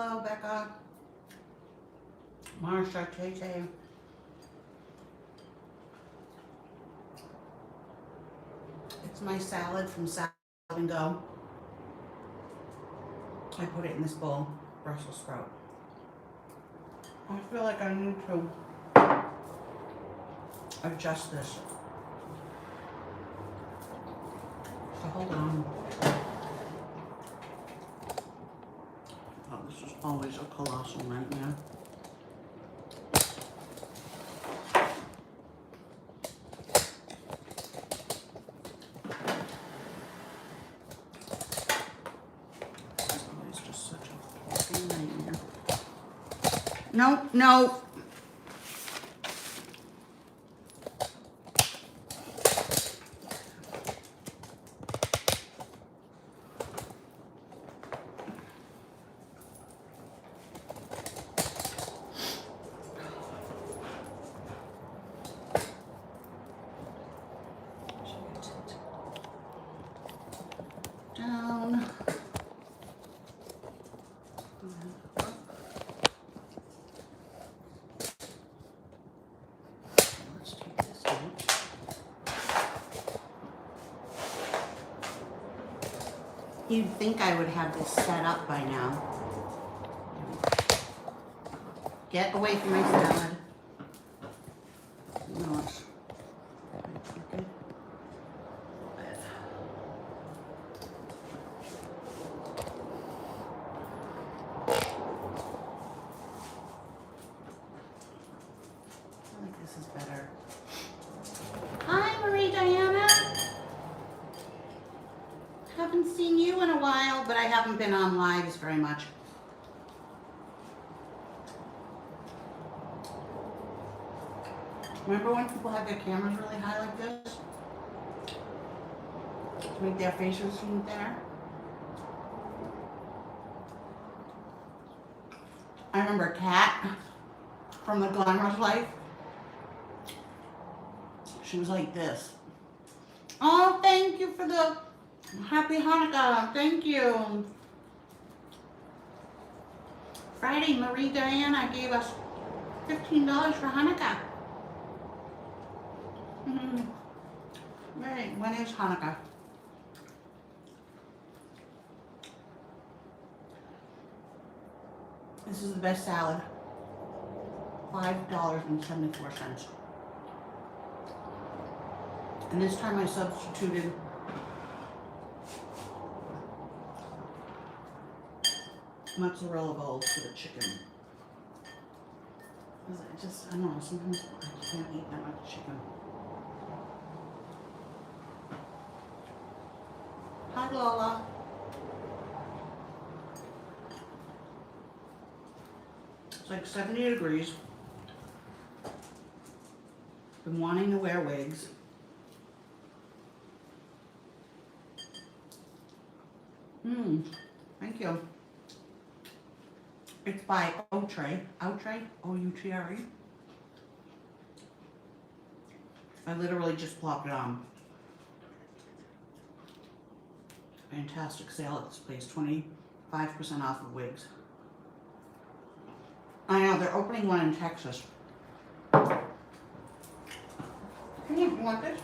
Hello, Becca. Marsha, Tay. It's my salad from Salad and Go. I put it in this bowl, Brussels sprout. I feel like I need to adjust this. So hold on. Oh, this is always a colossal nightmare. It's always just such a fucking nightmare. No. Down. Let's take this out. You'd think I would have this set up by now. Get away from my salad. No, it's okay. I think this is better. Hi, Marie Diana. Haven't seen you in a while, but I haven't been on lives very much. Remember when people had their cameras really high like this? To make their faces seem thinner? I remember Kat from The Glamorous Life. She was like this. Oh, thank you for the Happy Hanukkah. Thank you. Friday, Marie Diana gave us $15 for Hanukkah. Right, when is Hanukkah? This is the best salad. $5.74. And this time I substituted mozzarella balls for the chicken. I don't know, sometimes I can't eat that much chicken. Hi, Lola. It's like 70 degrees. Been wanting to wear wigs. Thank you. It's by Outre, O-U-T-R-E. I literally just plopped it on. Fantastic sale at this place, 25% off of wigs. I know, they're opening one in Texas. Here, you want this?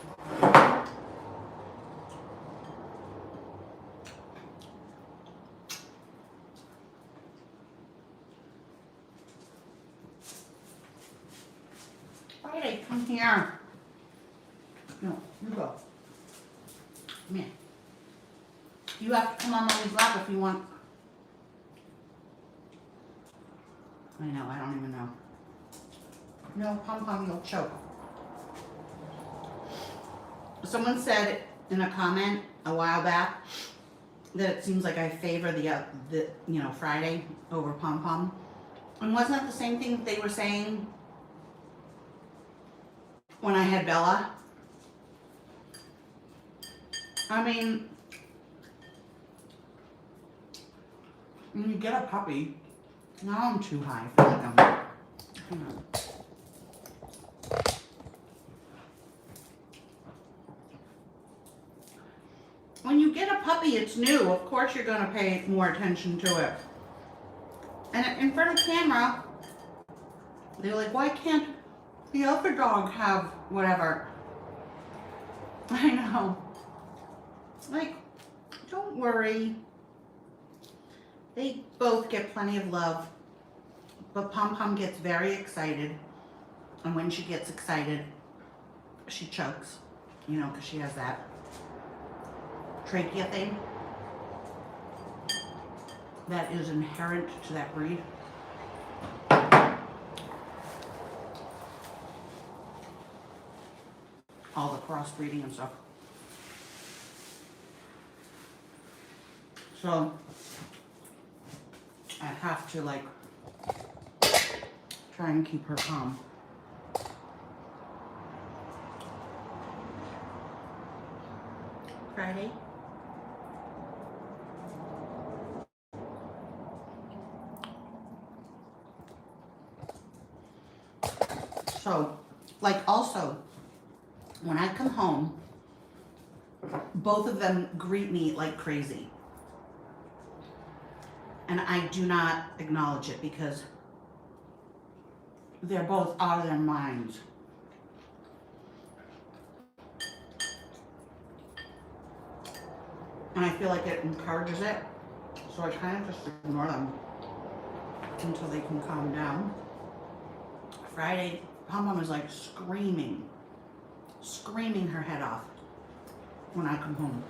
Friday, come here. No, you go. Come here. You have to come on Mommy's lap if you want. I know, I don't even know. No, Pom-Pom, you'll choke. Someone said in a comment a while back that it seems like I favor the Friday over Pom-Pom. And wasn't that the same thing they were saying when I had Bella? I mean, when you get a puppy, now I'm too high. I feel like I'm, hang on. When you get a puppy, it's new. Of course you're going to pay more attention to it. And in front of camera, they're like, why can't the other dog have whatever? I know. Like, don't worry. They both get plenty of love. But Pom Pom gets very excited. And when she gets excited, she chokes. You know, because she has that trachea thing that is inherent to that breed. All the crossbreeding and stuff. So I have to like try and keep her calm. Friday. So, like also, when I come home, both of them greet me like crazy. And I do not acknowledge it because they're both out of their minds. And I feel like it encourages it. So I kind of just ignore them until they can calm down. Friday, Pom Pom is like screaming her head off when I come home.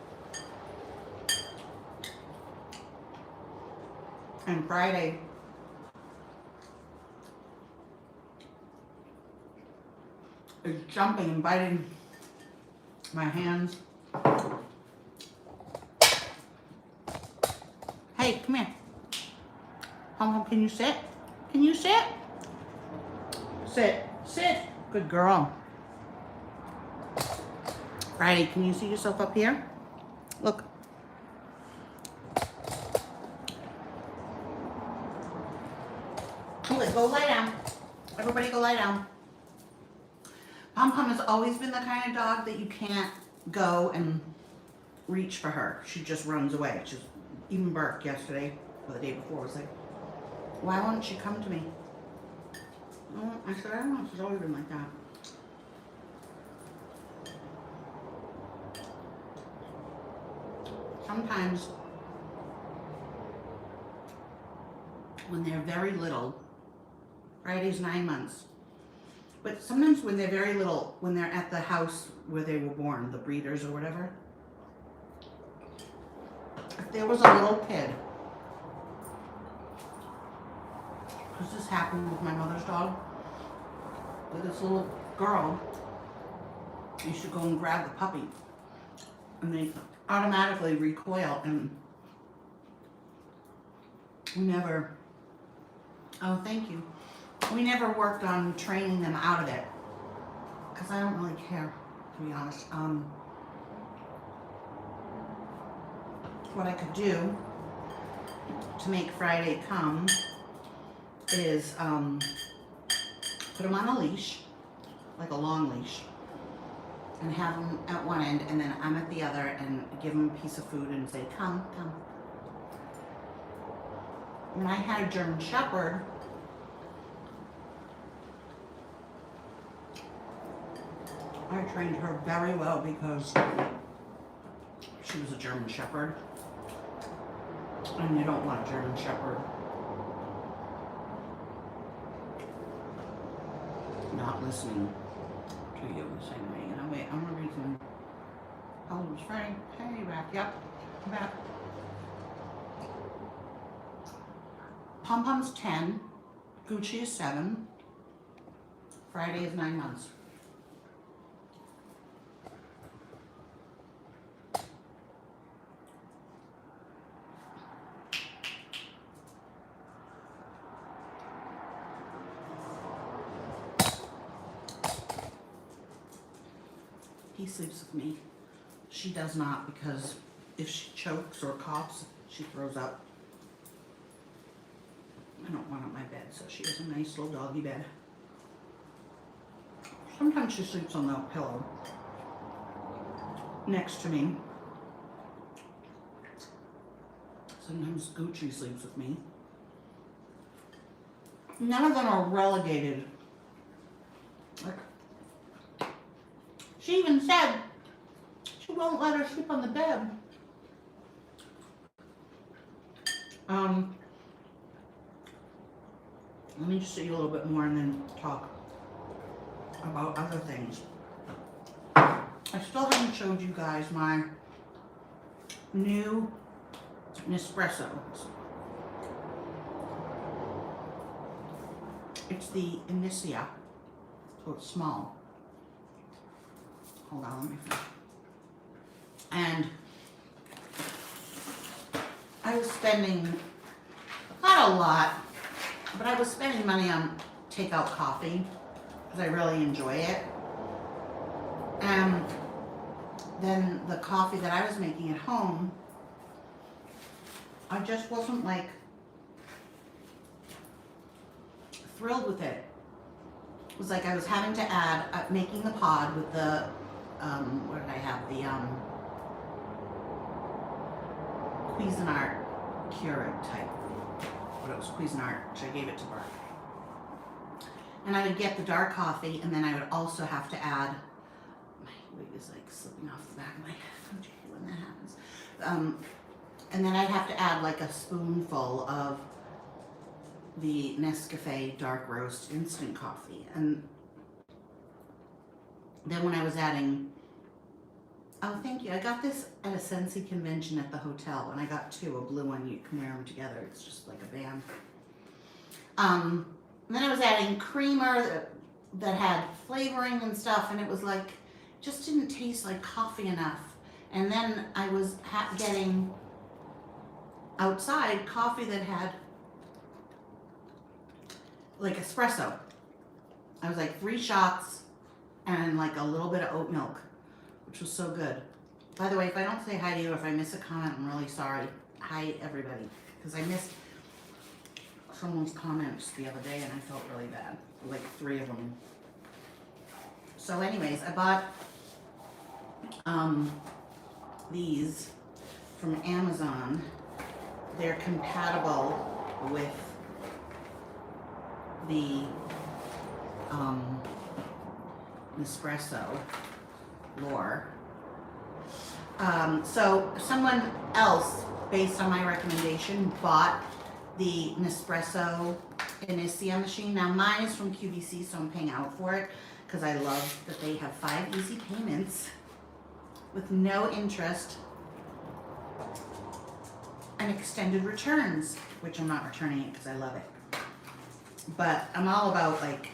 And Friday, is jumping and biting my hands. Hey, come here. Pom Pom, can you sit? Can you sit? Sit. Sit. Good girl. Friday, can you see yourself up here? Look. Okay, go lie down. Everybody go lie down. Pom Pom has always been the kind of dog that you can't go and reach for her. She just runs away. She's even Burke yesterday or the day before was like, why won't she come to me? Oh, I said, I don't know. She's always been like that. Sometimes when they're very little, Friday's 9 months, but sometimes when they're very little, when they're at the house where they were born, the breeders or whatever, if there was a little kid, because this happened with my mother's dog, with this little girl, used to go and grab the puppy, and they automatically recoil, and we never, oh thank you, we never worked on training them out of it, because I don't really care, to be honest. What I could do to make Friday come is put him on a leash, like a long leash, and have him at one end, and then I'm at the other, and give him a piece of food and say, come, come. When I had a German Shepherd, I trained her very well because she was a German Shepherd, and you don't want a German Shepherd not listening to you the same way. You know, wait, I'm gonna read some. Oh, it was Friday. Hey, back. Yep, I'm back. Pom Pom's 10, Gucci is 7, Friday is 9 months. He sleeps with me. She does not, because if she chokes or coughs, she throws up. I don't want on my bed, so she has a nice little doggy bed. Sometimes she sleeps on the pillow next to me. Sometimes Gucci sleeps with me. none of them are relegated. Like, she even said she won't let her sleep on the bed. Let me just see you a little bit more and then talk about other things. I still haven't showed you guys my new Nespresso. It's the Inicia, so it's small. Hold on, let me finish. And I was spending, not a lot, but I was spending money on takeout coffee because I really enjoy it. And then the coffee that I was making at home, I just wasn't like thrilled with it. It was like I was having to add, making the pod with the, what did I have? The Cuisinart Keurig type. But it was Cuisinart, which I gave it to Bart. And I would get the dark coffee, and then I would also have to add, my wig is like slipping off the back of my head. Don't you hate when that happens? And then I'd have to add like a spoonful of the Nescafe dark roast instant coffee. And then when I was adding, oh thank you, I got this at a Scentsy convention at the hotel, and I got two, a blue one, you can wear them together, it's just like a band. And then I was adding creamer that had flavoring and stuff, and it was like, just didn't taste like coffee enough. And then I was getting outside coffee that had like espresso. I was like 3 shots and like a little bit of oat milk, which was so good. By the way, if I don't say hi to you, if I miss a comment, I'm really sorry. Hi everybody, because I missed someone's comments the other day and I felt really bad, like 3 of them. So anyways, I bought these from Amazon. They're compatible with the Nespresso lore. So someone else, based on my recommendation, bought the Nespresso Inicia machine. Now mine is from QVC, so I'm paying out for it because I love that they have 5 easy payments with no interest and extended returns, which I'm not returning it because I love it. But I'm all about like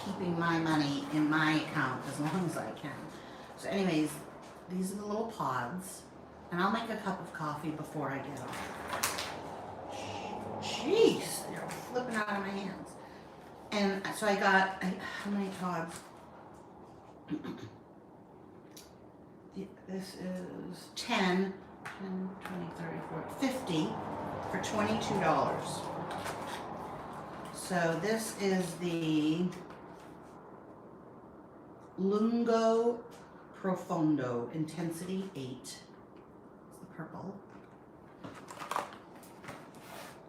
keeping my money in my account as long as I can. So anyways, these are the little pods, and I'll make a cup of coffee before I get off. Jeez, they're flipping out of my hands. And so I got, how many pods? This is 10, 20, 30, 40, 50 for $22. So this is the Lungo Profondo Intensity 8. It's the purple.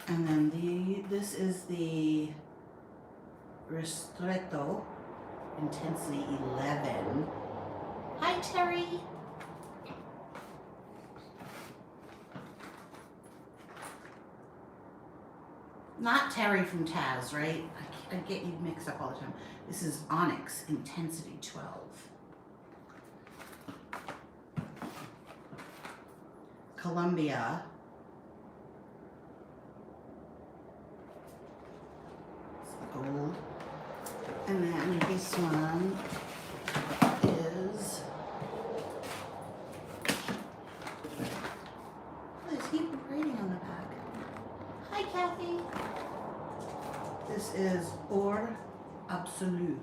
And then this is the Ristretto Intensity 11. Hi, Terry. Not Terry from Taz, right? I get you mixed up all the time. This is Onyx Intensity 12. Columbia. It's the gold. And then this one is, there's a heap of writing on the back. Hi, Kathy. This is Or Absolu.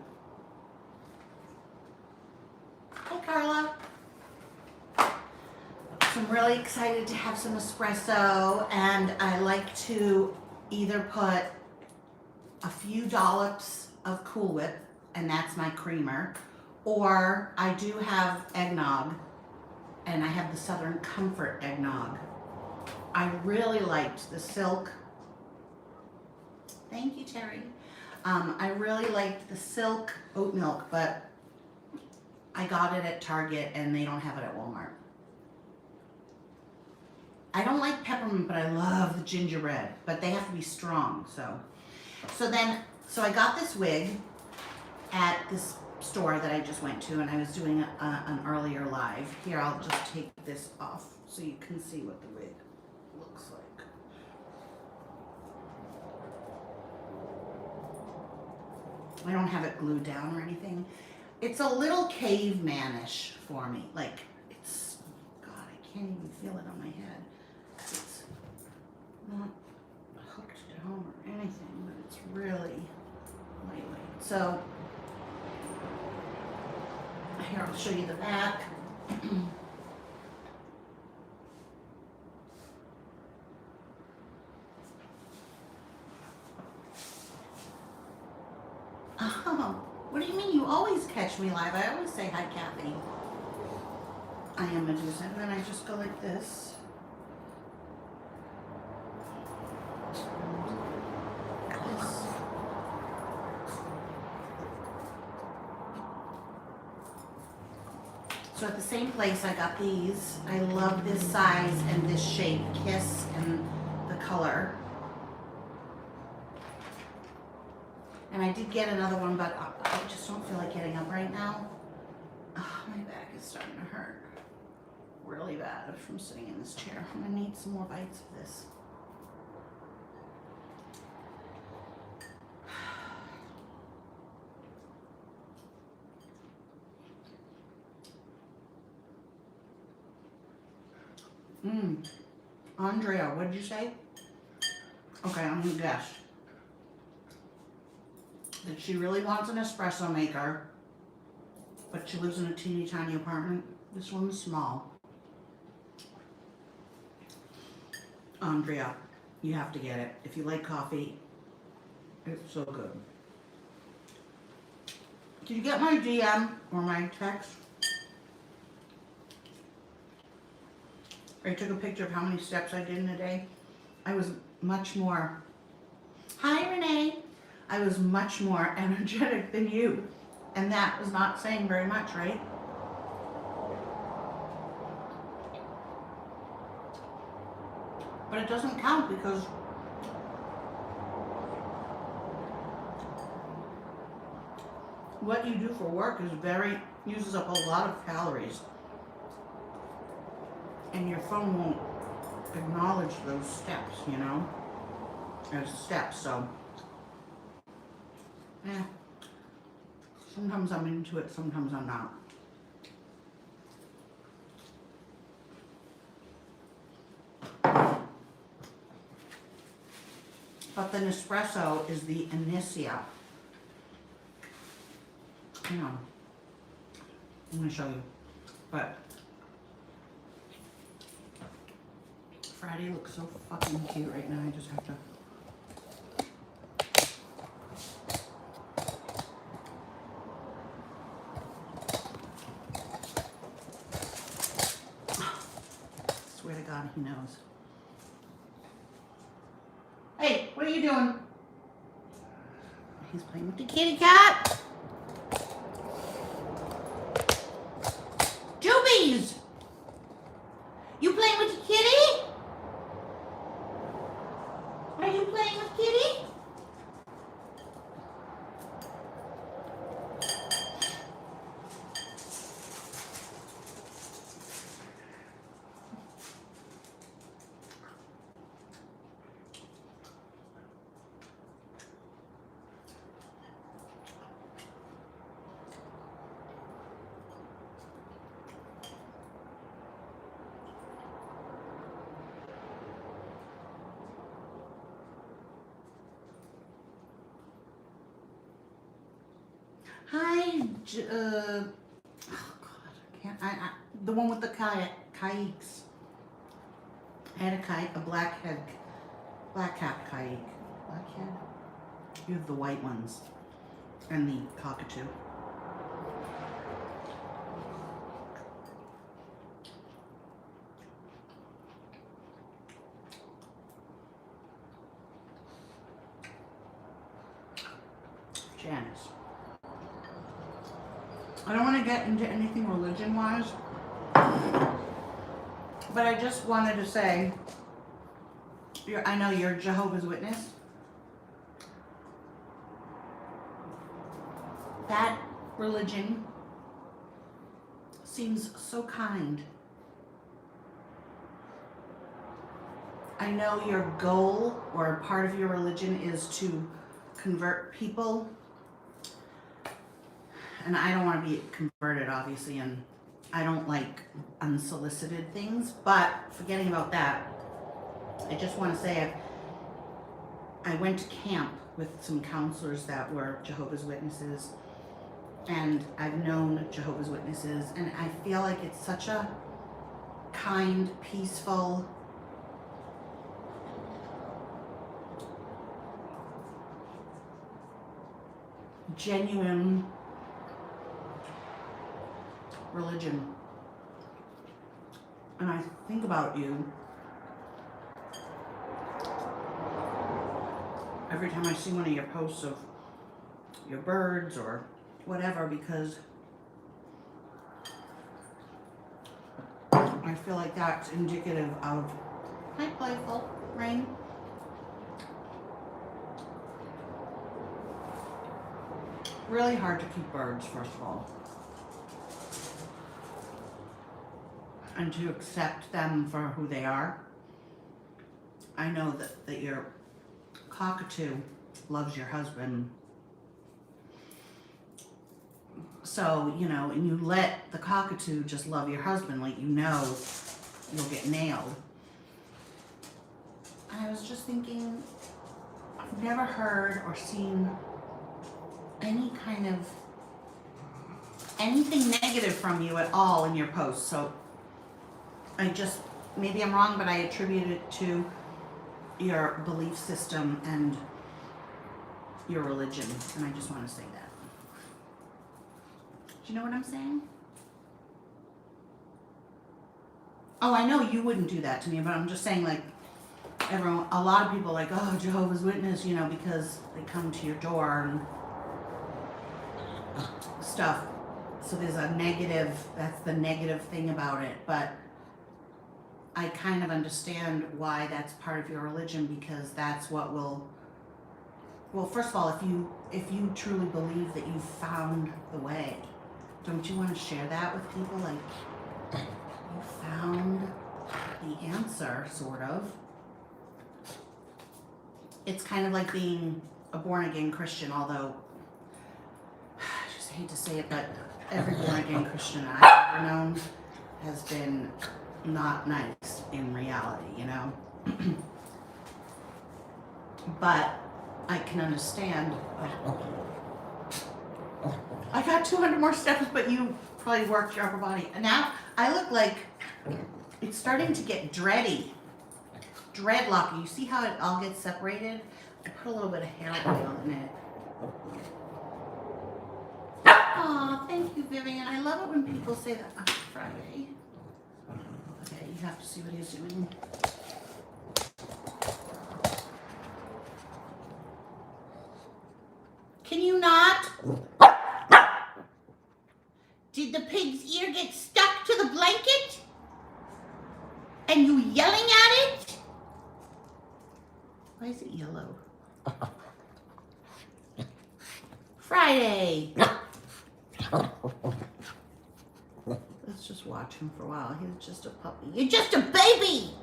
Hi, Carla. So I'm really excited to have some espresso, and I like to either put a few dollops of Cool Whip, and that's my creamer, or I do have eggnog, and I have the Southern Comfort eggnog. I really liked the Silk Thank you, Terry. I really liked the silk oat milk, but I got it at Target and they don't have it at Walmart. I don't like peppermint, but I love the gingerbread, but they have to be strong, so. So I got this wig at this store that I just went to, and I was doing an earlier live. Here, I'll just take this off so you can see what the wig looks like. I don't have it glued down or anything. It's a little cavemanish for me. Like, it's, God, I can't even feel it on my head. It's not hooked down or anything, but it's really lightweight. So, here, I'll show you the back. Oh, what do you mean? You always catch me live. I always say hi, Kathy. I am Medusa, and then I just go like this. So at the same place I got these. I love this size and this shape, Kiss, and the color. And I did get another one, but I just don't feel like getting up right now. Oh, my back is starting to hurt really bad from sitting in this chair. I'm gonna need some more bites of this. Andrea, what did you say? Okay, I'm gonna guess that she really wants an espresso maker, but she lives in a teeny tiny apartment. This one's small. Andrea, you have to get it. If you like coffee, it's so good. Did you get my DM or my text? I took a picture of how many steps I did in a day. I was much more, hi Renee, I was much more energetic than you. And that was not saying very much, right? But it doesn't count because what you do for work is uses up a lot of calories. And your phone won't acknowledge those steps, you know, as steps, so, yeah, sometimes I'm into it, sometimes I'm not. But the Nespresso is the Inicia. Hang on, I'm going to show you, but Friday looks so fucking cute right now. I just have to. Swear to God, he knows. Hey, what are you doing? He's playing with the kitty cat. Jubies! You playing with the kitty? Are you playing with Kitty? Hi, oh God, I can't, the one with the kayaks. I had a black cap kayak. Blackhead? You have the white ones. And the cockatoo. Janice. I don't want to get into anything religion-wise, but I just wanted to say, I know you're Jehovah's Witness. That religion seems so kind. I know your goal or part of your religion is to convert people, and I don't want to be converted, obviously, and I don't like unsolicited things, but forgetting about that, I just want to say I went to camp with some counselors that were Jehovah's Witnesses, and I've known Jehovah's Witnesses, and I feel like it's such a kind, peaceful, genuine religion. And I think about you every time I see one of your posts of your birds or whatever, because I feel like that's indicative of, hi playful, Rain. Really hard to keep birds, first of all. And to accept them for who they are. I know that your cockatoo loves your husband. So, you know, and you let the cockatoo just love your husband, like, you know you'll get nailed. And I was just thinking, I've never heard or seen any kind of anything negative from you at all in your posts. So I just, maybe I'm wrong, but I attribute it to your belief system and your religion. And I just want to say that. Do you know what I'm saying? Oh, I know you wouldn't do that to me, but I'm just saying, like, everyone, a lot of people are like, oh, Jehovah's Witness, you know, because they come to your door and stuff. So there's a negative, that's the negative thing about it. But I kind of understand why that's part of your religion, because that's what will, well, first of all, if you truly believe that you found the way, don't you want to share that with people? Like, you found the answer, sort of. It's kind of like being a born-again Christian, although I just hate to say it, but every born-again Christian I've ever known has been not nice in reality, you know? But I can understand. I got 200 more steps, but you probably worked your upper body. And now I look like it's starting to get dreadlocky. You see how it all gets separated? I put a little bit of hair oil in it. Aw, thank you, Vivian. I love it when people say that. Oh, Friday. Okay, you have to see what he's doing. Can you not? Did the pig's ear get stuck to the blanket? And you yelling at it? Why is it yellow? Friday. Let's just watch him for a while. He's just a puppy. You're just a baby!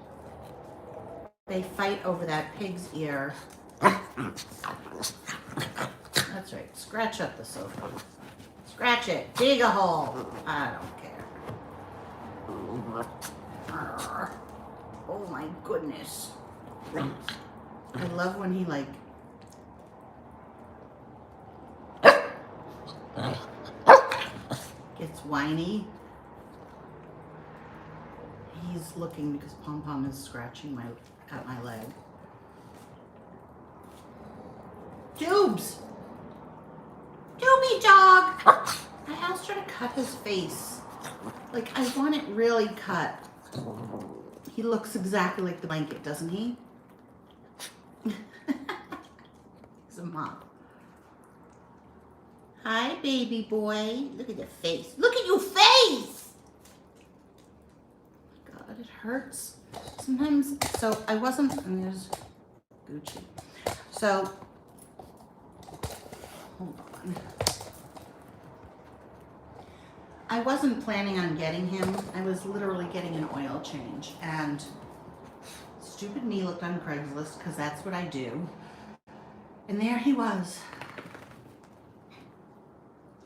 They fight over that pig's ear. That's right. Scratch up the sofa. Scratch it. Dig a hole. I don't care. Oh my goodness. I love when he like gets whiny. He's looking because Pom Pom is scratching at my leg. Dubes! Doobie dog! I asked her to cut his face. Like, I want it really cut. He looks exactly like the blanket, doesn't he? He's a mop. Hi, baby boy. Look at the face. Look at your face! God, it hurts. Sometimes, so I wasn't, and there's Gucci. So, hold on. I wasn't planning on getting him. I was literally getting an oil change. And stupid me looked on Craigslist, because that's what I do. And there he was.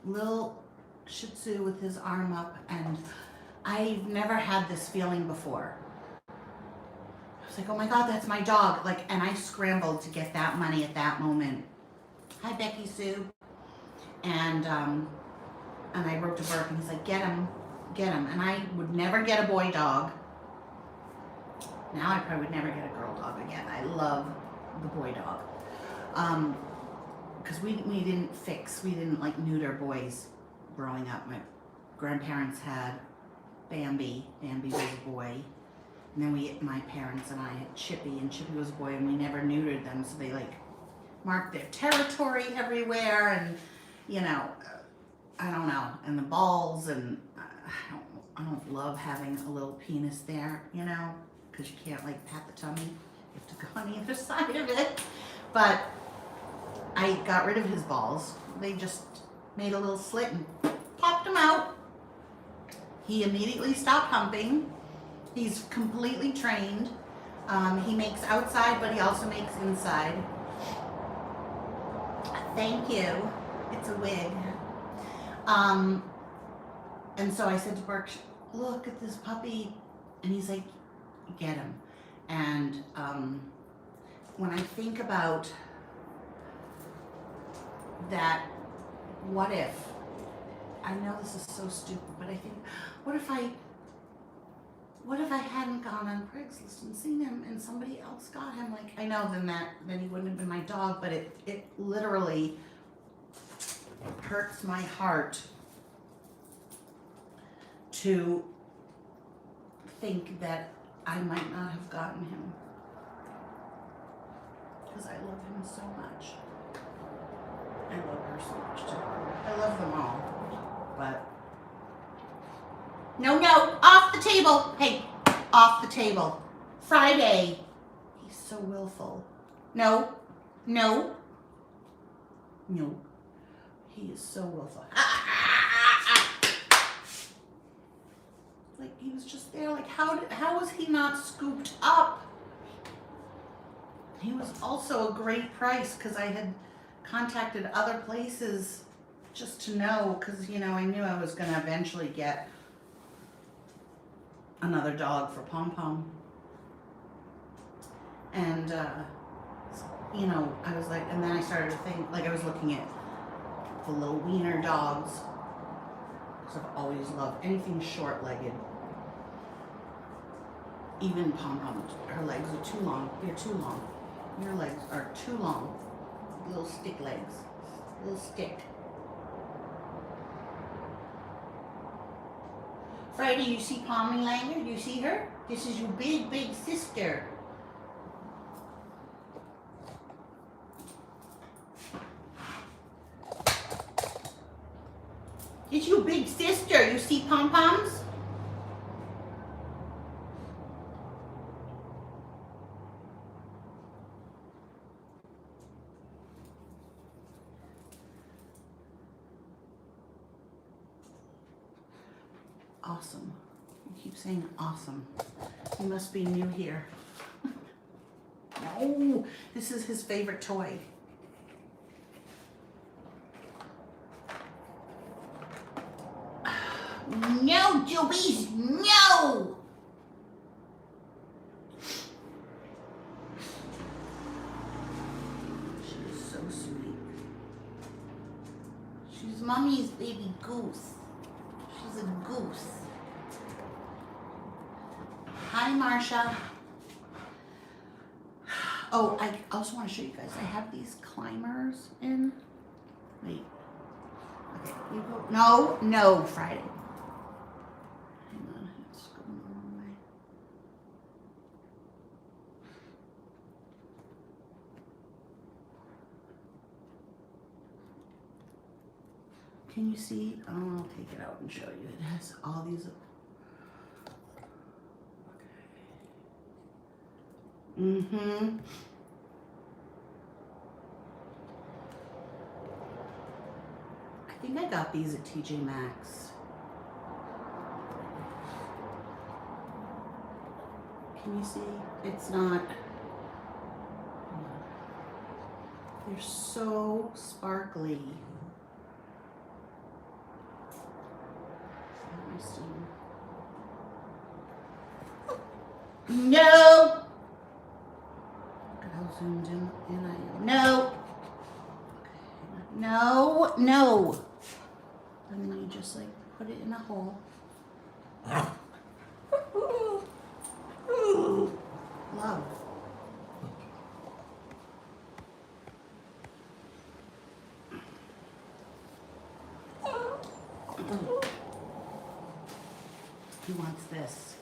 Little Shih Tzu with his arm up, and I've never had this feeling before. I was like, oh my God, that's my dog. Like, and I scrambled to get that money at that moment. Hi, Becky Sue. And I wrote to Burke, and he's like, get him. And I would never get a boy dog. Now I probably would never get a girl dog again. I love the boy dog. Because we didn't like neuter boys growing up. My grandparents had Bambi. Bambi was a boy. And then my parents and I had Chippy, and Chippy was a boy, and we never neutered them, so they like marked their territory everywhere, and you know, I don't know, and the balls, and I don't love having a little penis there, you know, because you can't like pat the tummy. You have to go on either side of it. But I got rid of his balls. They just made a little slit and popped them out. He immediately stopped humping. He's completely trained. He makes outside, but he also makes inside. Thank you. It's a wig. And so I said to Burke, look at this puppy. And he's like, get him. And when I think about that, what if, I know this is so stupid, but I think, what if I hadn't gone on Craigslist and seen him and somebody else got him? Like, I know then he wouldn't have been my dog, but it literally hurts my heart to think that I might not have gotten him, because I love him so much. I love her so much too. I love them all, but no, off the table. Hey, off the table. Friday. He's so willful. No. He is so willful. Like, he was just there. Like, how was he not scooped up? He was also a great price, because I had contacted other places just to know, because, you know, I knew I was going to eventually get another dog for Pom Pom. And, you know, I was like, and then I started to think, like, I was looking at the little wiener dogs, because I've always loved anything short-legged. Even Pom Pom, her legs are too long. They're too long. Your legs are too long. Little stick legs. Little stick. Friday, you see Pommy Langer? You see her? This is your big, big sister. It's your big sister. You see Pom Poms? Awesome. You keep saying awesome. You must be new here. No, this is his favorite toy. No, Jubies, no! She's so sweet. She's Mommy's baby goose. She's a goose. Hi, Marsha. Oh, I also want to show you guys. I have these climbers in. Wait. Okay, you go. No, Friday. Hang on, it's going the wrong way. Can you see? Oh, I'll take it out and show you. It has all these. Mm-hmm. I think I got these at TJ Maxx. Can you see? It's not. They're so sparkly. No! Look at how zoomed in I am. No! No, no. And then you just like put it in a hole. Love. He wants this.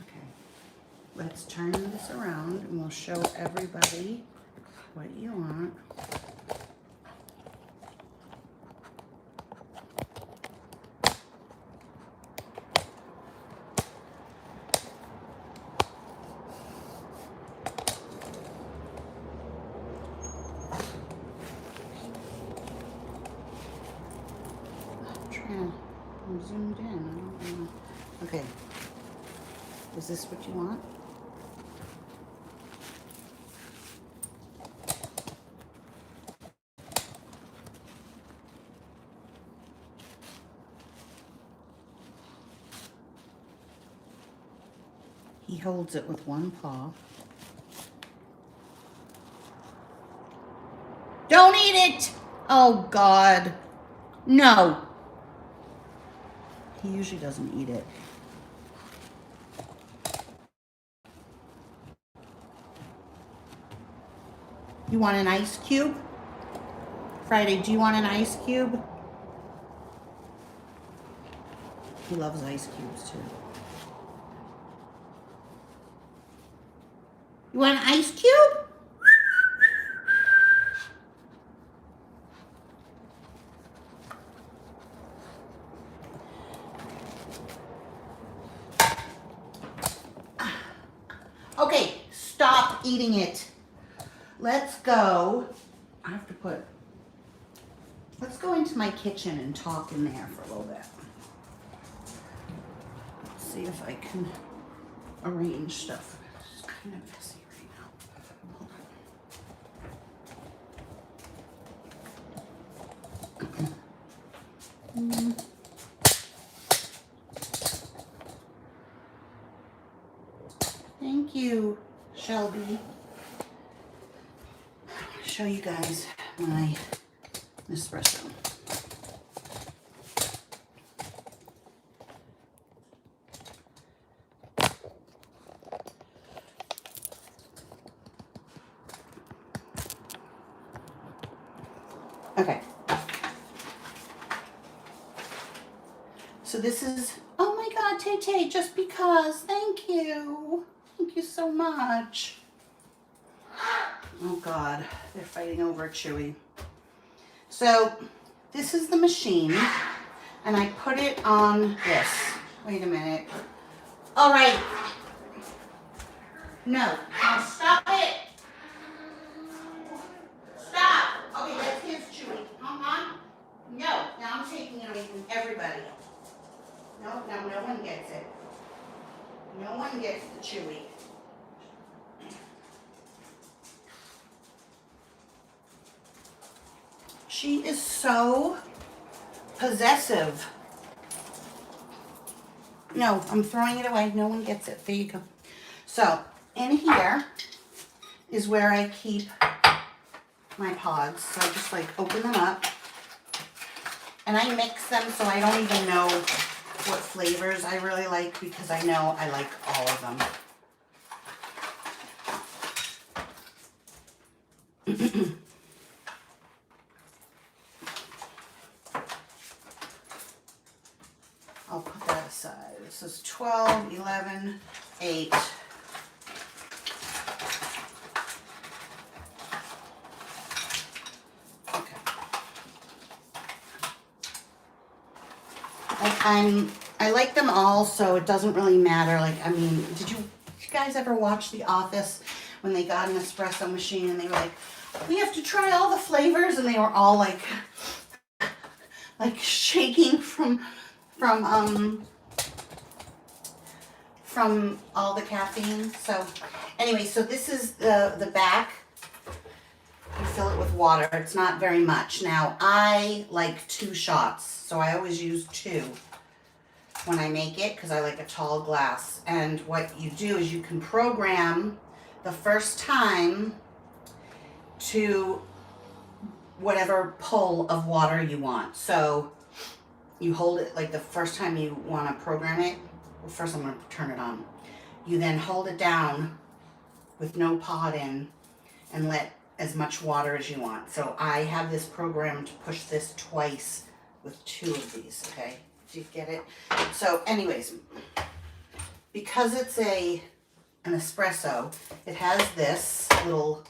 Okay. Let's turn this around and we'll show everybody what you want. I'm zoomed in. I don't know. Okay. Is this what you want? He holds it with one paw. Don't eat it! Oh, God. No. He usually doesn't eat it. You want an ice cube? Friday, do you want an ice cube? He loves ice cubes, too. You want an ice cube? Okay, stop eating it. Let's go. I have to put, let's go into my kitchen and talk in there for a little bit. Let's see if I can arrange stuff. It's kind of messy right now. Hold on. Thank you, Shelby. I'll show you guys my espresso. Okay. So this is, oh my God, Tay-Tay, just because, thank you. Thank you so much. Oh God, they're fighting over Chewy. So this is the machine and I put it on this. Wait a minute. All right. No, now stop it. Stop. Okay, that's his Chewy. No, now I'm taking it away from everybody. No, no, no one gets it. No one gets the Chewy. She is so possessive. No, I'm throwing it away. No one gets it. There you go. So, in here is where I keep my pods. So I just like open them up and I mix them so I don't even know what flavors I really like because I know I like all of them. I'll put that aside. This is 12, 11, 8. Okay. I like them all, so it doesn't really matter. Like, I mean, did you guys ever watch The Office when they got an espresso machine and they were like, we have to try all the flavors, and they were all like shaking from all the caffeine. So anyway, so this is the back. You fill it with water. It's not very much. Now, I like 2 shots, so I always use 2 when I make it because I like a tall glass. And what you do is you can program the first time to whatever pull of water you want. So you hold it, like the first time you want to program it, well, first I'm going to turn it on. You then hold it down with no pod in and let as much water as you want. So I have this program to push this twice with 2 of these, okay? Do you get it? So anyways, because it's an espresso, it has this little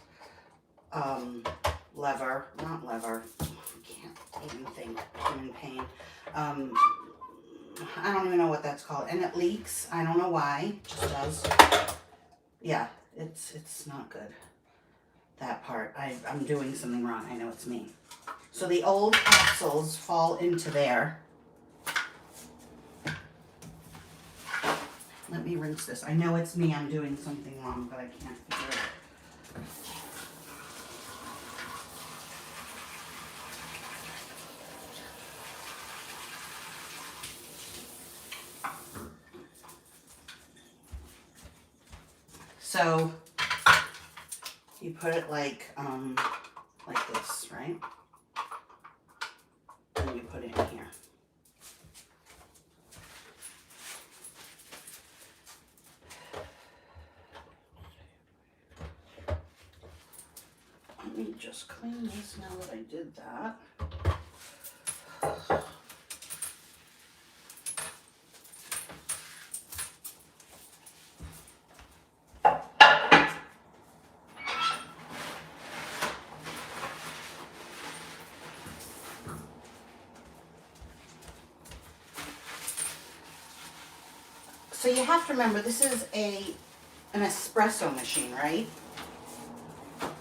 lever, not lever, I can't even think, I'm in pain. I don't even know what that's called. And it leaks, I don't know why, it just does. Yeah, it's not good. That part, I'm doing something wrong. I know it's me. So the old capsules fall into there. Let me rinse this. I know it's me. I'm doing something wrong, but I can't figure it out. So you put it like this, right? And you put it in here. Let me just clean this now that I did that. So you have to remember, this is an espresso machine, right?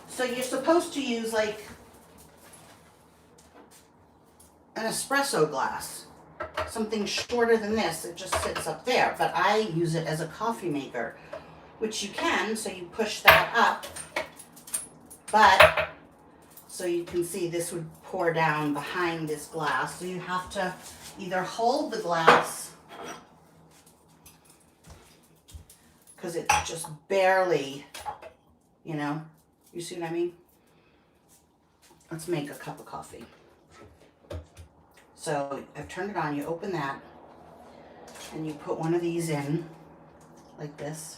So you're supposed to use like an espresso glass, something shorter than this. It just sits up there, but I use it as a coffee maker, which you can. So you push that up, but so you can see this would pour down behind this glass. So you have to either hold the glass, because it's just barely, you know, you see what I mean? Let's make a cup of coffee. So I've turned it on, you open that, and you put one of these in, like this,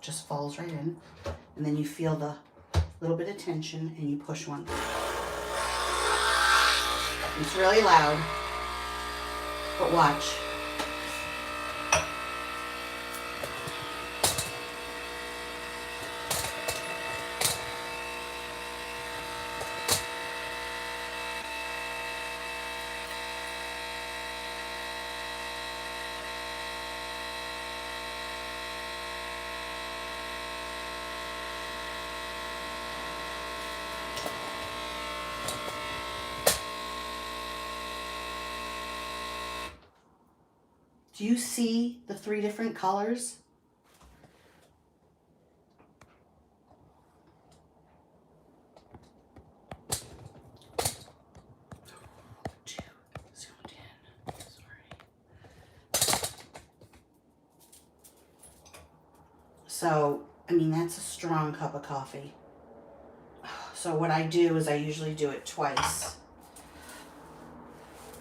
just falls right in, and then you feel the little bit of tension, and you push one. It's really loud, but watch. Do you see the 3 different colors? So, I mean, that's a strong cup of coffee. So what I do is I usually do it twice.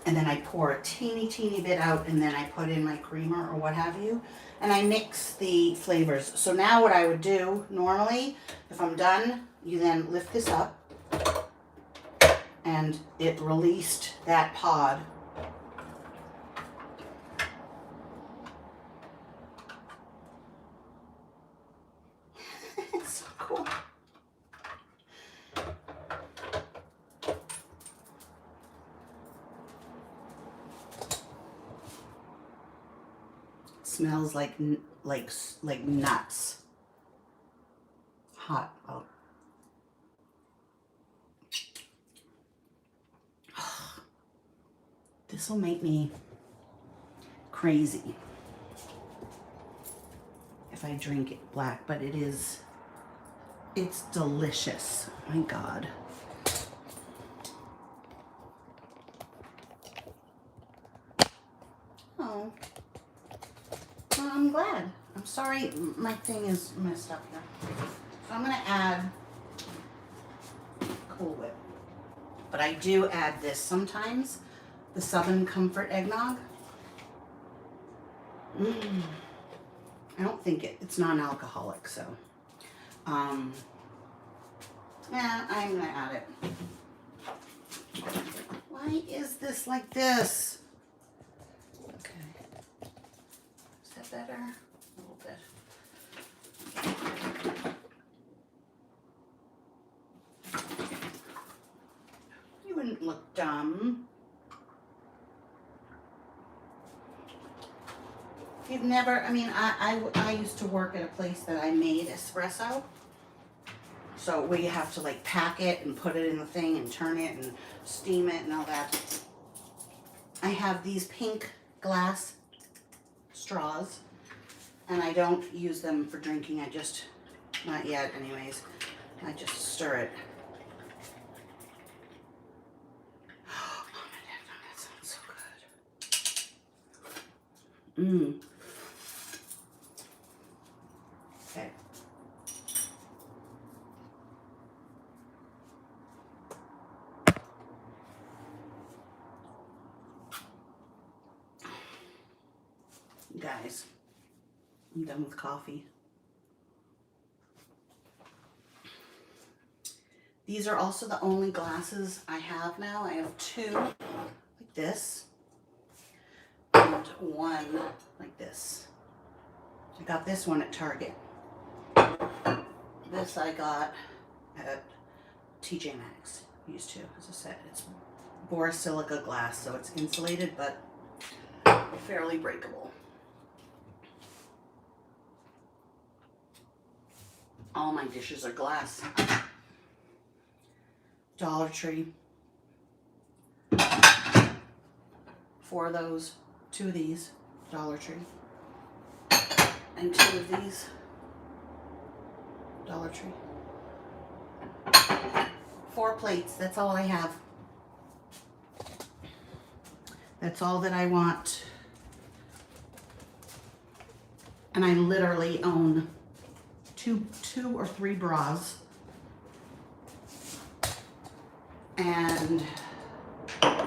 And then I pour a teeny bit out, and then I put in my creamer or what have you, and I mix the flavors. So now what I would do normally, if I'm done, you then lift this up, and it released that pod. It's so cool. smells like nuts. Hot. Oh. This will make me crazy if I drink it black, but it's delicious. My God. Oh, well, I'm glad. I'm sorry my thing is messed up here. So I'm gonna add Cool Whip, but I do add this sometimes, the Southern Comfort eggnog. I don't think it's non-alcoholic, so yeah, I'm gonna add it. Why is this like this? Okay, is that better? A little bit. You wouldn't look dumb. You've never, I mean, I used to work at a place that I made espresso. So where you have to like pack it and put it in the thing and turn it and steam it and all that. I have these pink glass straws and I don't use them for drinking. I just, not yet anyways, I just stir it. Oh, that sounds so good. Okay. Guys, I'm done with coffee. These are also the only glasses I have now. I have two like this and one like this. I got this one at Target. This I got at TJ Maxx. Used to, as I said, it's borosilica glass, so it's insulated but fairly breakable. All my dishes are glass. Dollar Tree. 4 of those, 2 of these, Dollar Tree. And 2 of these, Dollar Tree. 4 plates, that's all I have. That's all that I want. And I literally own two or 3 bras. And I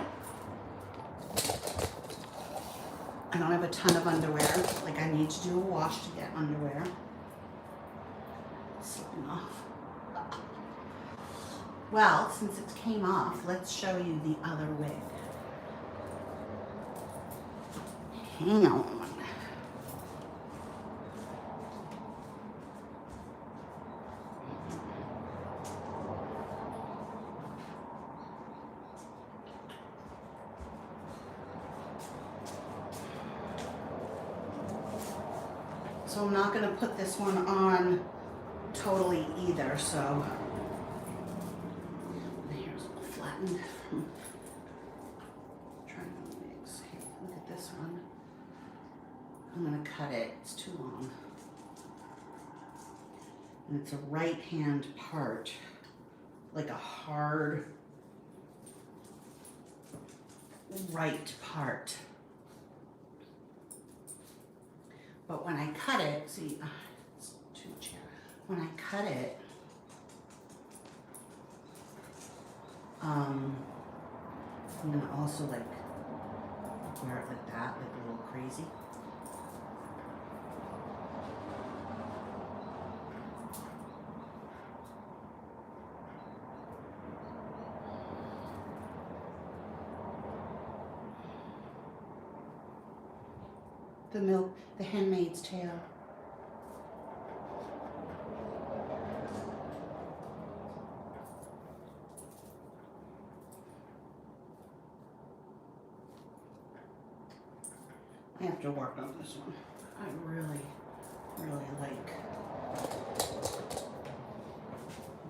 don't have a ton of underwear. Like I need to do a wash to get underwear. It's slipping off. Well, since it came off, let's show you the other wig. Hang on. So I'm not going to put this one on totally either, so the hair's a little flattened. Trying to mix. Okay, look at this one. I'm going to cut it. It's too long. And it's a right hand part, like a hard right part. But when I cut it, see, it's too much hair. When I cut it, I'm gonna also like wear it like that, like a little crazy. The Handmaid's Tale. I have to work on this one. I really, really like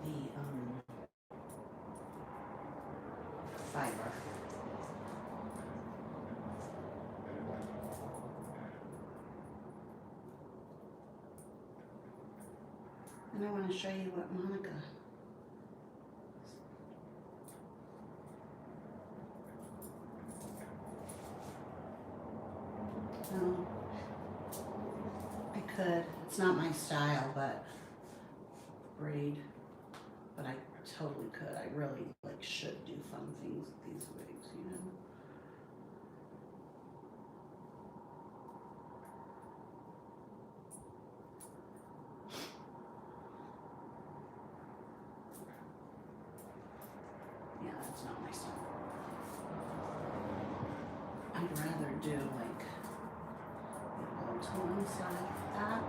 the fiber. And I want to show you what Monica. No, I could. It's not my style, but braid. But I totally could. I really like should do fun things with these wigs, you know. Yeah, that's not my style. I'd rather do like a little to one side like that.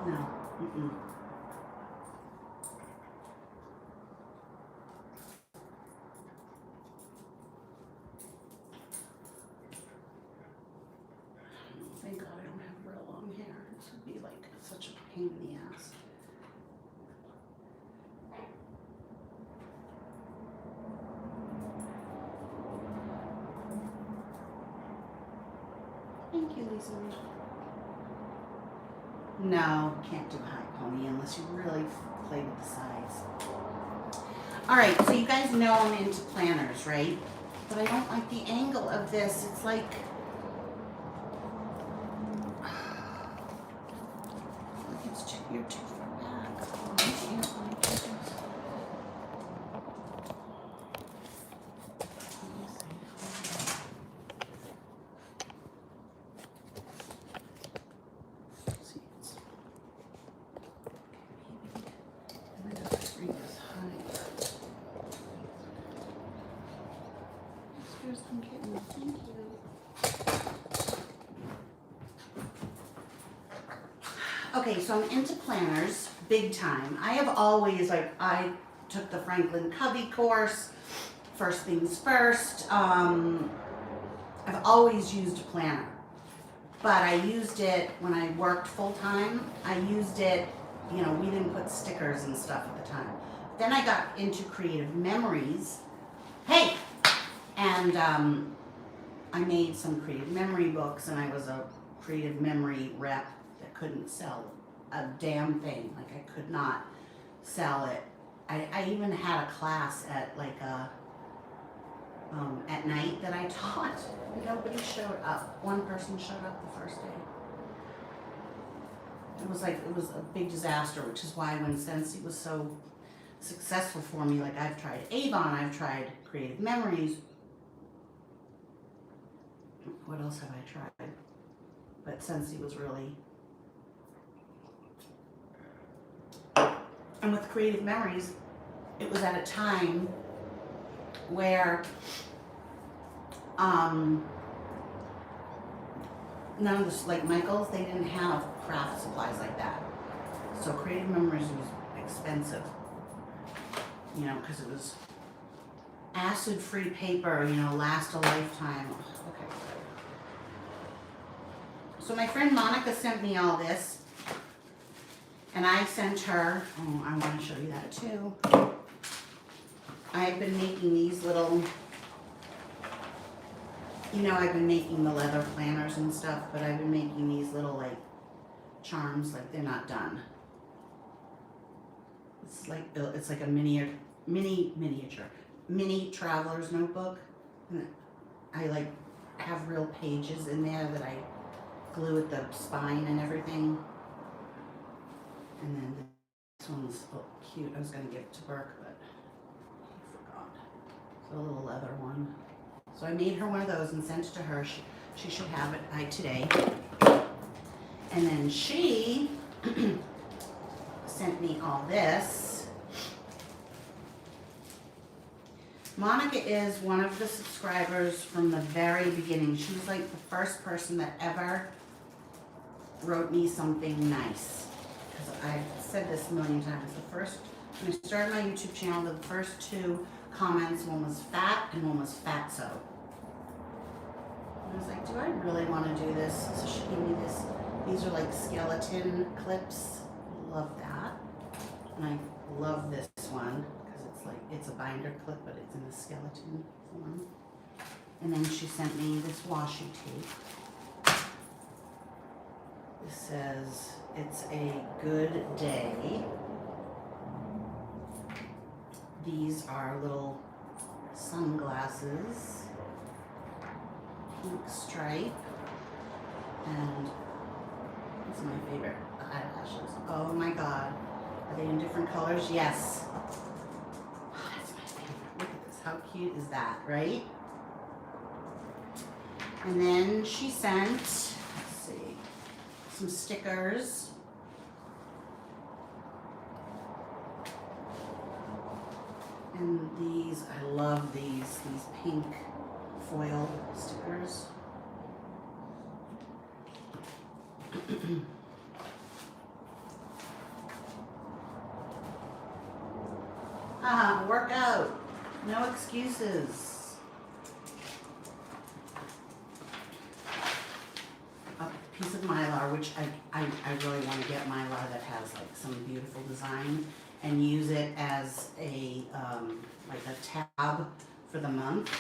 No. Mm-mm. Thank God I don't have real long hair. This would be like such a pain in the ass. Thank you, Lisa. No, can't do a high pony unless you really play with the sides. All right, so you guys know I'm into planners, right? But I don't like the angle of this. It's like, you're too far back. I can't like this. Okay, so I'm into planners, big time. I have always, like, I took the Franklin Covey course, first things first. I've always used a planner, but I used it when I worked full time. I used it, you know, we didn't put stickers and stuff at the time. Then I got into creative memories. Hey! And I made some creative memory books, and I was a creative memory rep that couldn't sell a damn thing. Like, I could not sell it. I even had a class at like a at night that I taught. Nobody showed up. One person showed up the first day. It was a big disaster, which is why when Scentsy was so successful for me, like, I've tried Avon, I've tried Creative Memories. What else have I tried? But Scentsy was really. And with Creative Memories, it was at a time where none of this, like Michael's, they didn't have craft supplies like that. So Creative Memories was expensive, you know, because it was acid-free paper, you know, last a lifetime. Okay. So my friend Monica sent me all this, and I sent her, oh, I want to show you that too. I've been making these little, you know, I've been making the leather planners and stuff, but I've been making these little, like, charms, like, they're not done. It's like a mini traveler's notebook. And I, like, have real pages in there that I glue at the spine and everything. And then this one's so cute. I was going to give it to Burke, but I forgot. It's a little leather one. So I made her one of those and sent it to her. She should have it by today. And then she sent me all this. Monica is one of the subscribers from the very beginning. She was like the first person that ever wrote me something nice. Because I've said this a million times. When I started my YouTube channel, the first two comments, one was fat and one was fatso. I was like, do I really want to do this? So she gave me this These are like skeleton clips. Love that. And I love this one because it's like, it's a binder clip, but it's in a skeleton form. And then she sent me this washi tape. This says, it's a good day. These are little sunglasses, pink stripe, and this is my favorite, the eyelashes. Oh my God. Are they in different colors? Yes. Oh, that's my favorite. Look at this. How cute is that, right? And then she sent, let's see, some stickers. And these, I love these pink foil stickers. Workout. No excuses. A piece of Mylar, which I really want to get Mylar that has like some beautiful design and use it as a like a tab for the month.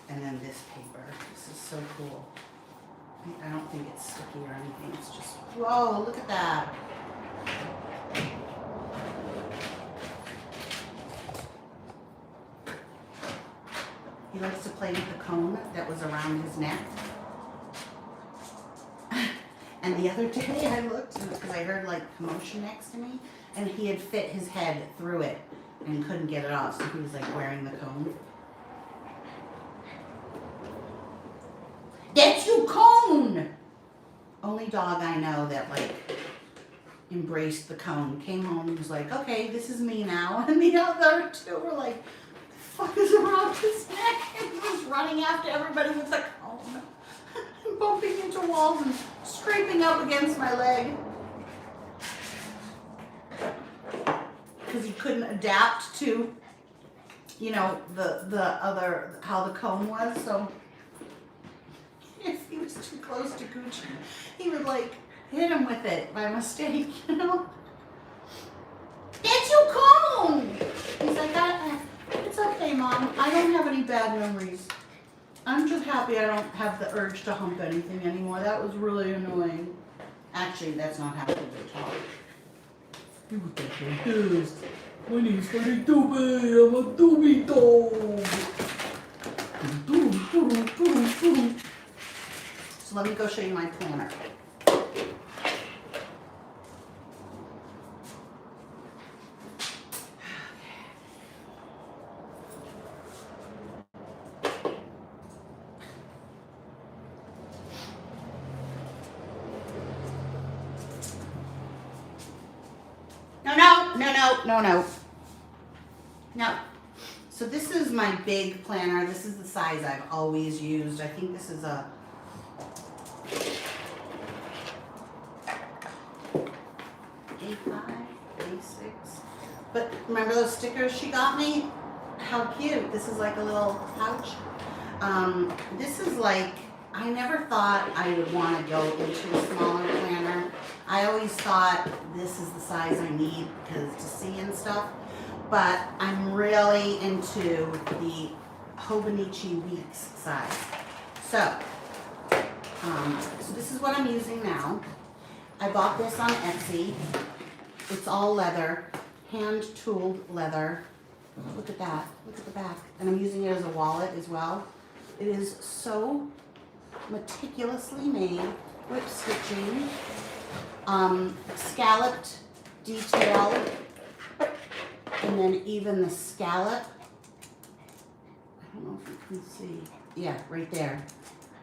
And then this paper. This is so cool. I don't think it's sticky or anything. It's just, whoa, look at that. He likes to play with the cone that was around his neck. And the other day I looked because I heard like commotion next to me, and he had fit his head through it and couldn't get it off, so he was like wearing the cone. That's your cone! Only dog I know that like embraced the cone, came home and was like, okay, this is me now. And the other two were like, what the fuck is around his neck? And he was running after everybody with the cone and bumping into walls and scraping up against my leg. Because he couldn't adapt to, you know, the other, how the cone was, so if he was too close to Gucci, he would like hit him with it by mistake, you know? Get your cone! He's like, it's okay, Mom. I don't have any bad memories. I'm just happy I don't have the urge to hump anything anymore. That was really annoying. Actually, that's not how they talk. You would get confused. My name's Freddy Doobie. I'm a Doobie dog. So let me go show you my planner. No. So this is my big planner. This is the size I've always used. I think this is a A5, A6. But remember those stickers she got me? How cute. This is like a little pouch. This is like, I never thought I would want to go into a smaller planner. I always thought this is the size I need because to see and stuff. But I'm really into the Hobonichi Weeks size. So this is what I'm using now. I bought this on Etsy. It's all leather, hand-tooled leather. Look at that. Look at the back. And I'm using it as a wallet as well. It is so meticulously made, whip stitching, scalloped detail, and then even the scallop, I don't know if you can see, yeah, right there.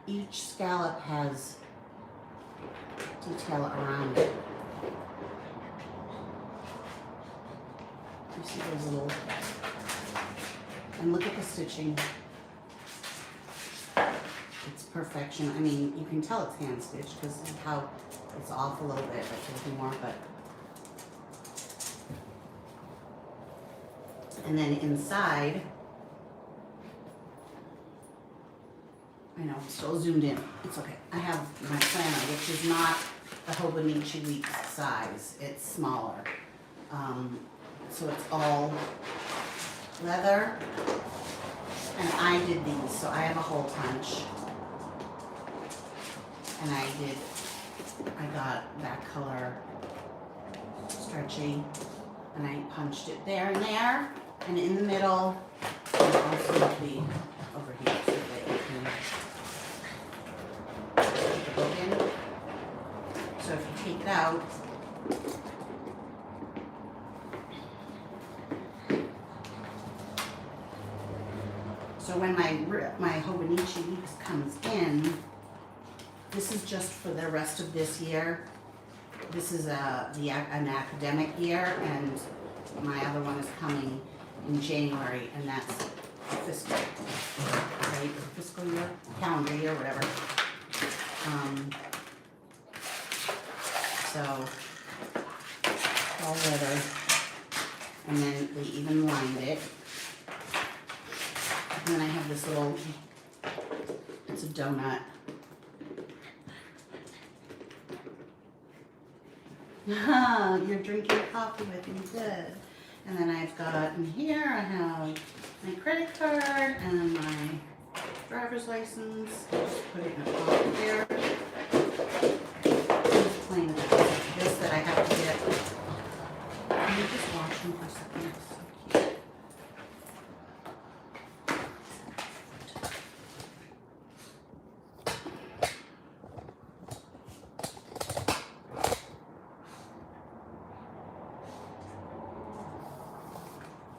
Each scallop has detail around it. You see those little, and look at the stitching. It's perfection. I mean, you can tell it's hand stitched because of how it's off a little bit, like there's more, but. And then inside, I know, I'm still zoomed in. It's okay. I have my planner, which is not the Hobonichi Week size. It's smaller. So it's all leather. And I did these, so I have a hole punch. And I got that color stretchy. And I punched it there and there. And in the middle, and also the over here so that you can put the book in. So if you take it out, so when my Hobonichi Weeks comes in, this is just for the rest of this year. This is an academic year, and my other one is coming in January, and that's fiscal, right? Fiscal year, calendar year, whatever. So all leather, and then they even lined it. And then I have this little, it's a donut. You're drinking coffee with me, good. And then I've got in here, I have my credit card and my driver's license. I'll just put it in a pocket there. Just plain this that I have to get. Can you just watch them for a second? It's so cute.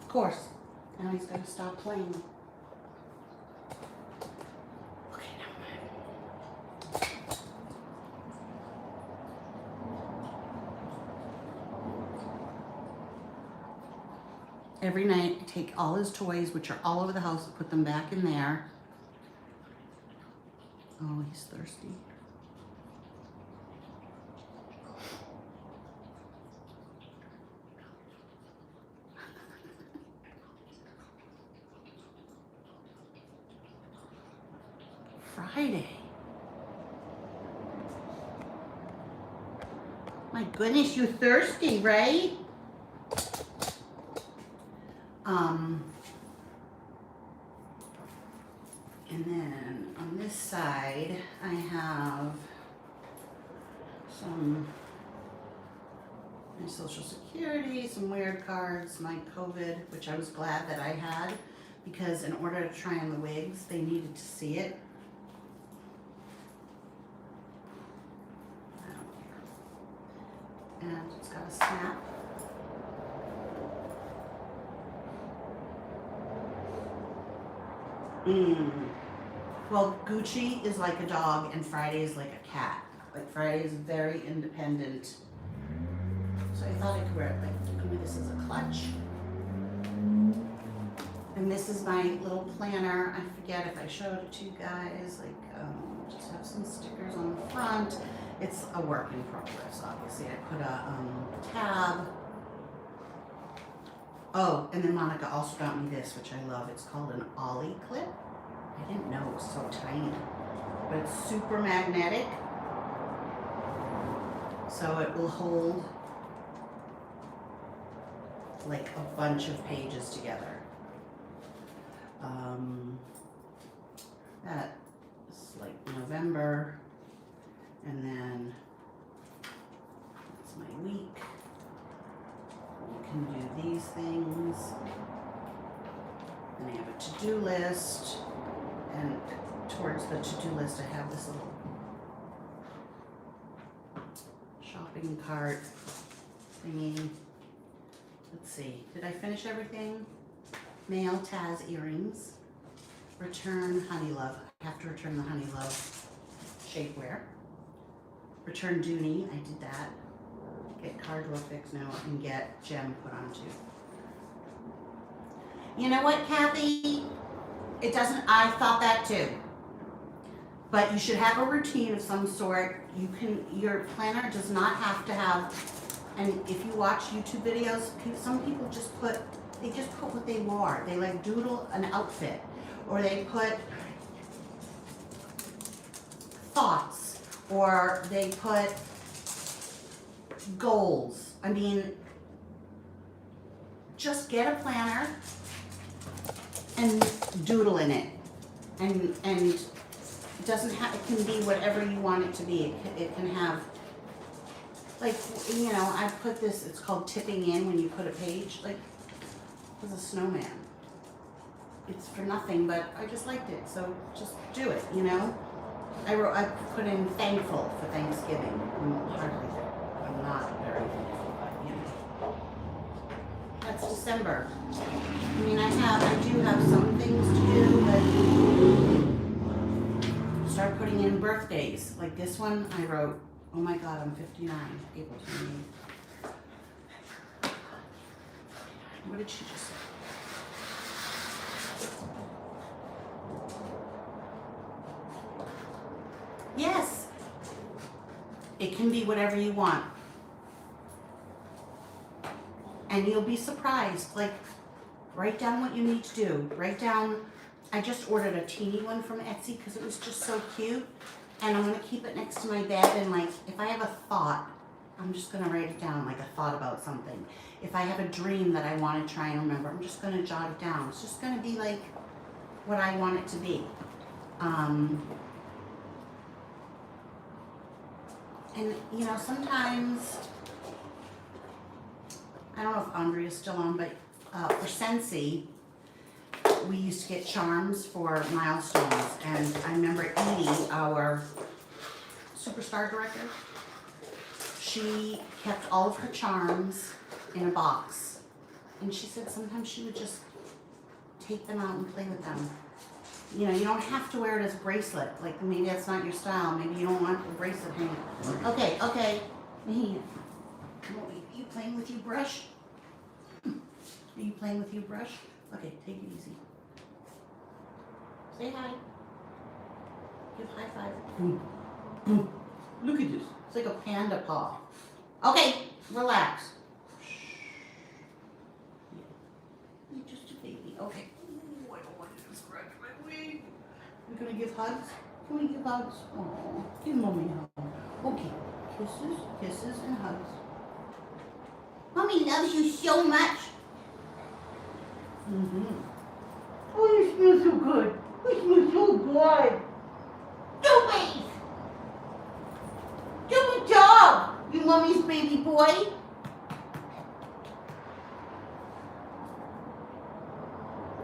Of course. Now he's got to stop playing. Okay, never mind. Every night, I take all his toys, which are all over the house, and put them back in there. Oh, he's thirsty. Friday. My goodness, you thirsty, right? And then on this side, I have some my Social Security, some weird cards, my COVID, which I was glad that I had, because in order to try on the wigs, they needed to see it. I don't care. And it's got a snap. Well, Gucci is like a dog and Friday is like a cat. Like Friday is very independent. So I thought I could wear it like, this is a clutch. And this is my little planner. I forget if I showed it to you guys. Like, just have some stickers on the front. It's a work in progress, obviously. I put a tab. Oh, and then Monica also got me this, which I love. It's called an Ollie clip. I didn't know it was so tiny, but it's super magnetic. So it will hold like a bunch of pages together. That is like November, and then that's my week. You can do these things. Then I have a to-do list, and towards the to-do list I have this little shopping cart thingy. Let's see, did I finish everything? Mail Taz earrings. Return Honey Love. I have to return the Honey Love shapewear. Return Dooney. I did that. Get cardboard fixed now and get gem put on too. You know what, Kathy? It doesn't, I thought that too. But you should have a routine of some sort. You can, your planner does not have to have, and if you watch YouTube videos, some people just put, they just put what they wore. They like doodle an outfit. Or they put thoughts, or they put goals. I mean, just get a planner and doodle in it. And it doesn't have, it can be whatever you want it to be. It can have, like, you know, I put this, it's called tipping in when you put a page, like, as a snowman. It's for nothing, but I just liked it, so just do it, you know? I put in thankful for Thanksgiving. I'm not very thankful, but, you know. That's December. I mean, I do have some things to do, but start putting in birthdays. Like this one, I wrote, oh my God, I'm 59, April 28th. What did she just say? Yes, it can be whatever you want. And you'll be surprised. Like, write down what you need to do. Write down, I just ordered a teeny one from Etsy because it was just so cute. And I'm going to keep it next to my bed, and like, if I have a thought, I'm just going to write it down, like a thought about something. If I have a dream that I want to try and remember, I'm just going to jot it down. It's just going to be like what I want it to be. And, you know, sometimes, I don't know if Andrea's still on, but for Scentsy, we used to get charms for milestones. And I remember Edie, our superstar director, she kept all of her charms in a box. And she said sometimes she would just take them out and play with them. You know, you don't have to wear it as a bracelet. Like, maybe that's not your style. Maybe you don't want the bracelet hanging. Okay. Are you playing with your brush? Are you playing with your brush? Okay, take it easy. Say hi. Give high five. Look at this. It's like a panda paw. Okay, relax. You're just a baby. Okay. Ooh, I don't want you to scratch my wig. We're gonna give hugs? Can we give hugs? Oh, give mommy a hug. Okay. Kisses, and hugs. Mommy loves you so much. Oh, you smell so good. You smell so good. Don't wait. Good job, you mommy's baby boy.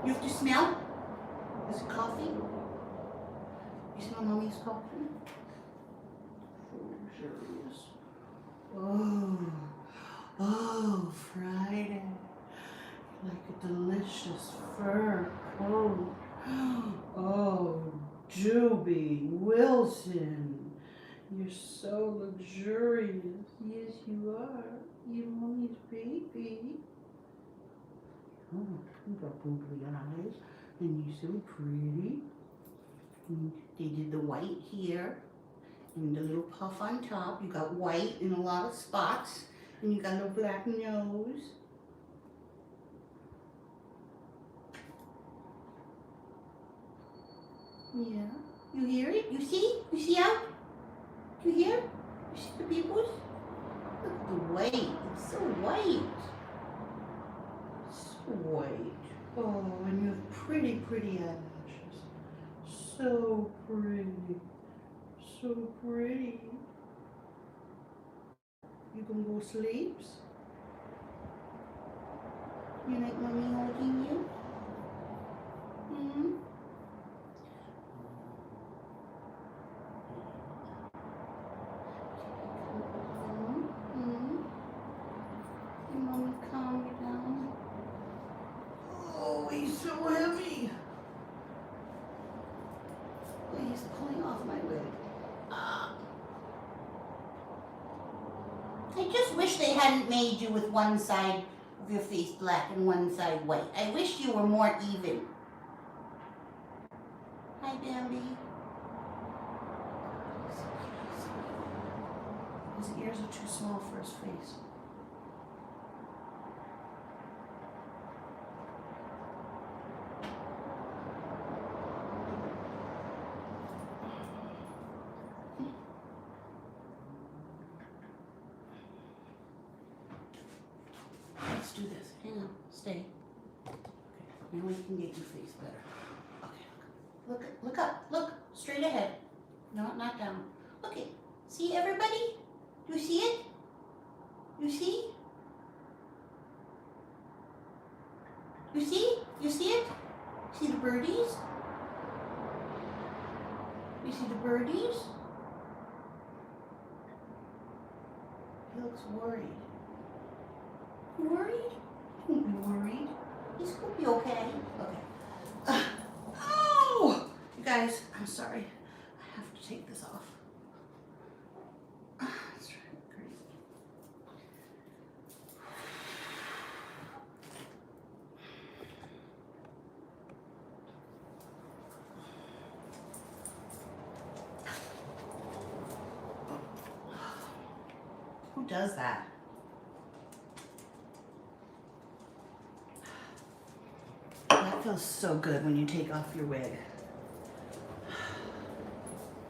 You have to smell? Is it coffee? You smell mommy's coffee? So luxurious. Oh, Friday. Like a delicious fur coat. Oh, Juby Wilson. You're so luxurious. Yes, you are. You're mommy's baby. Oh, you got googly eyes. And you're so pretty. And they did the white here. And the little puff on top. You got white in a lot of spots. And you got a little black nose. Yeah. You hear it? You see? You see out? You hear? You see the peoples? Look at the white. It's so white. So white. Oh, and you have pretty, pretty eyelashes. So pretty. So pretty. You gonna go sleep? You like mommy holding you? Mm-hmm. Mommy, calm you down. Oh, he's so heavy. He's pulling off my wig. I just wish they hadn't made you with one side of your face black and one side white. I wish you were more even. Hi, Bambi. His ears are too small for his face. Stay. Okay, now we can get your face better. Okay, look up, look, straight ahead. No, not down. Look it. See everybody? You see it? You see? You see? You see it? See the birdies? You see the birdies? He looks worried. You worried? Don't be worried. He's gonna be okay. Okay. Oh! You guys, I'm sorry. I have to take this off. It's driving me crazy. Who does that? That feels so good when you take off your wig.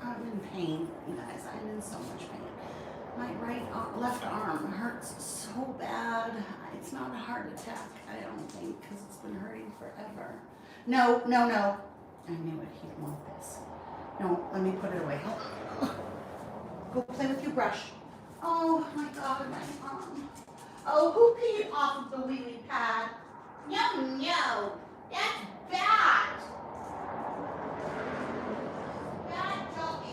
I'm in pain, you guys. I'm in so much pain. My left arm hurts so bad. It's not a heart attack, I don't think, because it's been hurting forever. No, no, no. I knew it. He didn't want this. No, let me put it away. Go play with your brush. Oh my God, my arm. Oh, who peed off of the wheelie pad? No, no. That's bad. Bad doggies.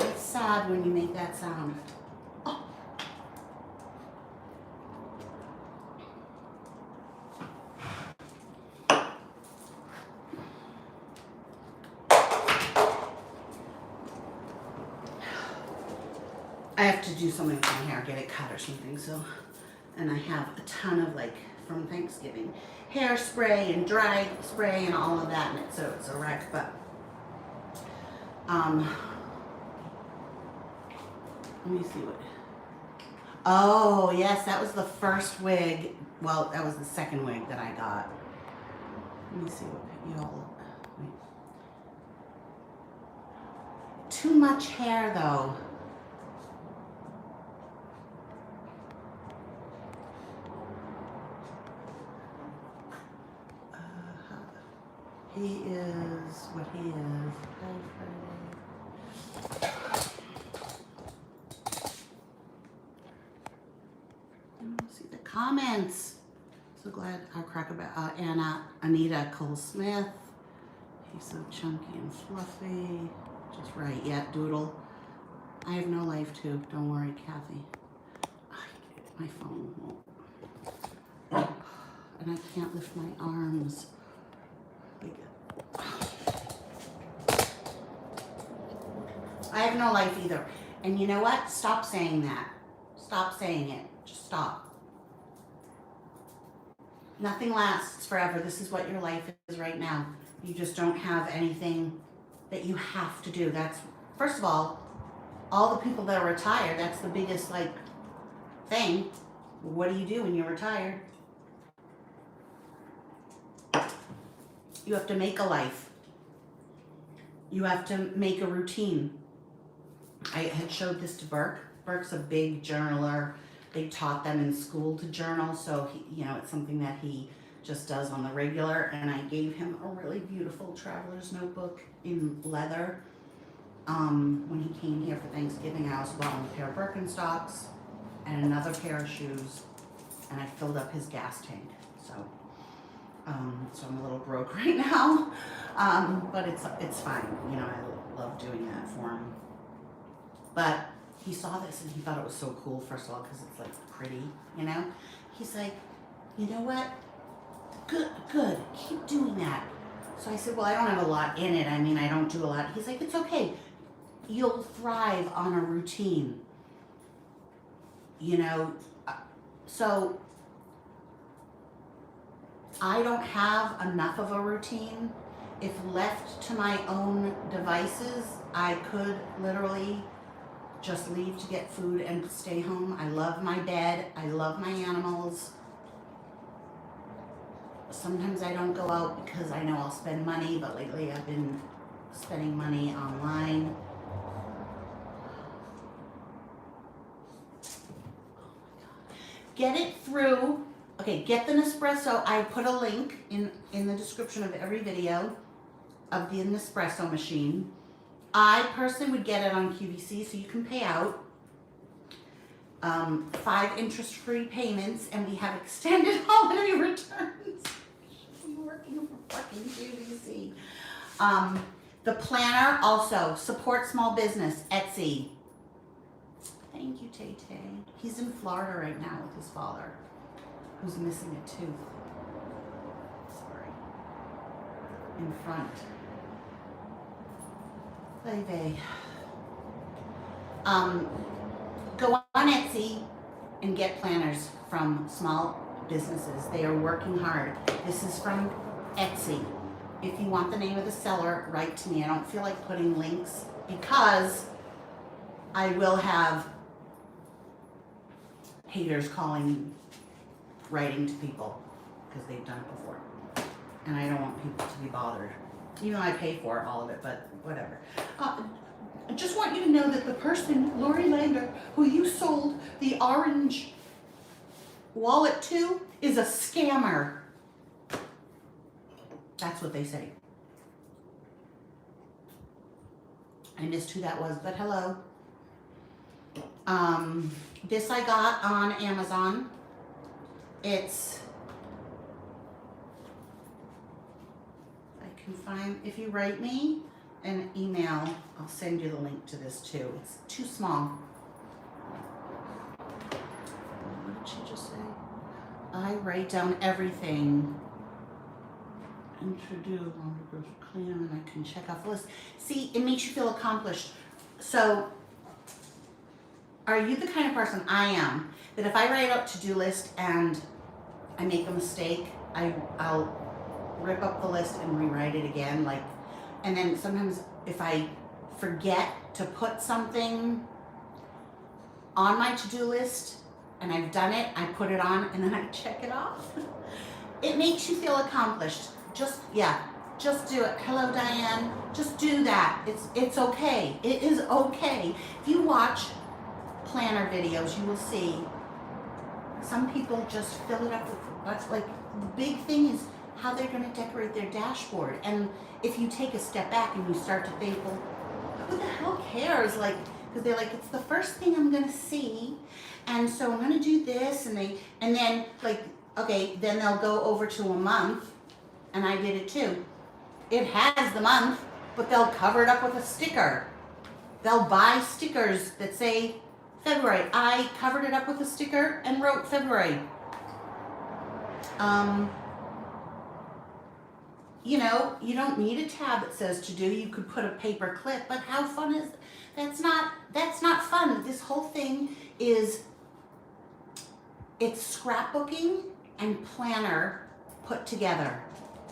It's sad when you make that sound. Oh. I have to do something with my hair, get it cut or something, so, and I have a ton of, like, from Thanksgiving, hairspray and dry spray and all of that, and so it's a wreck, but, let me see what, oh, yes, that was the first wig, well, that was the second wig that I got. Let me see what you all, wait. Too much hair, though. He is what he is. See the comments. So glad I'll crack about Anita Cole Smith. He's so chunky and fluffy. Just right. Yeah, Doodle. I have no life too. Don't worry, Kathy. My phone won't. And I can't lift my arms. I have no life either. And you know what? Stop saying that. Stop saying it. Just stop. Nothing lasts forever. This is what your life is right now. You just don't have anything that you have to do. That's, first of all the people that are retired, that's the biggest, like, thing. What do you do when you're retired? You have to make a life. You have to make a routine. I had showed this to Burke. Burke's a big journaler. They taught them in school to journal, so he, it's something that he just does on the regular. And I gave him a really beautiful traveler's notebook in leather. When he came here for Thanksgiving, I also bought him a pair of Birkenstocks and another pair of shoes, and I filled up his gas tank. So I'm a little broke right now, but it's fine. I love doing that for him. But he saw this and he thought it was so cool, first of all, because it's like pretty, He's like, you know what? Good, keep doing that. So I said, well, I don't have a lot in it. I mean, I don't do a lot. He's like, it's okay. You'll thrive on a routine. You know, so I don't have enough of a routine. If left to my own devices, I could literally just leave to get food and stay home. I love my bed. I love my animals. Sometimes I don't go out because I know I'll spend money, but lately I've been spending money online. Get it through. Okay, get the Nespresso. I put a link in the description of every video of the Nespresso machine. I personally would get it on QVC so you can pay out. 5 interest-free payments, and we have extended holiday returns. I'm working for fucking QVC. The planner also, support small business, Etsy. Thank you, Tay Tay. He's in Florida right now with his father, who's missing a tooth. Sorry. In front. Baby. Go on Etsy and get planners from small businesses. They are working hard. This is from Etsy. If you want the name of the seller, write to me. I don't feel like putting links because I will have haters calling, writing to people because they've done it before. And I don't want people to be bothered. Even though I pay for all of it, but whatever. I just want you to know that the person, Lori Lander, who you sold the orange wallet to, is a scammer. That's what they say. I missed who that was, but hello. This I got on Amazon. It's, I can find, if you write me an email, I'll send you the link to this too. It's too small. What did she just say? I write down everything. Introduce, clean, and I can check off the list. See, it makes you feel accomplished. So, are you the kind of person, I am, that if I write out a to-do list and I make a mistake, I'll rip up the list and rewrite it again, like, and then sometimes if I forget to put something on my to-do list and I've done it, I put it on and then I check it off. It makes you feel accomplished. Just do it. Hello, Diane. Just do that. It's okay. It is okay. If you watch planner videos, you will see some people just fill it up with, that's like, the big thing is how they're going to decorate their dashboard. And if you take a step back and you start to think, well, who the hell cares? Like, because they're like, it's the first thing I'm going to see, and so I'm going to do this, and then like, okay, then they'll go over to a month, and I did it too. It has the month, but they'll cover it up with a sticker. They'll buy stickers that say February. I covered it up with a sticker and wrote February. You know, you don't need a tab that says to do. You could put a paper clip, but how fun is that's not fun. This whole thing is, it's scrapbooking and planner put together,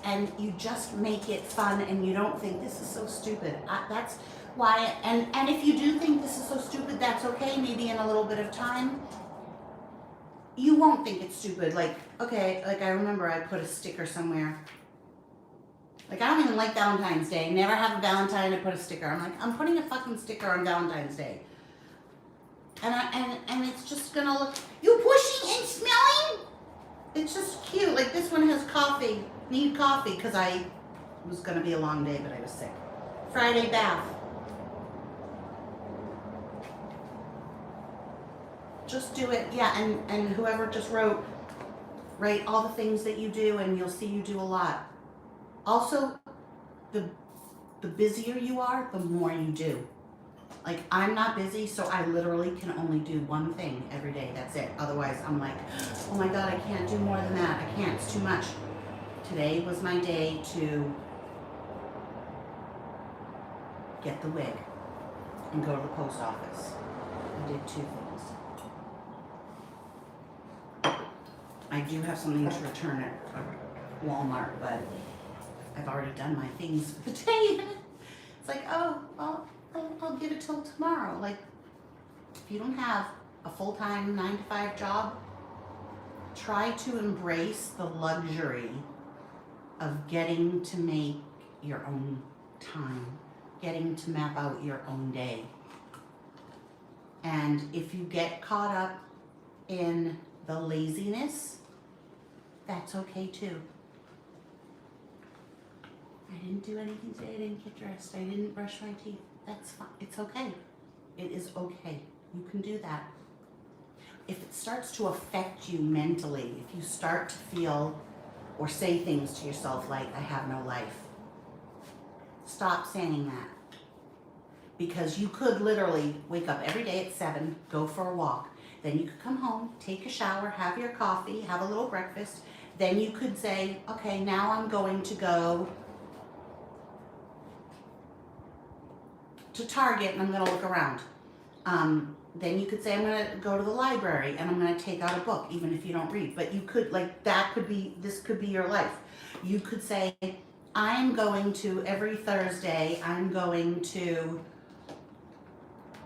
and you just make it fun, and you don't think this is so stupid. That's why, and if you do think this is so stupid, that's okay. Maybe in a little bit of time, you won't think it's stupid. Like, okay, like I remember I put a sticker somewhere. Like, I don't even like Valentine's Day. Never have a Valentine and put a sticker. I'm like, I'm putting a fucking sticker on Valentine's Day. And it's just gonna look, you pushing and smelling? It's just cute. Like, this one has coffee. Need coffee, because it was gonna be a long day, but I was sick. Friday bath. Just do it. Yeah, and whoever just write all the things that you do, and you'll see you do a lot. Also, the busier you are, the more you do. Like, I'm not busy, so I literally can only do one thing every day. That's it. Otherwise, I'm like, oh my God, I can't do more than that. I can't. It's too much. Today was my day to get the wig and go to the post office. I did 2 things. I do have something to return at Walmart, but I've already done my things for the day. It's like, oh, well, I'll give it till tomorrow. Like, if you don't have a full-time 9-to-5 job, try to embrace the luxury of getting to make your own time, getting to map out your own day. And if you get caught up in the laziness, that's okay too. I didn't do anything today. I didn't get dressed. I didn't brush my teeth. That's fine. It's okay. It is okay. You can do that. If it starts to affect you mentally, if you start to feel or say things to yourself like, I have no life, stop saying that. Because you could literally wake up every day at 7, go for a walk. Then you could come home, take a shower, have your coffee, have a little breakfast. Then you could say, okay, now I'm going to go to Target and I'm going to look around. Then you could say, I'm going to go to the library and I'm going to take out a book, even if you don't read. But you could, like, this could be your life. You could say, I'm going to, every Thursday, I'm going to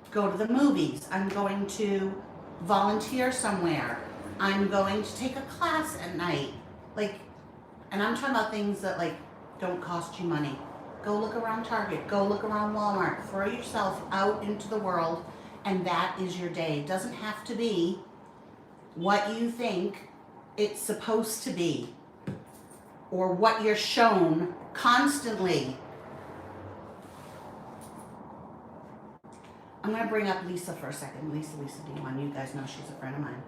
go to the movies. I'm going to volunteer somewhere. I'm going to take a class at night. Like, and I'm talking about things that, like, don't cost you money. Go look around Target. Go look around Walmart. Throw yourself out into the world, and that is your day. It doesn't have to be what you think it's supposed to be or what you're shown constantly. I'm going to bring up Lisa for a second. Lisa D1. You guys know she's a friend of mine.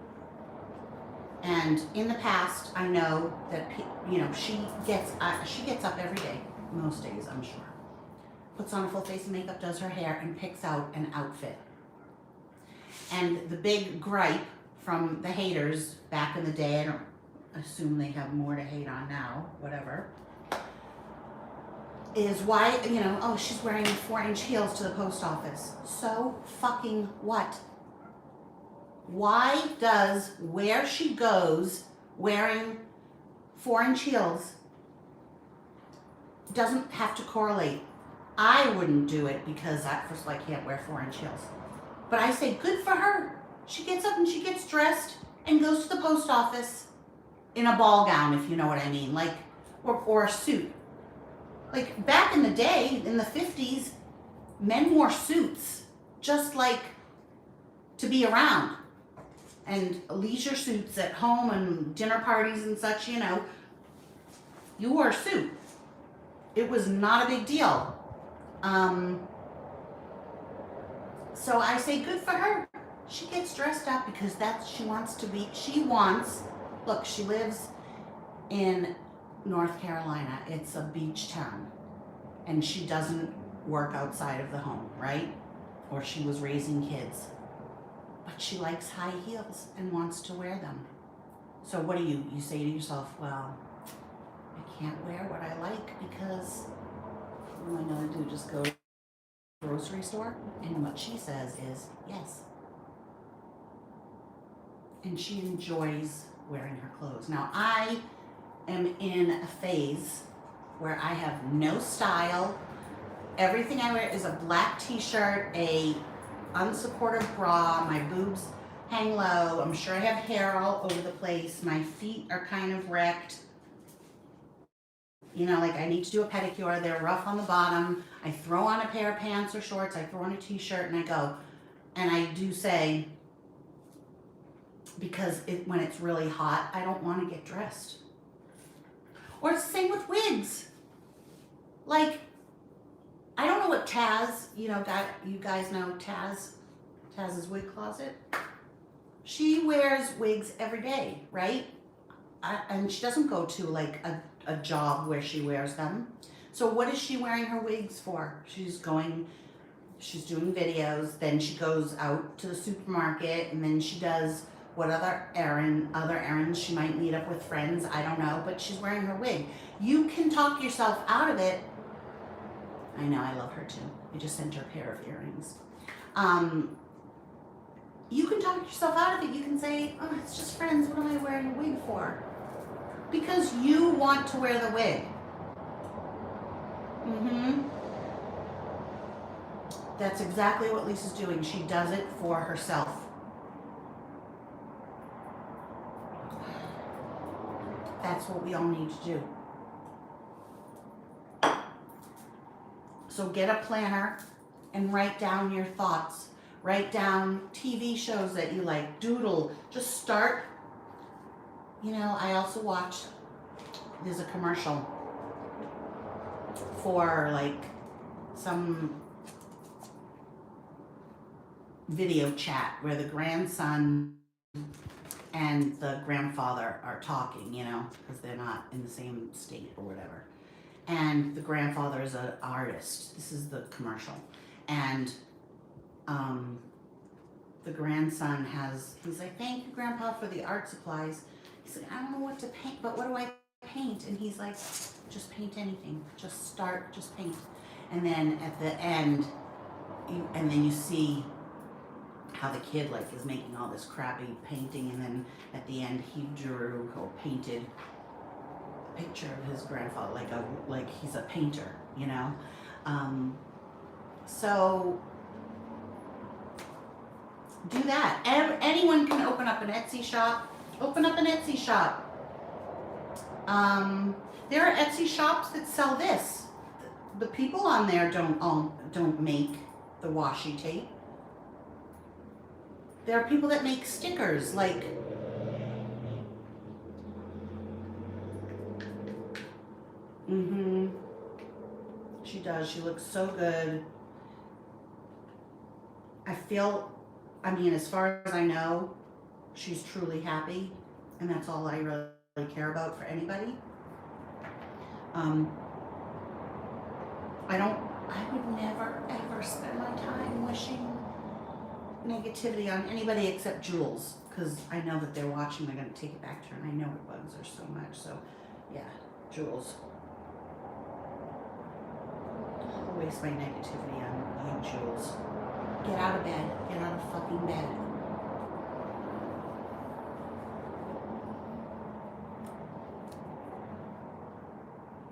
And in the past, I know that, you know, she gets up every day, most days, I'm sure. Puts on a full face of makeup, does her hair, and picks out an outfit. And the big gripe from the haters back in the day, I don't assume they have more to hate on now, whatever, is why, you know, oh, she's wearing 4-inch heels to the post office. So fucking what? Why does where she goes wearing 4-inch heels doesn't have to correlate? I wouldn't do it because first of all, I can't wear 4-inch heels. But I say good for her. She gets up and she gets dressed and goes to the post office in a ball gown, if you know what I mean, like, or a suit. Like, back in the day, in the 50s, men wore suits just like to be around. And leisure suits at home and dinner parties and such, you know, you wore a suit. It was not a big deal. So I say good for her. She gets dressed up because she wants to be, look, she lives in North Carolina. It's a beach town. And she doesn't work outside of the home, right? Or she was raising kids. But she likes high heels and wants to wear them. So what do you say to yourself, well, I can't wear what I like because what am I going to do, just go to the grocery store? And what she says is, yes. And she enjoys wearing her clothes. Now, I am in a phase where I have no style. Everything I wear is a black t-shirt, a unsupportive bra, my boobs hang low, I'm sure I have hair all over the place, my feet are kind of wrecked. You know, like I need to do a pedicure, they're rough on the bottom, I throw on a pair of pants or shorts, I throw on a t-shirt and I go. And I do say, because when it's really hot, I don't want to get dressed. Or it's the same with wigs. Like, I don't know what Taz, you guys know Taz's wig closet. She wears wigs every day, right? And she doesn't go to like a job where she wears them. So what is she wearing her wigs for? She's going she's doing videos, then she goes out to the supermarket, and then she does what other errands she might meet up with friends, I don't know, but she's wearing her wig. You can talk yourself out of it. I know, I love her too. I just sent her a pair of earrings. You can talk yourself out of it. You can say, oh, it's just friends, what am I wearing a wig for? Because you want to wear the wig. That's exactly what Lisa's doing. She does it for herself. That's what we all need to do. So get a planner and write down your thoughts. Write down TV shows that you like. Doodle. Just start. You know, I also watched, there's a commercial for like some video chat where the grandson and the grandfather are talking, you know, because they're not in the same state or whatever. And the grandfather is an artist. This is the commercial. And the grandson he's like, thank you, Grandpa, for the art supplies. He's like, I don't know what to paint, but what do I paint? And he's like, just paint anything. Just start, just paint. And then at the end, you see how the kid like is making all this crappy painting, and then at the end he drew or painted a picture of his grandfather, like he's a painter, you know. So do that. Anyone can open up an Etsy shop. Open up an Etsy shop. There are Etsy shops that sell this. The people on there don't make the washi tape. There are people that make stickers, like she does. She looks so good. I mean, as far as I know, she's truly happy, and that's all I really care about for anybody. I would never ever spend my time wishing negativity on anybody except Jules, because I know that they're watching. They're going to take it back to her, and I know it bugs her so much. So yeah, Jules, I'll waste my negativity on you, Jules. Get out of bed. Get out of fucking bed.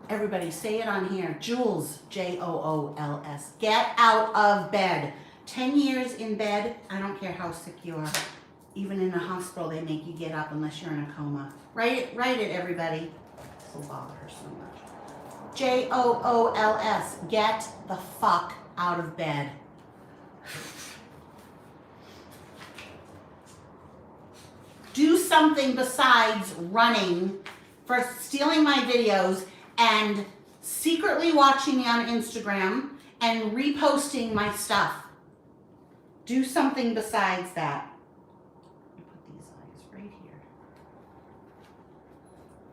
Everybody say it on here. Jules, Jools. Get out of bed. 10 years in bed, I don't care how sick you are. Even in a hospital, they make you get up unless you're in a coma. Write it, everybody. This will bother her so much. Jools. Get the fuck out of bed. Do something besides running, for stealing my videos and secretly watching me on Instagram and reposting my stuff. Do something besides that. Put these eyes right here.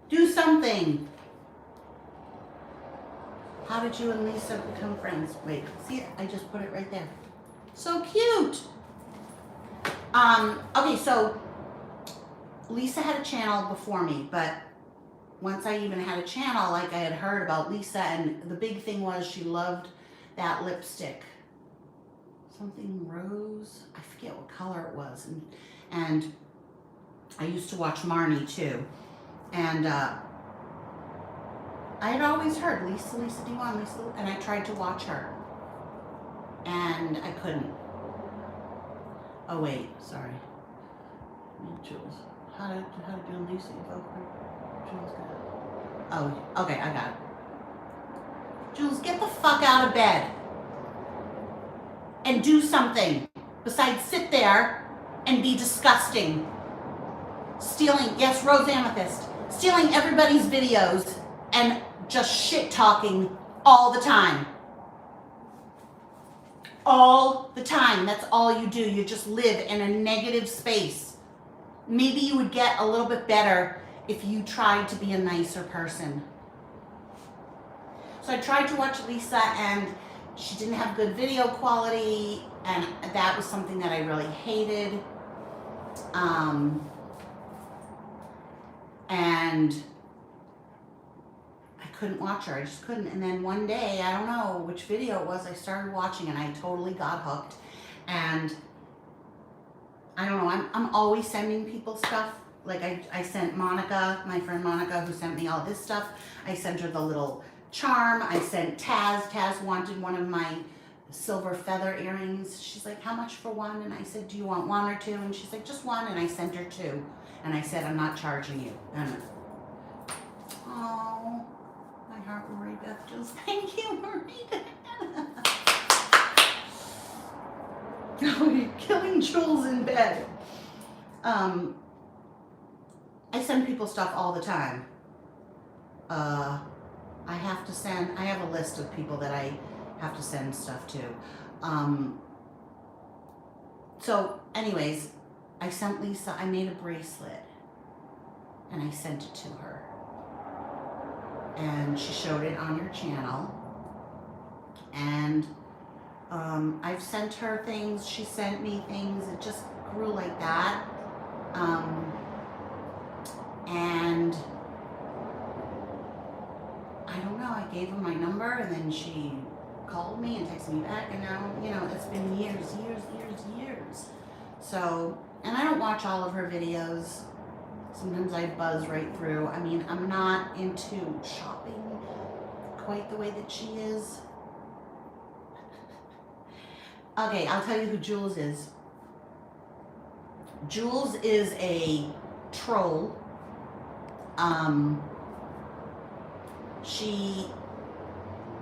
Do something. How did you and Lisa become friends? Wait, see, I just put it right there. So cute. Okay, so Lisa had a channel before me, but once I even had a channel, like I had heard about Lisa, and the big thing was she loved that lipstick. Something rose, I forget what color it was. And I used to watch Marnie too. And I had always heard, Lisa Dion, Lisa, and I tried to watch her. And I couldn't. Oh wait, sorry. Jules. How to do Lisa evoke her? Jules got it. Oh, okay, I got it. Jules, get the fuck out of bed and do something besides sit there and be disgusting. Stealing, yes, Rose Amethyst, stealing everybody's videos and just shit talking all the time. All the time. That's all you do. You just live in a negative space. Maybe you would get a little bit better if you tried to be a nicer person. So I tried to watch Lisa, and she didn't have good video quality, and that was something that I really hated. And I couldn't watch her. I just couldn't. And then one day, I don't know which video it was, I started watching and I totally got hooked. And I don't know, I'm always sending people stuff. Like I sent Monica, my friend Monica, who sent me all this stuff. I sent her the little charm. I sent Taz. Taz wanted one of my silver feather earrings. She's like, how much for one? And I said, do you want one or two? And she's like, just one. And I sent her two. And I said, I'm not charging you. And oh, my heart, Marie Beth, just thank you, Marie Beth. Oh, you're killing Jules in bed. I send people stuff all the time. I have a list of people that I have to send stuff to. So anyways, I sent Lisa, I made a bracelet and I sent it to her. And she showed it on her channel. And I've sent her things, she sent me things, it just grew like that. And I don't know, I gave her my number and then she called me and texted me back, and now, you know, it's been years. So, and I don't watch all of her videos. Sometimes I buzz right through. I mean, I'm not into shopping quite the way that she is. Okay, I'll tell you who Jules is. Jules is a troll. She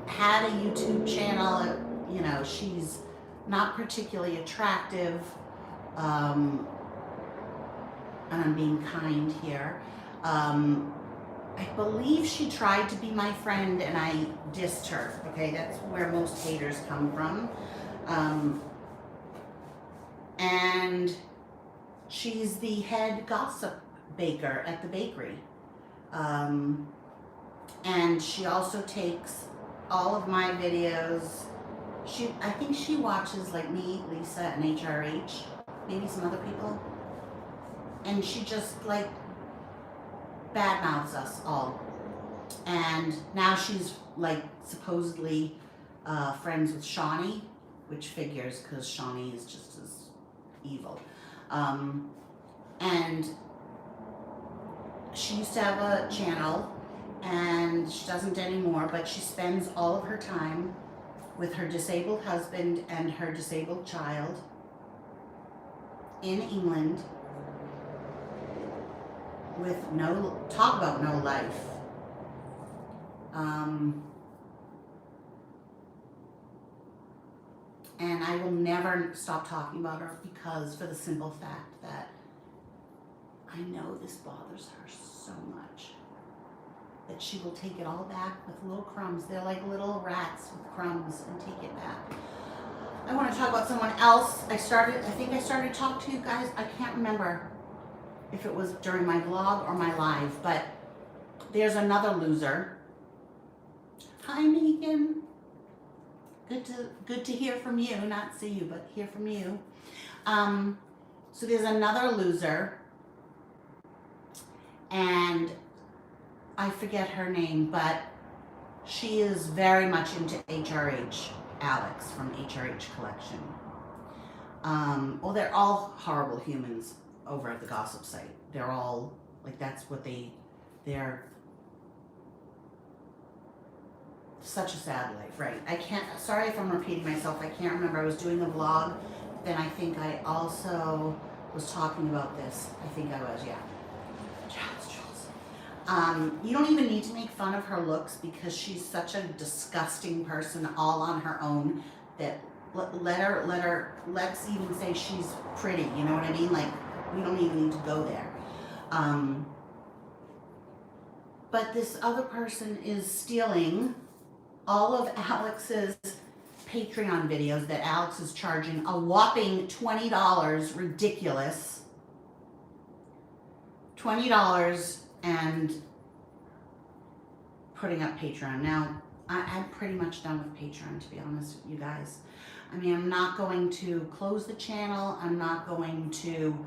had a YouTube channel. You know, she's not particularly attractive. And I'm being kind here. I believe she tried to be my friend and I dissed her. Okay, that's where most haters come from. And she's the head gossip baker at the bakery. And she also takes all of my videos. I think she watches like me, Lisa, and HRH, maybe some other people. And she just like badmouths us all. And now she's like supposedly friends with Shawnee, which figures because Shawnee is just as evil. And she used to have a channel, and she doesn't anymore, but she spends all of her time with her disabled husband and her disabled child in England with talk about no life. And I will never stop talking about her because, for the simple fact that I know this bothers her so much that she will take it all back with little crumbs. They're like little rats with crumbs, and take it back. I want to talk about someone else. I think I started talking to you guys. I can't remember if it was during my vlog or my live, but there's another loser. Hi, Megan. Good to hear from you. Not see you, but hear from you. So there's another loser, and I forget her name, but she is very much into HRH, Alex from HRH Collection. Well, they're all horrible humans over at the gossip site. They're all, like, that's what they're such a sad life, right? Sorry if I'm repeating myself, I can't remember. I was doing a vlog, then I think I also was talking about this. I think I was, yeah. You don't even need to make fun of her looks because she's such a disgusting person all on her own that let's even say she's pretty, you know what I mean? Like, we don't even need to go there. But this other person is stealing all of Alex's Patreon videos that Alex is charging a whopping $20, ridiculous. $20 and putting up Patreon. Now, I'm pretty much done with Patreon, to be honest with you guys. I mean, I'm not going to close the channel. I'm not going to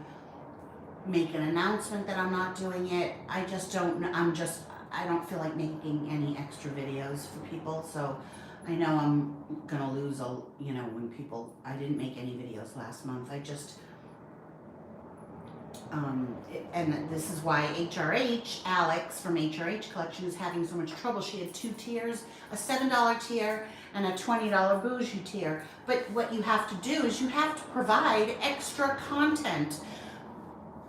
make an announcement that I'm not doing it. I just don't, I don't feel like making any extra videos for people. So I know I'm going to lose, when people, I didn't make any videos last month. I just, and this is why HRH, Alex from HRH Collection is having so much trouble. She had 2 tiers, a $7 tier and a $20 bougie tier. But what you have to do is you have to provide extra content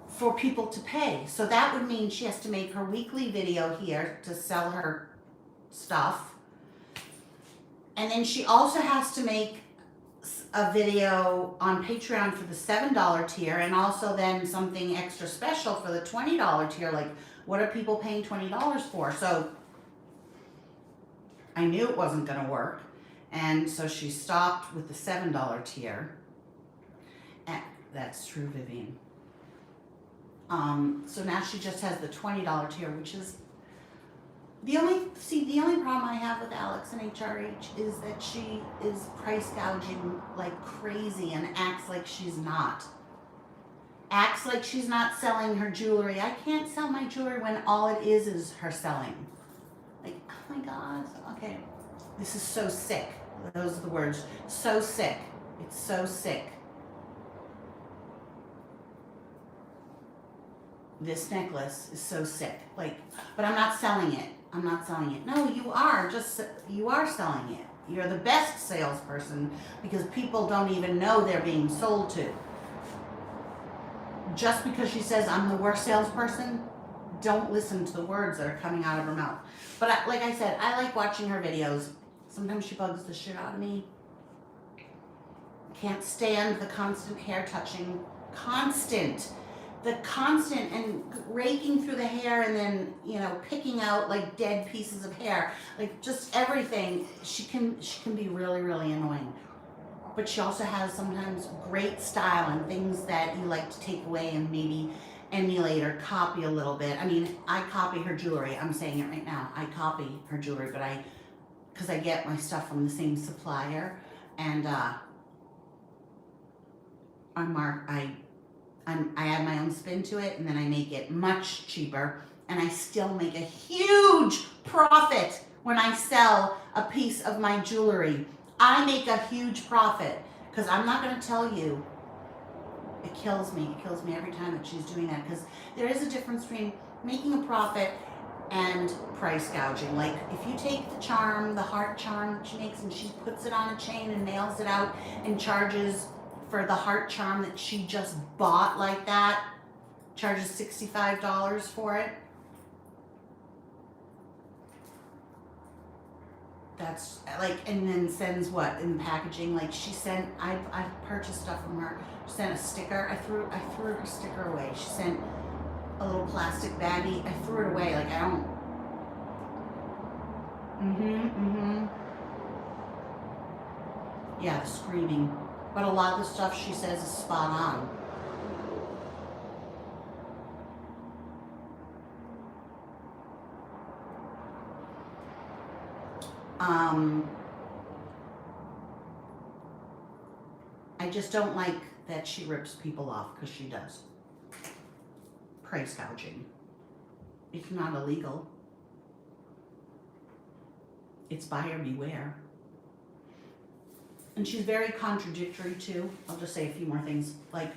for people to pay. So that would mean she has to make her weekly video here to sell her stuff. And then she also has to make a video on Patreon for the $7 tier, and also then something extra special for the $20 tier. Like, what are people paying $20 for? So I knew it wasn't going to work, and so she stopped with the $7 tier. And that's true, Vivian. So now she just has the $20 tier, which is the only problem I have with Alex and HRH is that she is price gouging like crazy and acts like she's not. Acts like she's not selling her jewelry. I can't sell my jewelry when all it is her selling. Like, oh my God. Okay. This is so sick. Those are the words. So sick. It's so sick. This necklace is so sick. Like, but I'm not selling it. I'm not selling it. No, you are. You are selling it. You're the best salesperson because people don't even know they're being sold to. Just because she says I'm the worst salesperson, don't listen to the words that are coming out of her mouth. But like I said, I like watching her videos. Sometimes she bugs the shit out of me. Can't stand the constant hair touching. The constant and raking through the hair and then, picking out like dead pieces of hair. Like just everything. She can be really, really annoying. But she also has sometimes great style and things that you like to take away and maybe emulate or copy a little bit. I mean, I copy her jewelry. I'm saying it right now. I copy her jewelry, but because I get my stuff from the same supplier, and I add my own spin to it, and then I make it much cheaper, and I still make a huge profit when I sell a piece of my jewelry. I make a huge profit because I'm not going to tell you. It kills me. It kills me every time that she's doing that, because there is a difference between making a profit and price gouging. Like if you take the charm, the heart charm that she makes, and she puts it on a chain and mails it out and charges for the heart charm that she just bought like that, charges $65 for it. That's like, and then sends what in packaging? Like she sent, I purchased stuff from her. She sent a sticker. I threw her sticker away. She sent a little plastic baggie. I threw it away. Like I don't. Yeah, the screaming. But a lot of the stuff she says is spot on. I just don't like that she rips people off, because she does. Price gouging. It's not illegal. It's buyer beware. And she's very contradictory too. I'll just say a few more things. Like,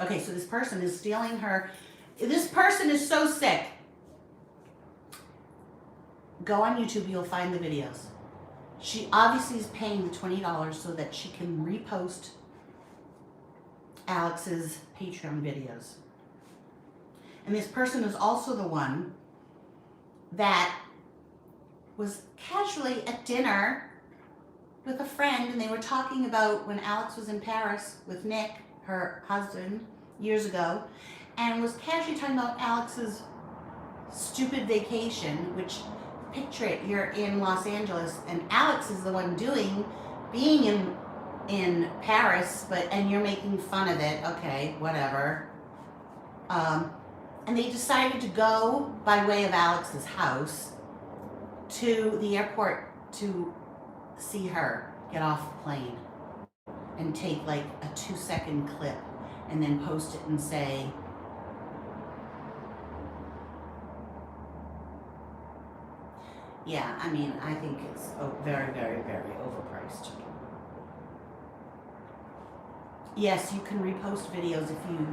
okay, so this person is stealing her. This person is so sick. Go on YouTube, you'll find the videos. She obviously is paying the $20 so that she can repost Alex's Patreon videos. And this person is also the one that was casually at dinner with a friend, and they were talking about when Alex was in Paris with Nick, her husband, years ago, and was casually talking about Alex's stupid vacation, which, picture it, you're in Los Angeles, and Alex is the one being in Paris, and you're making fun of it. Okay, whatever. And they decided to go by way of Alex's house to the airport to see her get off the plane and take like a 2-second clip and then post it and say, yeah, I mean, I think it's very, very, very overpriced. Yes, you can repost videos if you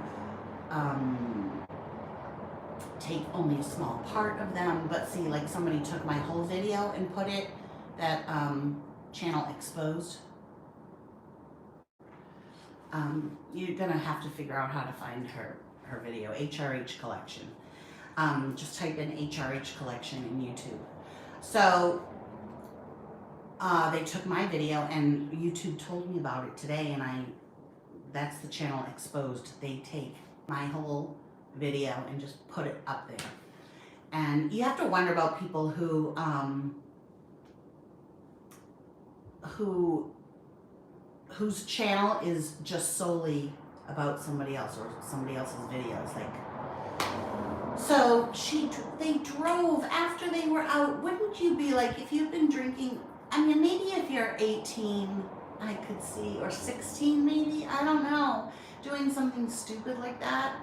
take only a small part of them, but see, like somebody took my whole video and put it, that channel exposed. You're gonna have to figure out how to find her video, HRH collection. Just type in HRH collection in YouTube. So they took my video, and YouTube told me about it today, and that's the channel exposed. They take my whole video and just put it up there. And you have to wonder about people whose channel is just solely about somebody else or somebody else's videos. Like, so they drove after they were out. Wouldn't you be like, if you've been drinking, I mean, maybe if you're 18, I could see, or 16 maybe, I don't know, doing something stupid like that.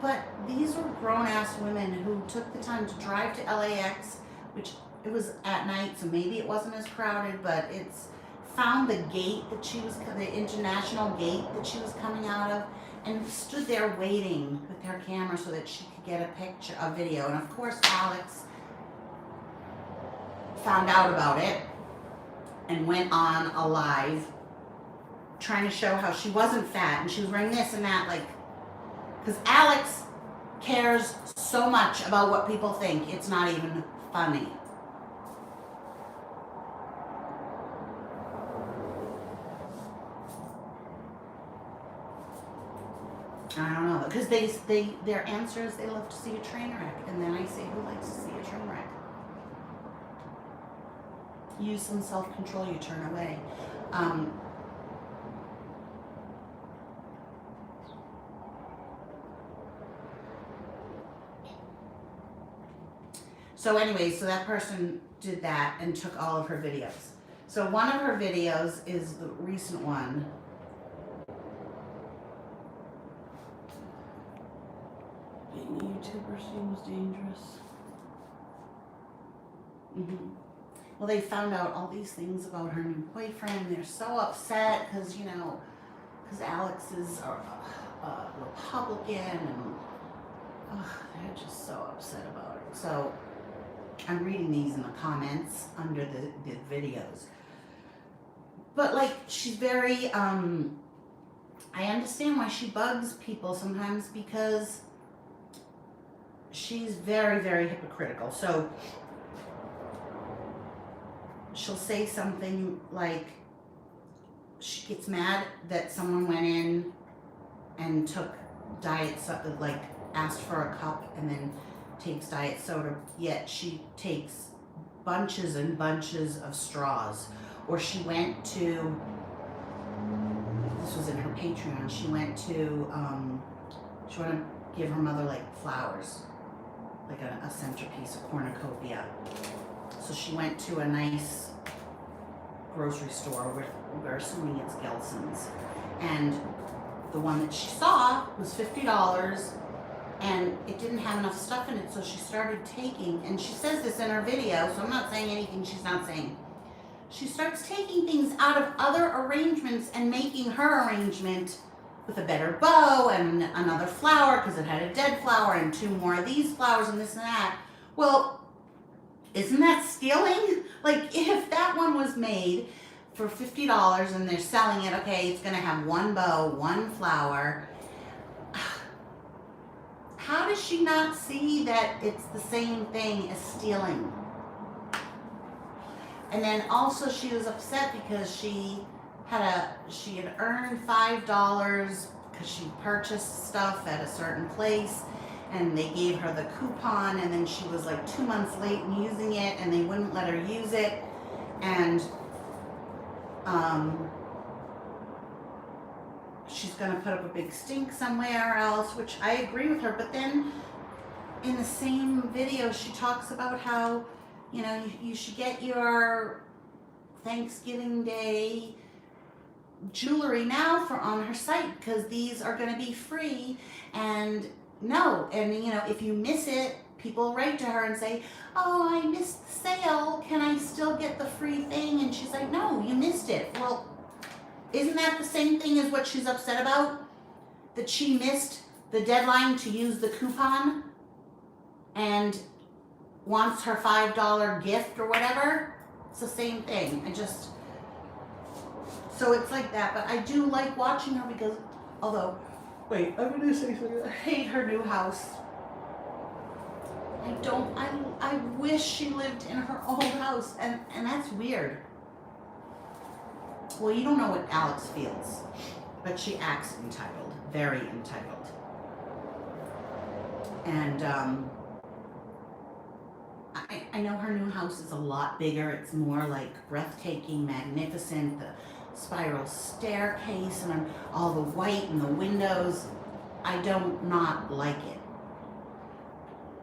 But these were grown-ass women who took the time to drive to LAX, which it was at night, so maybe it wasn't as crowded, but it's found the gate that the international gate that she was coming out of, and stood there waiting with her camera so that she could get a video. And of course, Alex found out about it and went on a live trying to show how she wasn't fat and she was wearing this and that, like, because Alex cares so much about what people think, it's not even funny. I don't know, because their answer is they love to see a train wreck, and then I say, who likes to see a train wreck? Use some self-control, you turn away. So anyway, so that person did that and took all of her videos. So one of her videos is the recent one. Being a YouTuber seems dangerous. Well, they found out all these things about her new boyfriend. They're so upset because, because Alex is a Republican, and they're just so upset about it. So I'm reading these in the comments under the videos. But like, she's very, I understand why she bugs people sometimes, because she's very, very hypocritical. So she'll say something like, she gets mad that someone went in and took diet soda, like asked for a cup and then takes diet soda, yet she takes bunches and bunches of straws. Or she went to, this was in her Patreon, she wanted to give her mother like flowers, like a centerpiece, a cornucopia. So she went to a nice grocery store, we're assuming it's Gelson's, and the one that she saw was $50, and it didn't have enough stuff in it, so she started taking, and she says this in her video, so I'm not saying anything she's not saying. She starts taking things out of other arrangements and making her arrangement with a better bow and another flower because it had a dead flower and 2 more of these flowers and this and that. Well, isn't that stealing? Like, if that one was made for $50 and they're selling it, okay, it's gonna have 1 bow, 1 flower. How does she not see that it's the same thing as stealing? And then also she was upset because she had earned $5 because she purchased stuff at a certain place, and they gave her the coupon, and then she was like 2 months late in using it, and they wouldn't let her use it, and she's gonna put up a big stink somewhere else, which I agree with her. But then in the same video she talks about how, you should get your Thanksgiving Day jewelry now for on her site because these are going to be free. And no, and you know, if you miss it, people write to her and say, oh, I missed the sale, can I still get the free thing? And she's like, no, you missed it. Well, isn't that the same thing as what she's upset about? That she missed the deadline to use the coupon and wants her $5 gift or whatever? It's the same thing. So it's like that, but I do like watching her because, although, wait, I'm gonna say something. I hate her new house. I wish she lived in her old house, and that's weird. Well, you don't know what Alex feels, but she acts entitled, very entitled. And I know her new house is a lot bigger. It's more like breathtaking, magnificent, the spiral staircase and all the white and the windows. I don't not like it.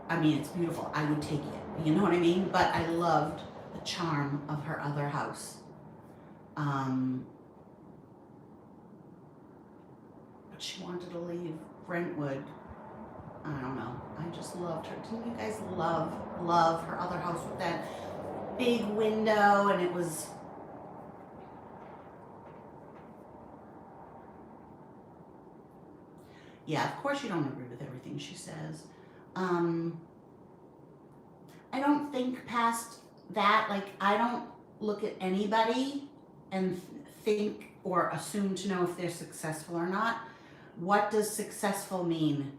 I mean, it's beautiful. I would take it. You know what I mean? But I loved the charm of her other house. But she wanted to leave Brentwood. I don't know. I just loved her. Didn't you guys love her other house with that big window? And it was... Yeah, of course you don't agree with everything she says. I don't think past that, like, I don't look at anybody and think or assume to know if they're successful or not. What does successful mean?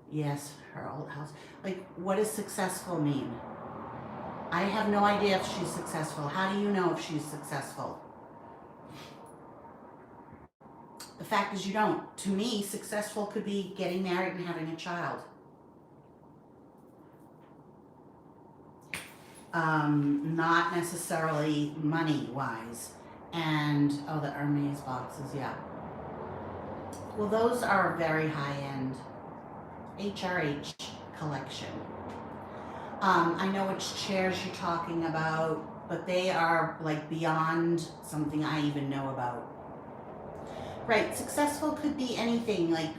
Yes, her old house. Like, what does successful mean? I have no idea if she's successful. How do you know if she's successful? The fact is you don't. To me, successful could be getting married and having a child. Not necessarily money-wise. And, oh, the Hermes boxes, yeah. Well, those are very high-end HRH collection. I know which chairs you're talking about, but they are like beyond something I even know about. Right, successful could be anything. Like,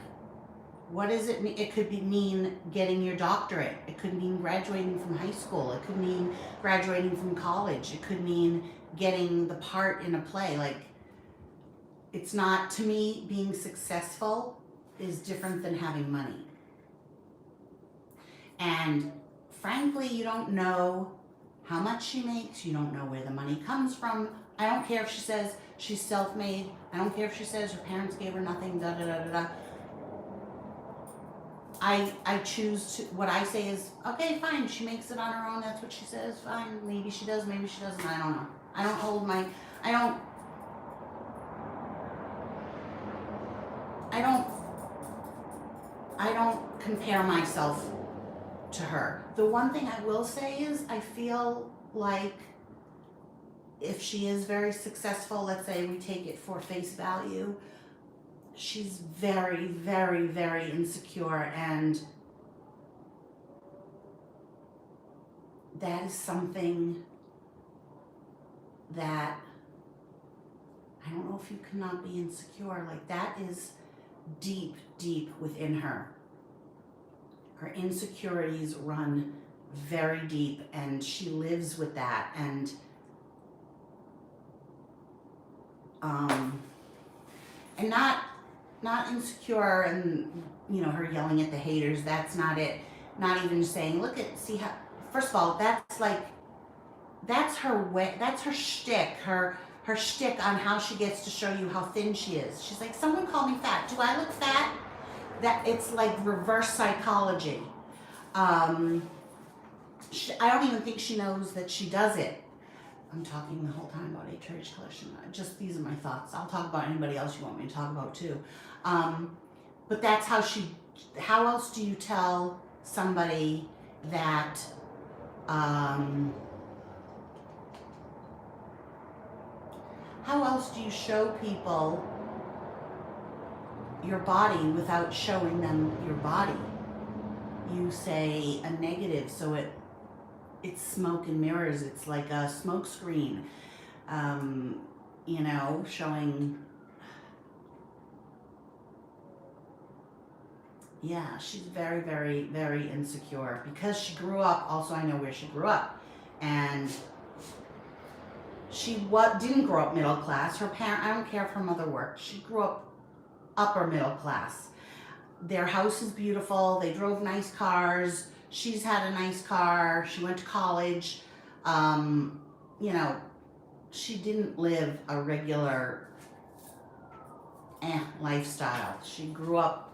what does it mean? It could mean getting your doctorate. It could mean graduating from high school. It could mean graduating from college. It could mean getting the part in a play. Like, it's not, to me, being successful is different than having money. And frankly, you don't know how much she makes. You don't know where the money comes from. I don't care if she says she's self-made. I don't care if she says her parents gave her nothing, da da da da da. I choose to, what I say is, okay, fine, she makes it on her own, that's what she says, fine, maybe she does, maybe she doesn't, I don't know. I don't hold my, I don't compare myself to her. The one thing I will say is I feel like if she is very successful, let's say we take it for face value, she's very, very, very insecure, and that is something that I don't know if you cannot be insecure. Like, that is deep, deep within her. Her insecurities run very deep, and she lives with that, and not insecure and, you know, her yelling at the haters. That's not it. Not even saying, look at, see how, first of all, that's like, that's her way, that's her shtick, her shtick on how she gets to show you how thin she is. She's like, someone called me fat. Do I look fat? That it's like reverse psychology. I don't even think she knows that she does it. I'm talking the whole time about HRH collection. Just, these are my thoughts. I'll talk about anybody else you want me to talk about too. But that's how how else do you tell somebody that, how else do you show people your body without showing them your body? You say a negative, so it's smoke and mirrors. It's like a smoke screen. You know, showing, yeah, she's very, very, very insecure because she grew up, also I know where she grew up, and she didn't grow up middle class. Her parent, I don't care if her mother worked, she grew up upper middle class. Their house is beautiful, they drove nice cars, she's had a nice car, she went to college, you know, she didn't live a regular lifestyle. She grew up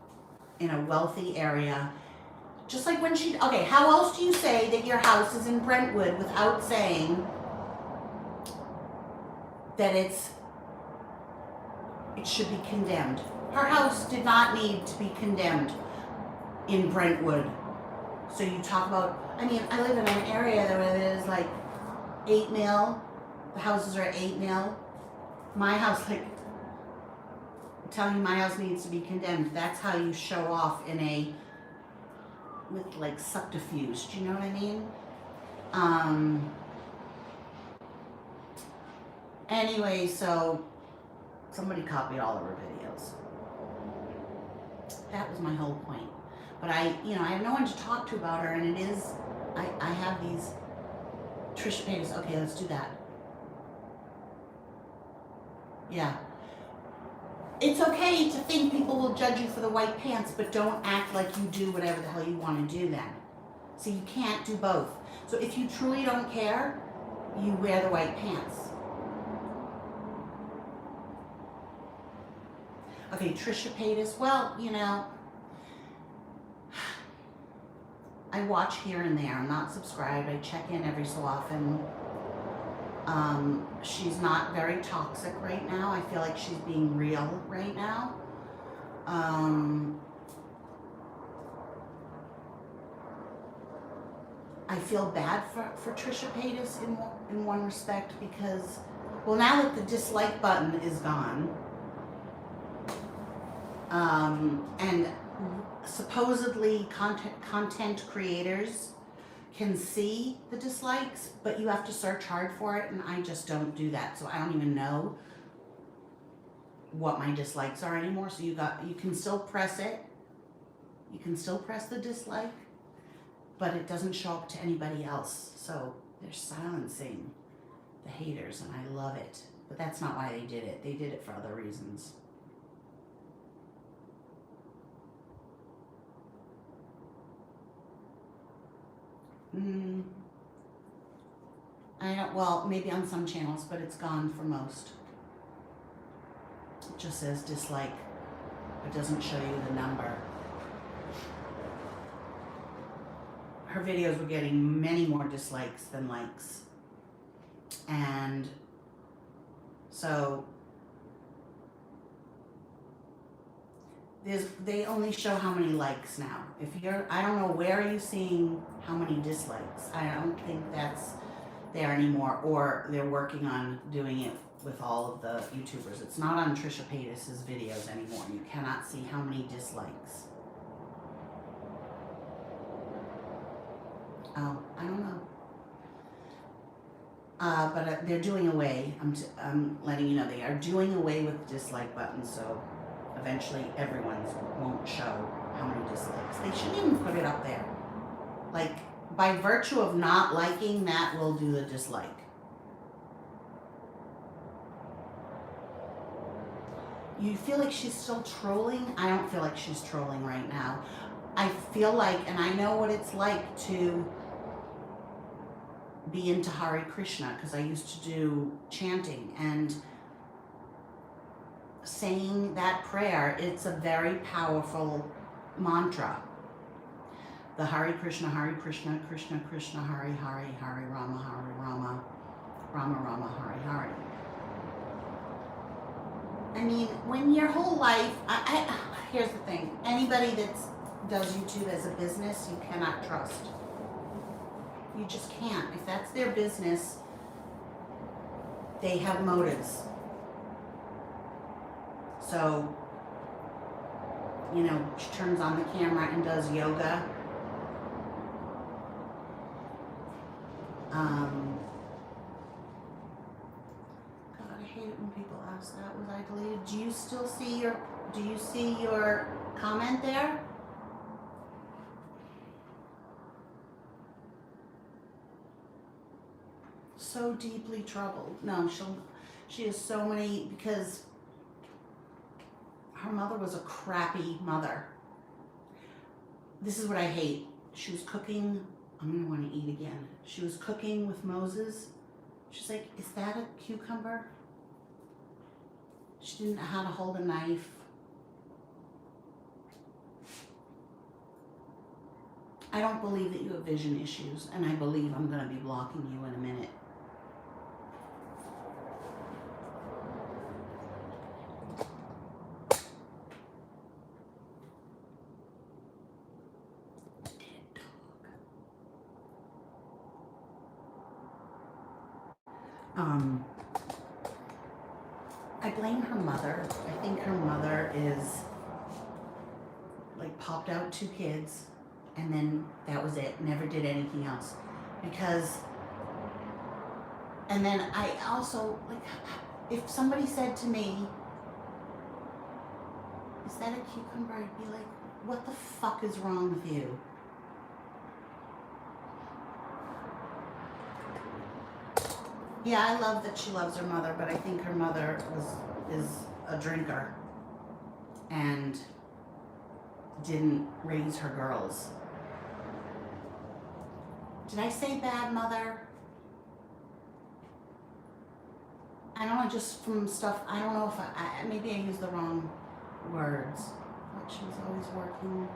in a wealthy area. Just like when okay, how else do you say that your house is in Brentwood without saying that it should be condemned? Her house did not need to be condemned in Brentwood. So you talk about, I mean, I live in an area where there's like 8 mil. The houses are at 8 mil. My house, like, I'm telling you, my house needs to be condemned. That's how you show off with like subterfuge. Do you know what I mean? Anyway, so somebody copied all of her videos. That was my whole point. But I have no one to talk to about her, and it is, I have these Trisha Paytas. Okay, let's do that. Yeah. It's okay to think people will judge you for the white pants, but don't act like you do whatever the hell you want to do then. So you can't do both. So if you truly don't care, you wear the white pants. Okay, Trisha Paytas, well, you know, I watch here and there. I'm not subscribed. I check in every so often. She's not very toxic right now. I feel like she's being real right now. I feel bad for Trisha Paytas in one respect because, well, now that the dislike button is gone, and supposedly content creators can see the dislikes, but you have to search hard for it, and I just don't do that, so I don't even know what my dislikes are anymore. So you can still press it, you can still press the dislike, but it doesn't show up to anybody else. So they're silencing the haters, and I love it. But that's not why they did it. They did it for other reasons. I don't, well, maybe on some channels, but it's gone for most. It just says dislike. It doesn't show you the number. Her videos were getting many more dislikes than likes. And so they only show how many likes now. I don't know, where are you seeing how many dislikes? I don't think that's there anymore, or they're working on doing it with all of the YouTubers. It's not on Trisha Paytas' videos anymore. You cannot see how many dislikes. Oh, I don't know. But they're doing away, I'm letting you know, they are doing away with the dislike button, so eventually everyone's won't show how many dislikes. They shouldn't even put it up there. Like, by virtue of not liking, that will do the dislike. You feel like she's still trolling? I don't feel like she's trolling right now. I feel like, and I know what it's like to be into Hare Krishna, because I used to do chanting, and saying that prayer, it's a very powerful mantra. The Hare Krishna, Krishna Krishna, Hare Hare, Hare Rama, Rama Rama, Hare Hare. I mean, when your whole life, here's the thing, anybody that does YouTube as a business, you cannot trust. You just can't. If that's their business, they have motives. So, you know, she turns on the camera and does yoga. hate it when people ask that. Was I deleted? Do you still see your comment there? So deeply troubled. No, she has so many, because her mother was a crappy mother. This is what I hate. She was cooking. I'm gonna want to eat again. She was cooking with Moses. She's like, is that a cucumber? She didn't know how to hold a knife. I don't believe that you have vision issues, and I believe I'm gonna be blocking you in a minute. I blame her mother. I think her mother is like popped out 2 kids and then that was it. Never did anything else. Because, and then I also, like, if somebody said to me, is that a cucumber? I'd be like, what the fuck is wrong with you? Yeah, I love that she loves her mother, but I think her mother is a drinker and didn't raise her girls. Did I say bad mother? I don't know, just from stuff, I don't know if maybe I used the wrong words. Like she was always working.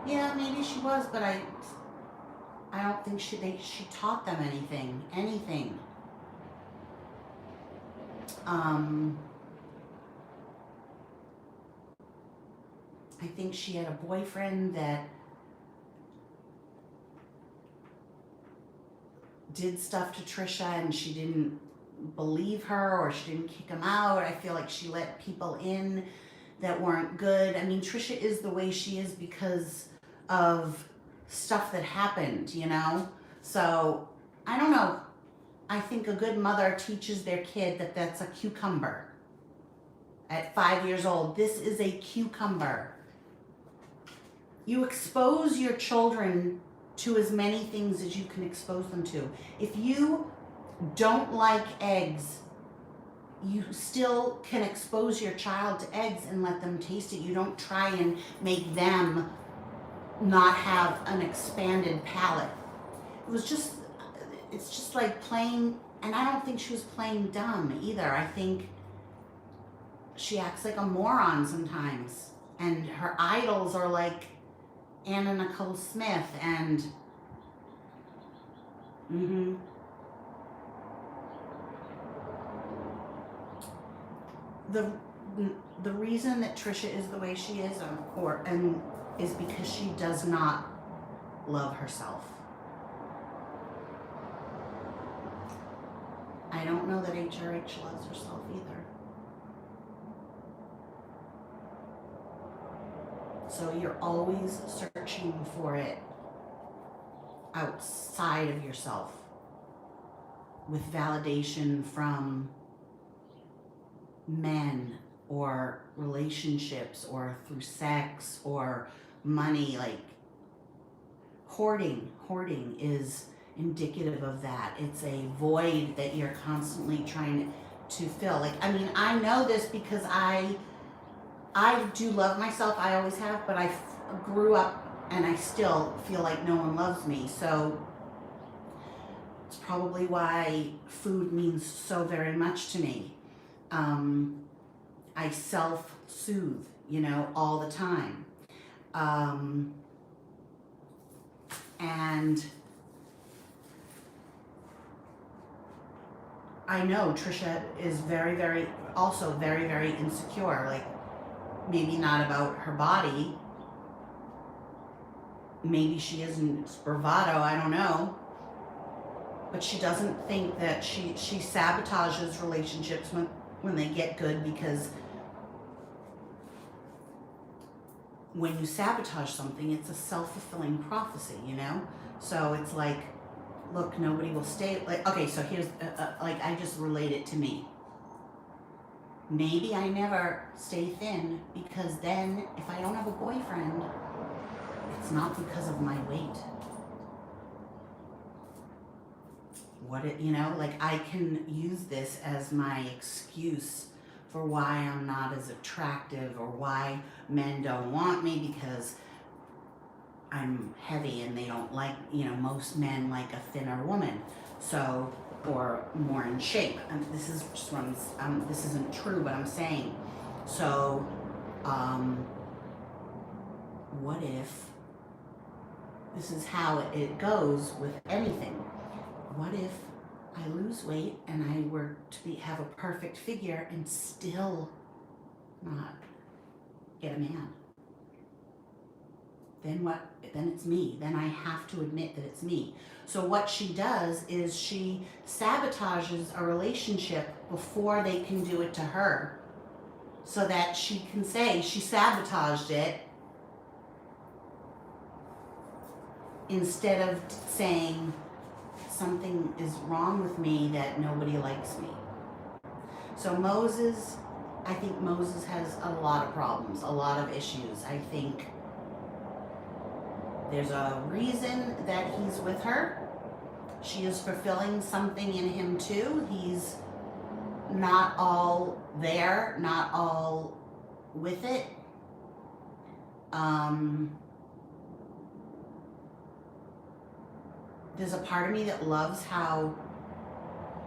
Yeah, maybe she was, but I don't think she taught them anything. I think she had a boyfriend that did stuff to Trisha and she didn't believe her or she didn't kick him out. I feel like she let people in that weren't good. I mean, Trisha is the way she is because of stuff that happened, you know? So, I don't know. I think a good mother teaches their kid that that's a cucumber. At 5 years old, this is a cucumber. You expose your children to as many things as you can expose them to. If you don't like eggs, you still can expose your child to eggs and let them taste it. You don't try and make them not have an expanded palate. It's just like playing, and I don't think she was playing dumb either. I think she acts like a moron sometimes. And her idols are like Anna Nicole Smith and the reason that Trisha is the way she is is because she does not love herself. I don't know that HRH loves herself either. So you're always searching for it outside of yourself with validation from men or relationships or through sex or money. Like hoarding is indicative of that. It's a void that you're constantly trying to fill. Like, I mean, I know this because I do love myself. I always have, but I grew up and I still feel like no one loves me. So it's probably why food means so very much to me. I self-soothe, all the time. And I know Trisha is very, very, also very, very insecure. Like, maybe not about her body. Maybe she isn't bravado, I don't know. But she doesn't think that she sabotages relationships when they get good, because when you sabotage something, it's a self-fulfilling prophecy, So it's like, look, nobody will stay. Like, okay, so here's, like, I just relate it to me. Maybe I never stay thin because then if I don't have a boyfriend, it's not because of my weight. Like I can use this as my excuse for why I'm not as attractive or why men don't want me because I'm heavy and they don't like, most men like a thinner woman. So, or more in shape. And this is just this isn't true, but I'm saying. So, what if this is how it goes with anything? What if I lose weight and I were to have a perfect figure and still not get a man? Then what? Then it's me. Then I have to admit that it's me. So what she does is she sabotages a relationship before they can do it to her, so that she can say she sabotaged it, instead of saying something is wrong with me that nobody likes me. So I think Moses has a lot of problems, a lot of issues. I think there's a reason that he's with her. She is fulfilling something in him too. He's not all there, not all with it. There's a part of me that loves how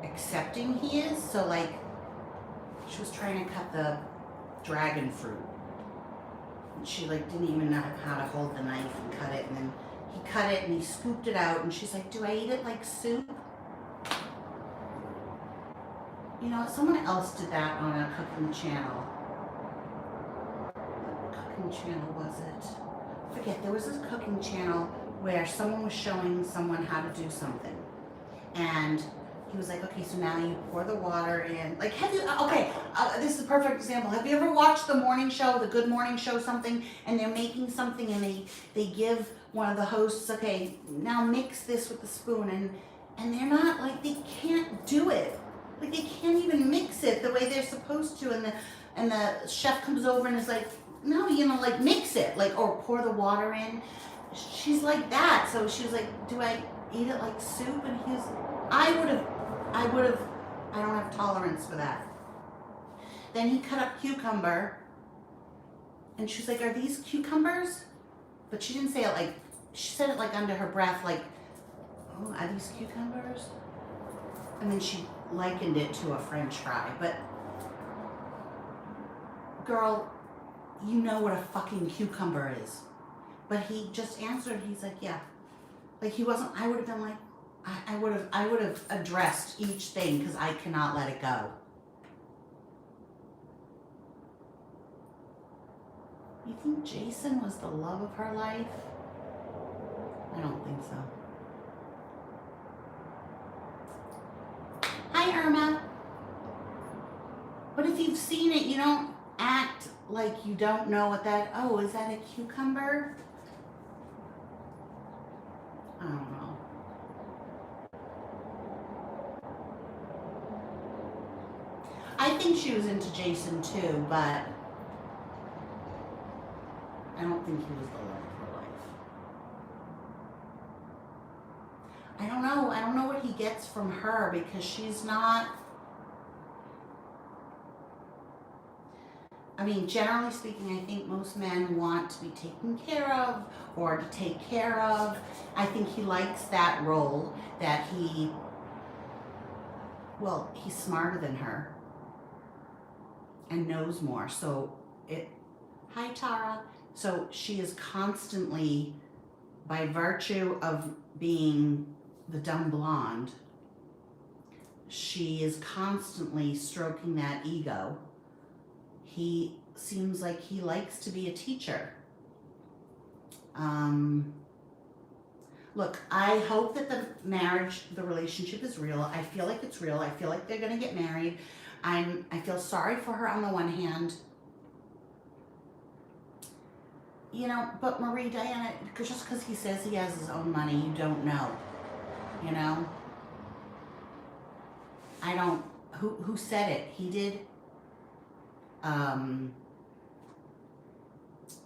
accepting he is. So like, she was trying to cut the dragon fruit. And she like didn't even know how to hold the knife and cut it. And then he cut it and he scooped it out. And she's like, do I eat it like soup? Someone else did that on a cooking channel. What cooking channel was it? Forget, there was this cooking channel where someone was showing someone how to do something. And he was like, okay, so now you pour the water in. Like, this is a perfect example. Have you ever watched the morning show, the Good Morning Show something, and they're making something and they give one of the hosts, okay, now mix this with the spoon, and they're not, like, they can't do it. Like, they can't even mix it the way they're supposed to, and the chef comes over and is like, no, like, mix it, like, or pour the water in. She's like that. So she was like, do I eat it like soup? And he was, I don't have tolerance for that. Then he cut up cucumber, and she was like, are these cucumbers? But she didn't say it like, she said it like under her breath, like, oh, are these cucumbers? And then she likened it to a French fry. But girl, you know what a fucking cucumber is. But he just answered, he's like, yeah. Like, he wasn't, I would have been like, I would have addressed each thing because I cannot let it go. You think Jason was the love of her life? I don't think so. Hi, Irma. But if you've seen it, you don't act like you don't know what that, oh, is that a cucumber? I don't know. I think she was into Jason too, but I don't think he was the love of her life. I don't know. I don't know what he gets from her because she's not. I mean, generally speaking, I think most men want to be taken care of or to take care of. I think he likes that role that he's smarter than her and knows more. Hi Tara. So she is constantly, by virtue of being the dumb blonde, she is constantly stroking that ego. He seems like he likes to be a teacher. Look, I hope that the relationship is real. I feel like it's real. I feel like they're gonna get married. I feel sorry for her on the one hand. But Marie Diana, just because he says he has his own money, you don't know. I don't, who said it? He did?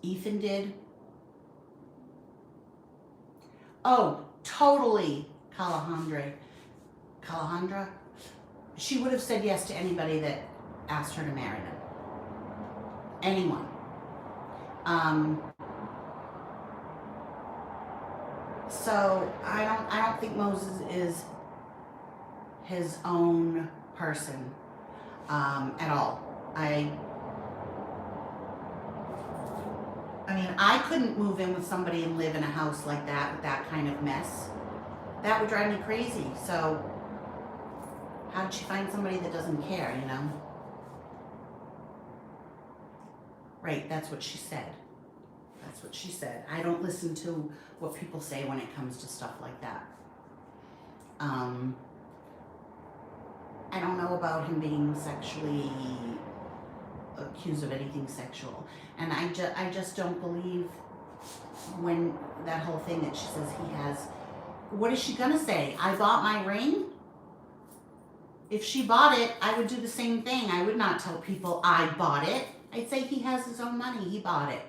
Ethan did. Oh, totally, Calandra. She would have said yes to anybody that asked her to marry them. Anyone. So I don't think Moses is his own person at all. I mean, I couldn't move in with somebody and live in a house like that with that kind of mess. That would drive me crazy. So how did she find somebody that doesn't care, you know? Right, that's what she said. That's what she said. I don't listen to what people say when it comes to stuff like that. I don't know about him being sexually accused of anything sexual. And I just don't believe when that whole thing that she says he has. What is she gonna say? I bought my ring? If she bought it, I would do the same thing. I would not tell people I bought it. I'd say he has his own money. He bought it.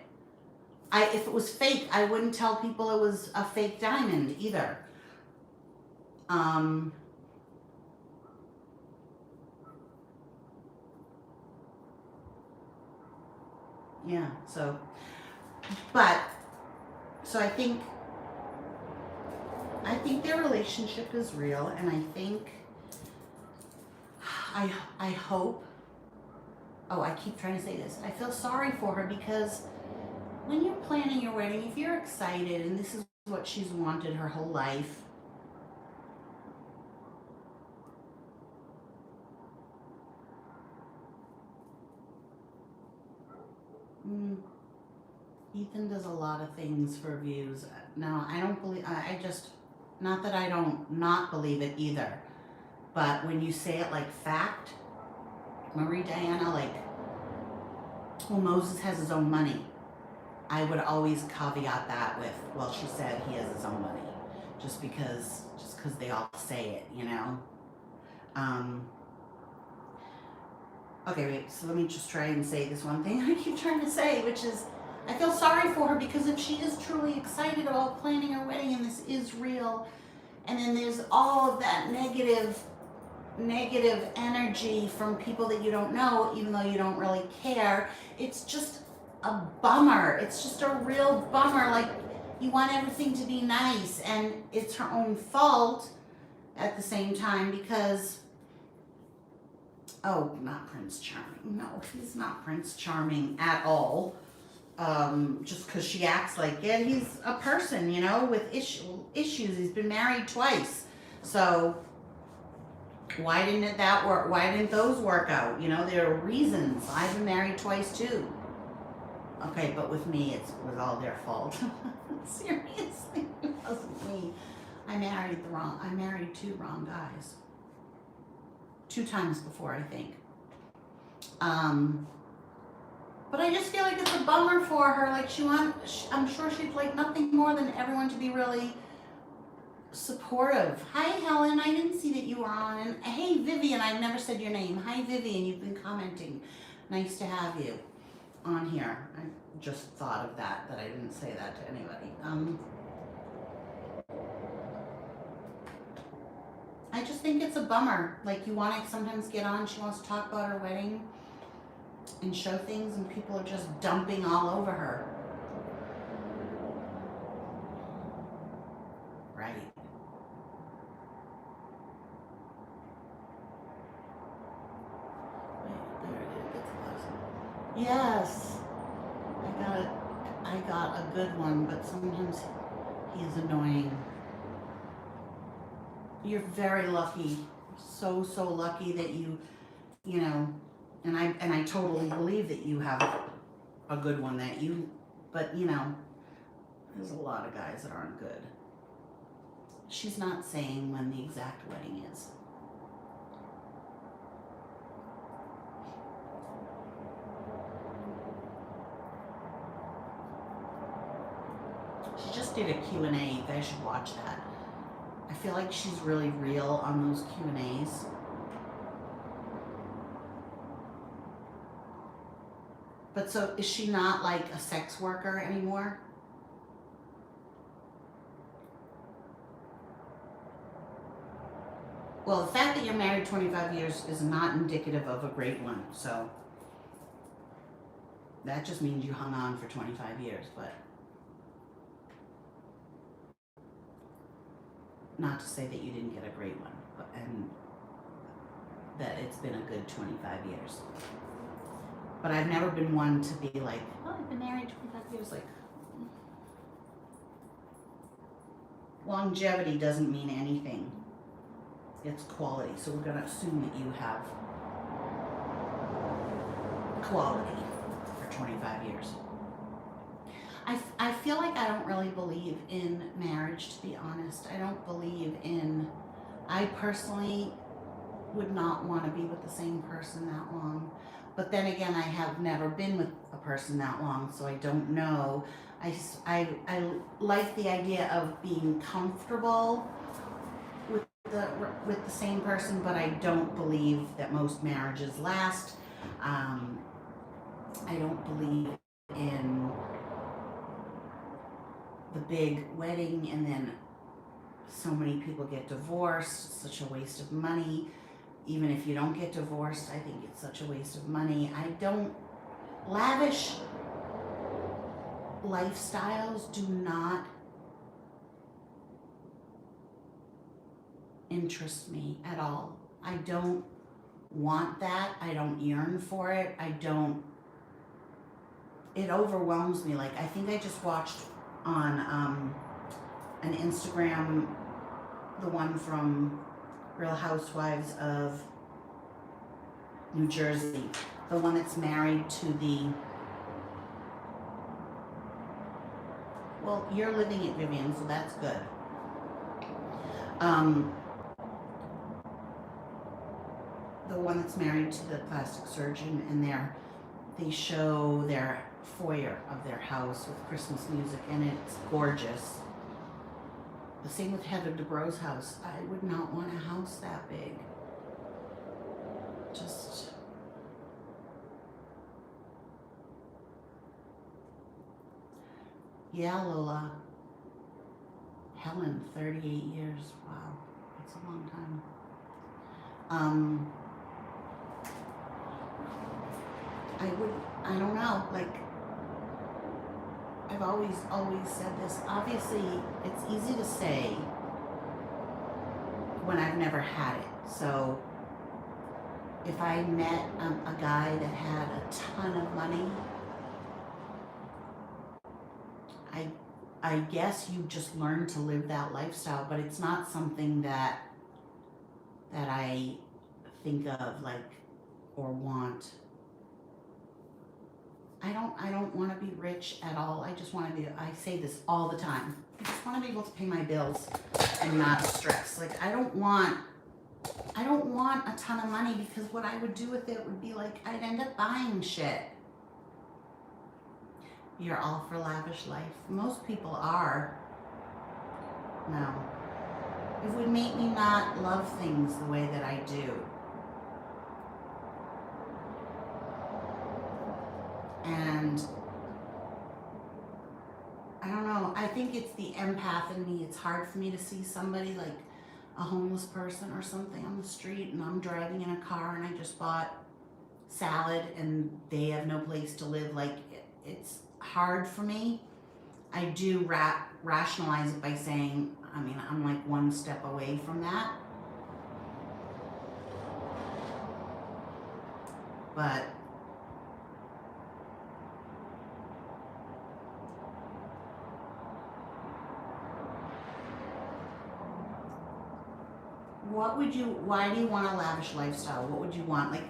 If it was fake, I wouldn't tell people it was a fake diamond either. Yeah, so I think their relationship is real, and I think, I hope, I keep trying to say this, I feel sorry for her because when you're planning your wedding, if you're excited and this is what she's wanted her whole life, Ethan does a lot of things for views. Now, I don't believe, not that I don't not believe it either, but when you say it like fact, Marie Diana, like, well, Moses has his own money. I would always caveat that with, well, she said he has his own money, just because they all say it, you know? Okay, wait, so let me just try and say this one thing I keep trying to say, which is, I feel sorry for her because if she is truly excited about planning her wedding and this is real, and then there's all of that negative energy from people that you don't know, even though you don't really care, it's just a bummer. It's just a real bummer. Like, you want everything to be nice, and it's her own fault at the same time because, oh, not Prince Charming. No, he's not Prince Charming at all. Just because she acts like it, he's a person, you know, with issues. He's been married twice. So why didn't that work? Why didn't those work out? You know, there are reasons. I've been married twice too. Okay, but with me, it was all their fault. Seriously, it wasn't me. I married two wrong guys. 2 times before, I think. But I just feel like it's a bummer for her. Like, I'm sure she'd like nothing more than everyone to be really supportive. Hi, Helen. I didn't see that you were on. And hey, Vivian. I've never said your name. Hi, Vivian. You've been commenting. Nice to have you on here. I just thought of that I didn't say that to anybody. I just think it's a bummer. Like, you want to sometimes get on. She wants to talk about her wedding and show things, and people are just dumping all over her. Right. Wait, there it is. Yes. I got a good one, but sometimes he's annoying. You're very lucky. So lucky that you know, and I totally believe that you have a good one but you know, there's a lot of guys that aren't good. She's not saying when the exact wedding is. She just did a Q&A. You guys should watch that. I feel like she's really real on those Q&As. But so is she not like a sex worker anymore? Well, the fact that you're married 25 years is not indicative of a great one, so that just means you hung on for 25 years, but not to say that you didn't get a great one, and that it's been a good 25 years. But I've never been one to be like, oh, I've been married 25 years. Like, longevity doesn't mean anything. It's quality. So we're going to assume that you have quality for 25 years. I feel like I don't really believe in marriage, to be honest. I personally would not want to be with the same person that long. But then again, I have never been with a person that long, so I don't know. I like the idea of being comfortable with the same person, but I don't believe that most marriages last. I don't believe in the big wedding and then so many people get divorced. It's such a waste of money. Even if you don't get divorced, I think it's such a waste of money. Lavish lifestyles do not interest me at all. I don't want that. I don't yearn for it. It overwhelms me. Like, I think I just watched on an Instagram, the one from Real Housewives of New Jersey, the one that's married to well, you're living it, Vivian, so that's good. The one that's married to the plastic surgeon, and they show their foyer of their house with Christmas music, and it's gorgeous. The same with Heather Dubrow's house. I would not want a house that big. Just... Yeah, Lola. Helen, 38 years. Wow, that's a long time. I don't know, like, I've always said this. Obviously, it's easy to say when I've never had it. So if I met a guy that had a ton of money, I guess you just learn to live that lifestyle, but it's not something that I think of, like, or want. I don't want to be rich at all. I just want to be, I say this all the time, I just want to be able to pay my bills and not stress. Like, I don't want a ton of money, because what I would do with it would be like, I'd end up buying shit. You're all for lavish life. Most people are. No. It would make me not love things the way that I do. And I don't know, I think it's the empath in me. It's hard for me to see somebody like a homeless person or something on the street, and I'm driving in a car and I just bought salad and they have no place to live. Like, it's hard for me. I do rationalize it by saying, I mean, I'm like one step away from that. But why do you want a lavish lifestyle? What would you want? Like,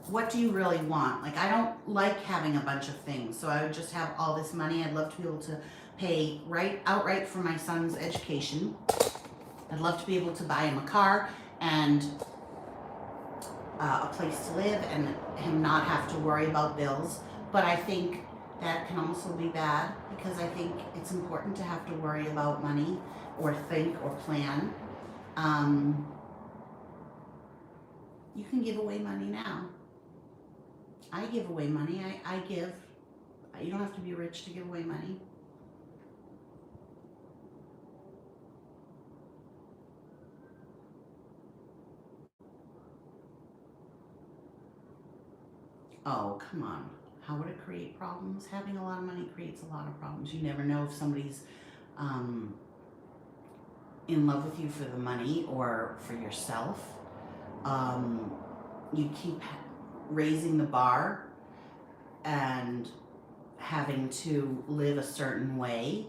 what do you really want? Like, I don't like having a bunch of things, so I would just have all this money. I'd love to be able to pay outright for my son's education. I'd love to be able to buy him a car and a place to live, and him not have to worry about bills. But I think that can also be bad, because I think it's important to have to worry about money or think or plan. You can give away money now. I give away money. I give. You don't have to be rich to give away money. Oh, come on. How would it create problems? Having a lot of money creates a lot of problems. You never know if somebody's in love with you for the money or for yourself. You keep raising the bar and having to live a certain way.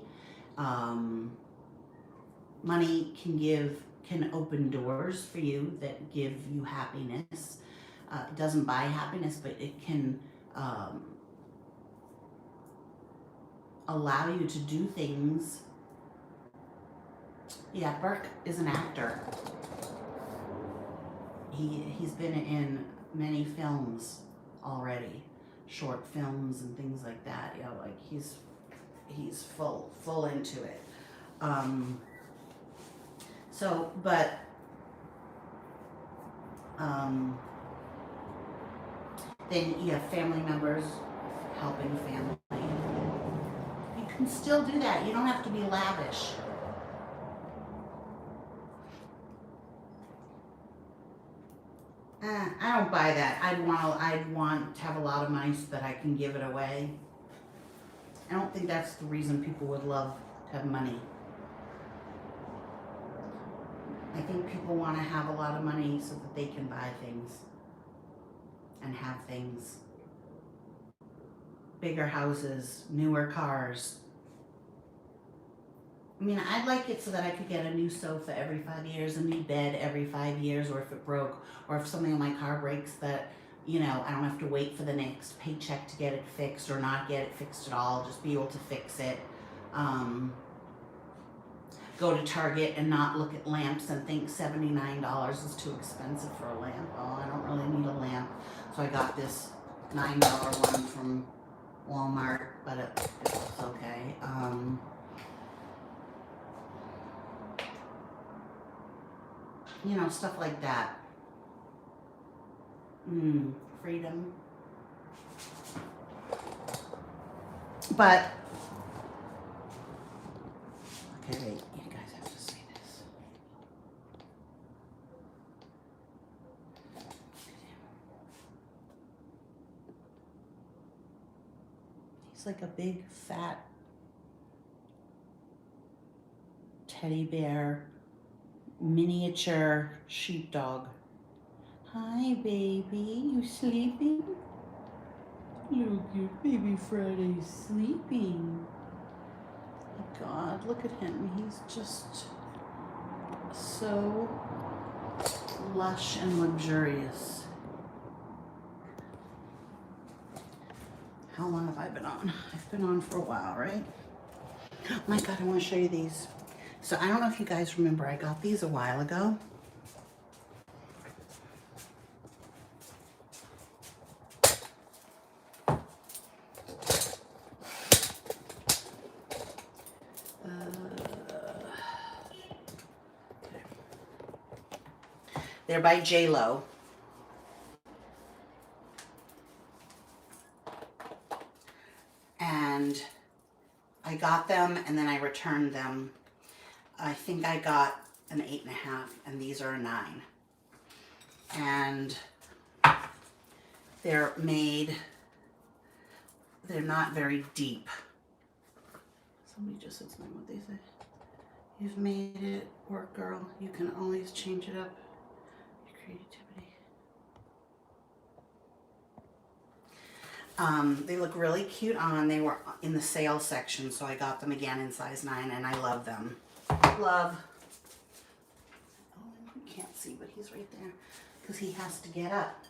Money can open doors for you that give you happiness. It doesn't buy happiness, but it can allow you to do things. Yeah, Burke is an actor. He's been in many films already, short films and things like that. You know, like he's full into it. Then you have family members helping family. You can still do that. You don't have to be lavish. I don't buy that. I'd want to have a lot of money so that I can give it away. I don't think that's the reason people would love to have money. I think people want to have a lot of money so that they can buy things and have things. Bigger houses, newer cars. I mean, I'd like it so that I could get a new sofa every 5 years, a new bed every 5 years, or if it broke, or if something on my car breaks that, you know, I don't have to wait for the next paycheck to get it fixed or not get it fixed at all, just be able to fix it. Go to Target and not look at lamps and think $79 is too expensive for a lamp. Oh, I don't really need a lamp. So I got this $9 one from Walmart, but it's okay. You know, stuff like that. Freedom. But, okay, wait, you guys have to say this. He's like a big, fat teddy bear, miniature sheepdog. Hi, baby. You sleeping? Look, your baby Friday's sleeping. Oh God, look at him. He's just so lush and luxurious. How long have I been on? I've been on for a while, right? Oh my God, I want to show you these. So I don't know if you guys remember, I got these a while ago. They're by J-Lo. And I got them and then I returned them. I think I got an 8.5 and these are a 9. And they're not very deep. Somebody just said something, what they say. You've made it work, girl. You can always change it up. Your creativity. They look really cute on. They were in the sale section, so I got them again in size 9, and I love them. Love. Oh, you can't see, but he's right there because he has to get up.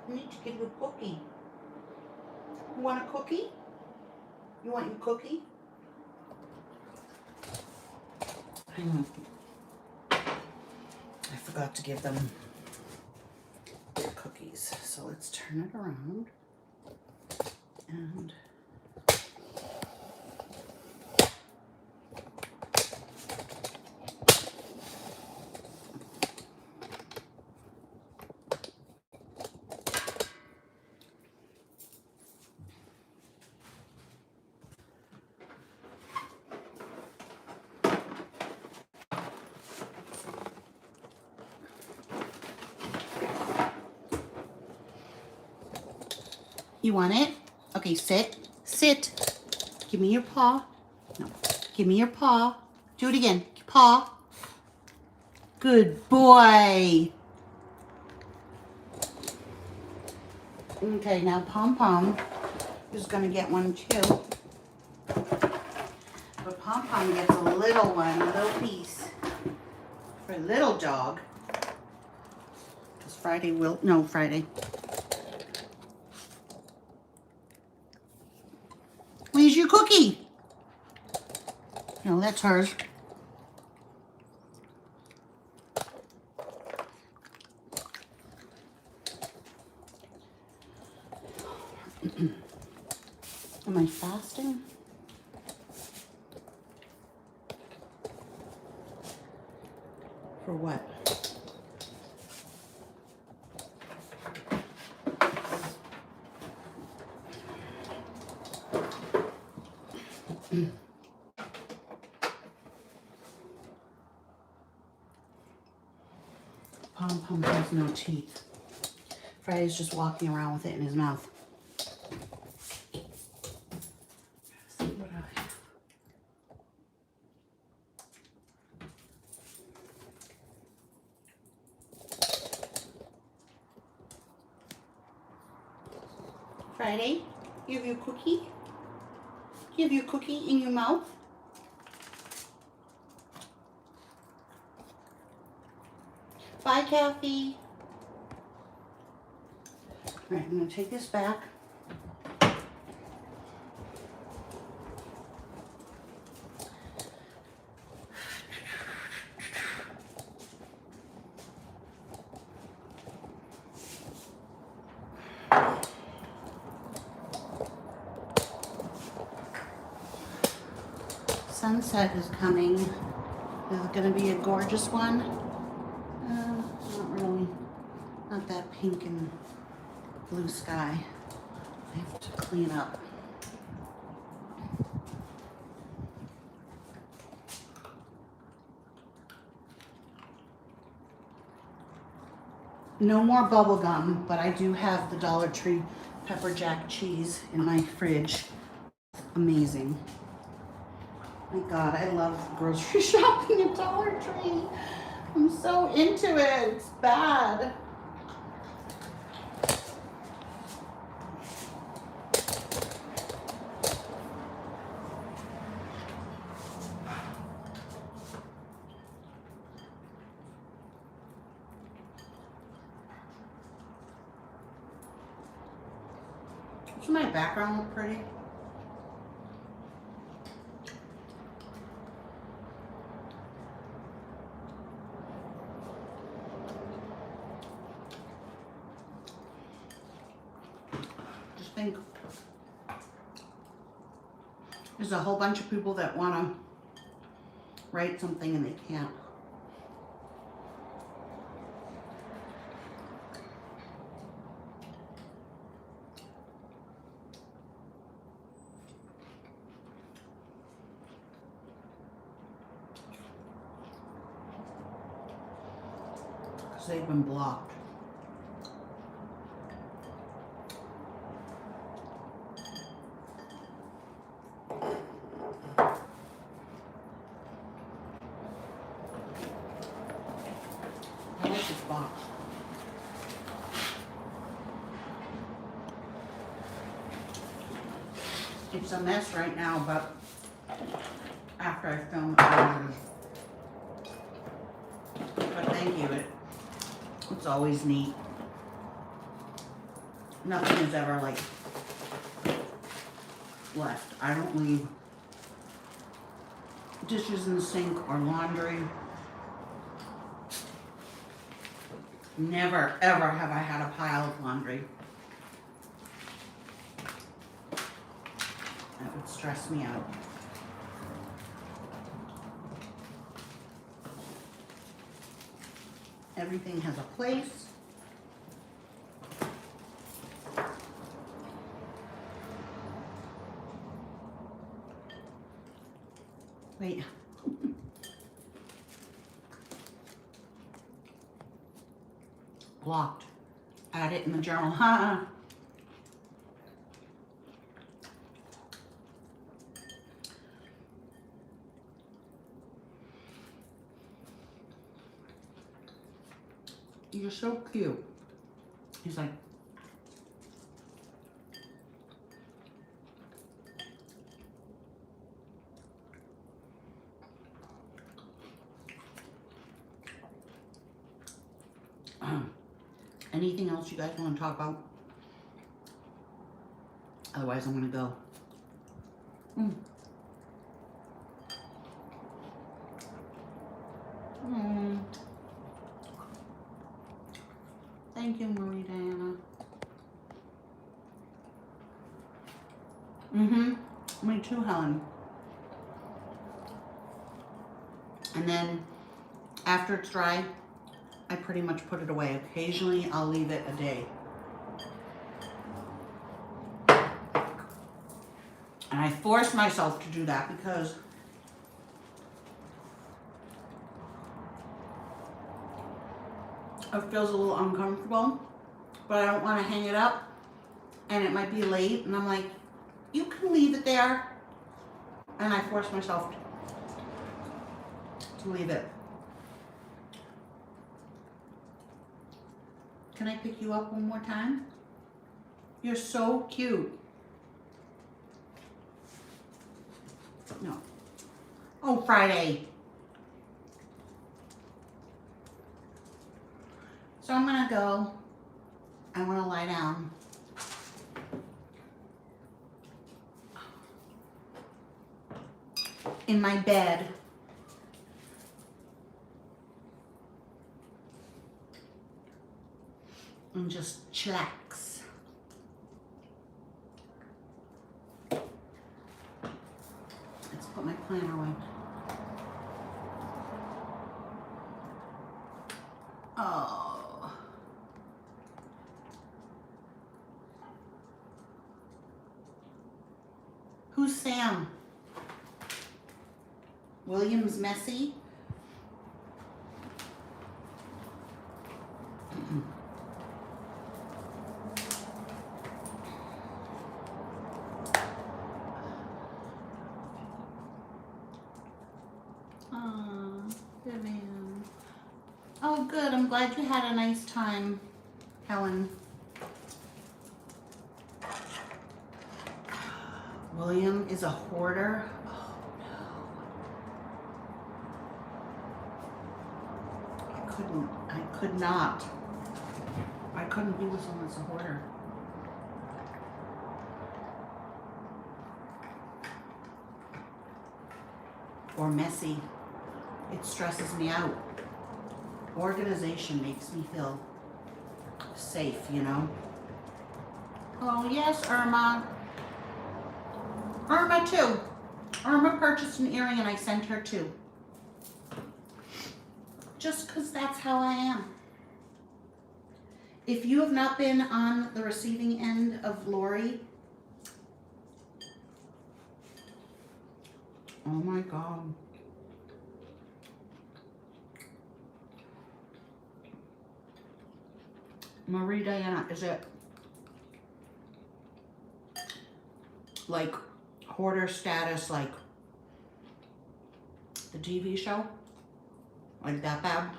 I need to give you a cookie. You want a cookie? You want your cookie? Hang on. I forgot to give them cookies. So let's turn it around. And you want it? Okay, sit. Sit. Give me your paw. No. Give me your paw. Do it again. Paw. Good boy. Okay, now Pom Pom is going to get one too. But Pom Pom gets a little one, a little piece. For a little dog. Because Friday will, no, Friday. Where's your cookie? No, that's hers. Am I fasting? For what? Pom Pom has no teeth. Friday's just walking around with it in his mouth. See what I have. Friday, you have your cookie? You have your cookie in your mouth? Bye, Kathy. All right, I'm going to take this back. Sunset is coming. Is it going to be a gorgeous one? Not really. Not that pink and blue sky. I have to clean up. No more bubble gum, but I do have the Dollar Tree pepper jack cheese in my fridge. Amazing. My God, I love grocery shopping at Dollar Tree. I'm so into it. It's bad. Does my background look pretty? Just think. There's a whole bunch of people that want to write something and they can't. Because they've been blocked. I like this box. It's a mess right now, but after I film it, but thank you. It's always neat. nothing is ever like left. I don't leave dishes in the sink or laundry. Never, ever have I had a pile of laundry. That would stress me out. Everything has a place. Wait. Blocked. Add it in the journal. Ha! You're so cute. He's like, anything else you guys want to talk about? Otherwise, I'm going to go. Thank you, Marie Diana. Me too, Helen. And then after it's dry, I pretty much put it away. Occasionally, I'll leave it a day. And I force myself to do that because it feels a little uncomfortable, but I don't want to hang it up and it might be late and I'm like, you can leave it there. And I force myself to leave it. Can I pick you up one more time? You're so cute. No. Oh, Friday. So I'm gonna go. I wanna lie down. In my bed. And just chillax. Let's put my planner away. Oh. Who's Sam? William's messy? Vivian. Oh, good. I'm glad you had a nice time, Helen. William is a hoarder. Oh, no. I could not. I couldn't be with someone that's a hoarder. Or messy. It stresses me out. Organization makes me feel safe, you know? Oh, yes, Irma. Irma, too. Irma purchased an earring and I sent her two. Just because that's how I am. If you have not been on the receiving end of Lori, oh my God. Marie Diana, is it like hoarder status, like the TV show? Like that bad?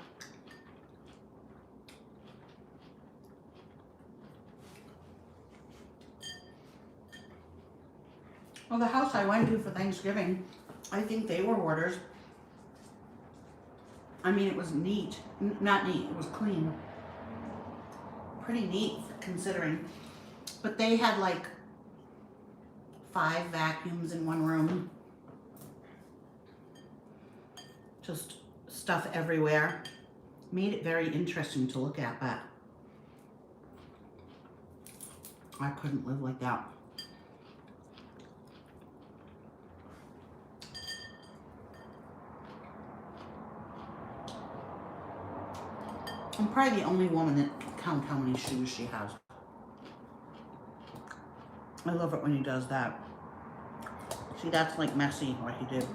Well, the house I went to for Thanksgiving, I think they were hoarders. I mean, it was neat. Not neat, it was clean. Pretty neat considering. But they had like 5 vacuums in one room. Just stuff everywhere. Made it very interesting to look at, but I couldn't live like that. I'm probably the only woman that can count how many shoes she has. I love it when he does that. See, that's like messy what he did.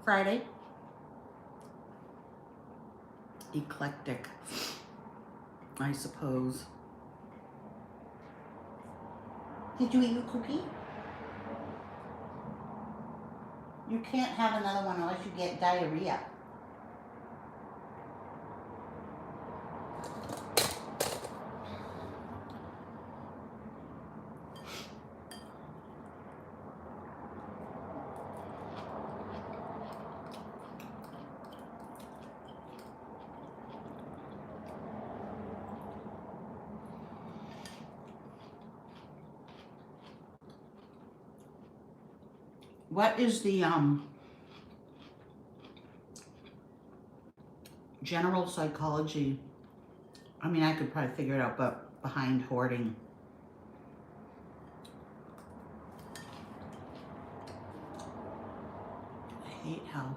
Friday. Eclectic, I suppose. Did you eat your cookie? You can't have another one unless you get diarrhea. What is the general psychology? I mean, I could probably figure it out, but behind hoarding. I hate how.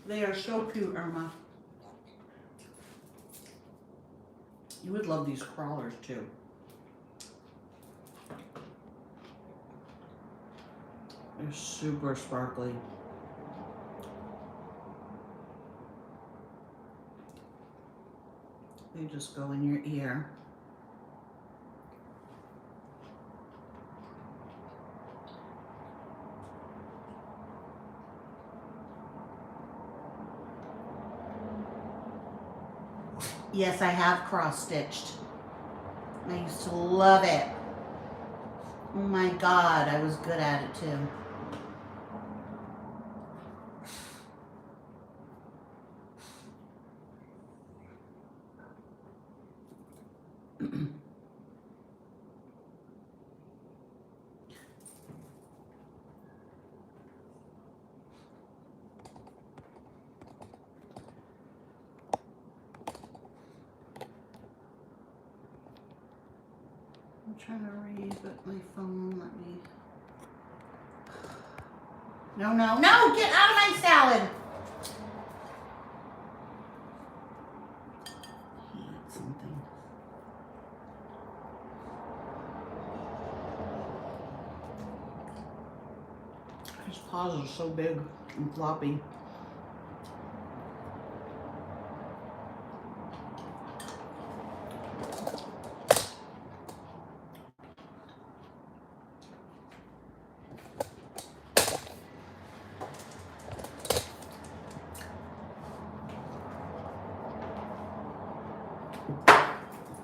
They are so cute, Irma. You would love these crawlers too. They're super sparkly. They just go in your ear. Yes, I have cross-stitched. I used to love it. Oh my God, I was good at it too. I'm trying to read, but my phone won't let me. No, no, no! Get out of my salad! He ate something. His paws are so big and floppy.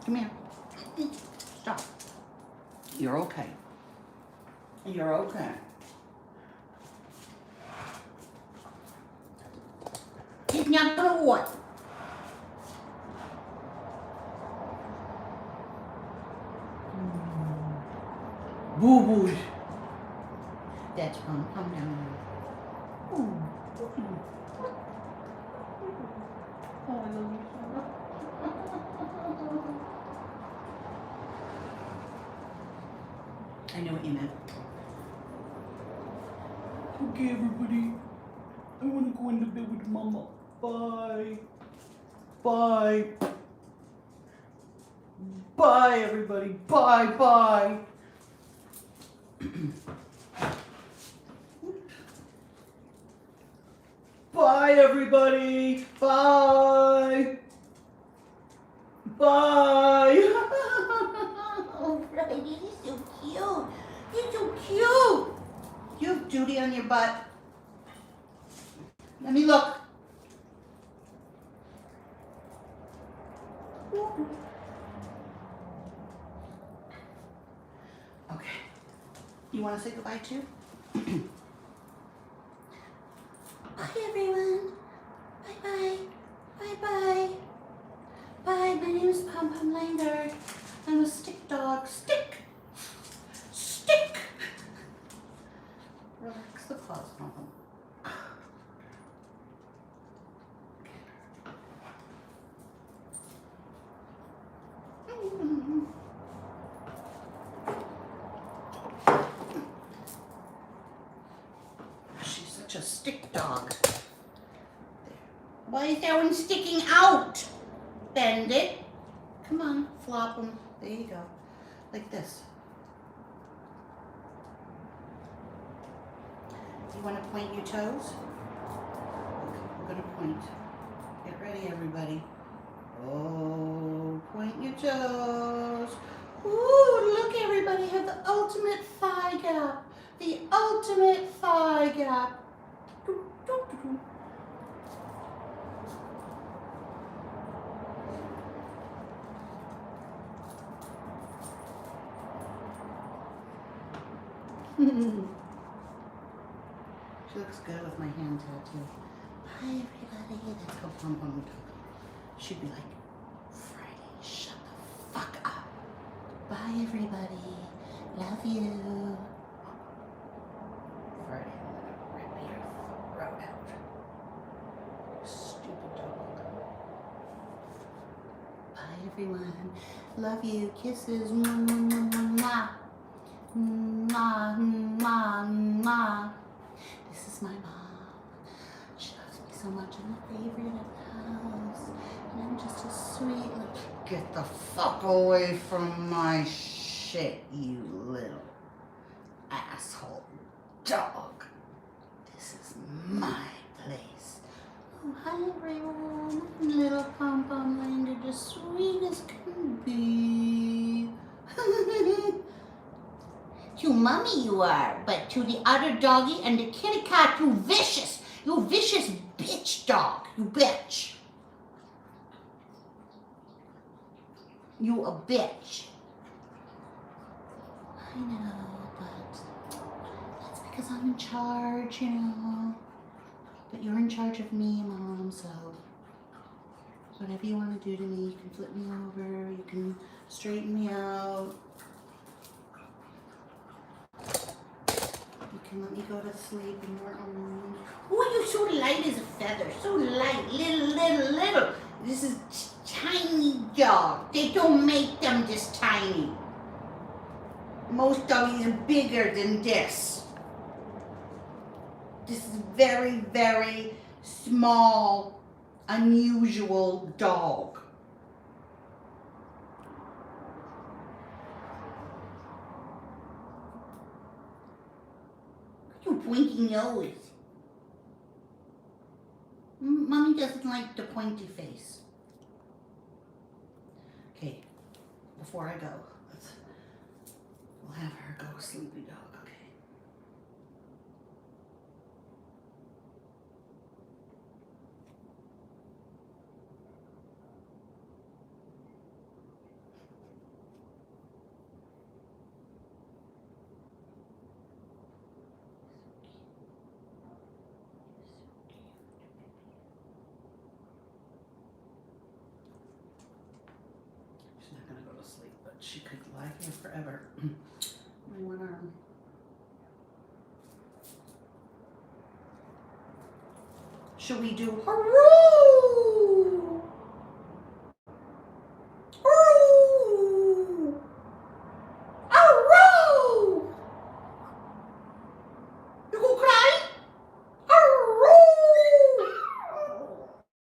Come here. Stop. You're okay. You're okay. He's not gonna what? Boo boo. That's fun. Come down. Oh, I love you so much. I know what you meant. Okay, everybody. I want to go into bed with Mama. Bye. Bye. Bye, everybody. Bye, bye. Bye, everybody. Bye. Bye. Oh, Friday, you're so cute. You're so cute. You have duty on your butt. Let me look. You want to say goodbye too? Bye, everyone. Bye-bye. Bye-bye. Bye, my name is Pom Pom Langer. I'm a stick dog. Stick! Stick! Relax the paws, Pom Pom. She's such a stick dog. Why is that one sticking out? Bend it. Come on, flop them. There you go. Like this. You want to point your toes? We're going to point. Get ready, everybody. Oh, point your toes. Ooh, look, everybody, have the ultimate thigh gap. The ultimate thigh gap. She looks good with my hand tattoo. Bye, everybody. That's how Pom Pom would talk. She'd be like, Friday, shut the fuck up. Bye, everybody. Love you. Friday, I'm gonna rip your throat out. Stupid dog. Bye, everyone. Love you. Kisses. Mwah, mwah, mwah, mwah. Mwah, mwah, mwah. This is my mom. She loves me so much. I'm the favorite of the house. And I'm just a sweet little... Get the fuck away from my shit, you little asshole dog. This is my place. Oh, hi everyone. Little Pom Pom Langer, just sweet as can be. You mommy you are, but to the other doggy and the kitty cat, you vicious bitch dog, you bitch. You a bitch. I know, but that's because I'm in charge, you know. But you're in charge of me, Mom, so whatever you want to do to me, you can flip me over, you can straighten me out. You can let me go to sleep in your own. Oh, you're so light as a feather. So light. Little. This is tiny dog. They don't make them this tiny. Most doggies are bigger than this. This is very, very small, unusual dog. Pointy nose. Mommy doesn't like the pointy face. Okay, before I go, we'll have her go sleepy dog, okay? She's not gonna go to sleep, but she could lie here forever. My one arm. Should we do hurroo? Hurroo! Hurroo! You gonna cry? Hurroo!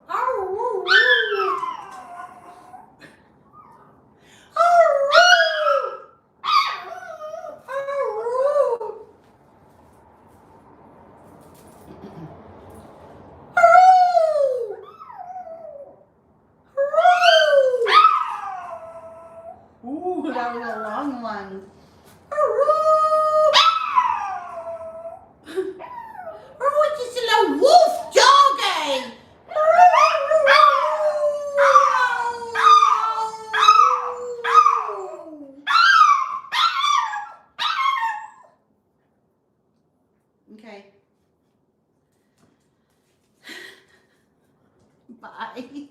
Hurroo! Ooh, that was a long one. Oh, it's just a little wolf dog, Okay. Bye.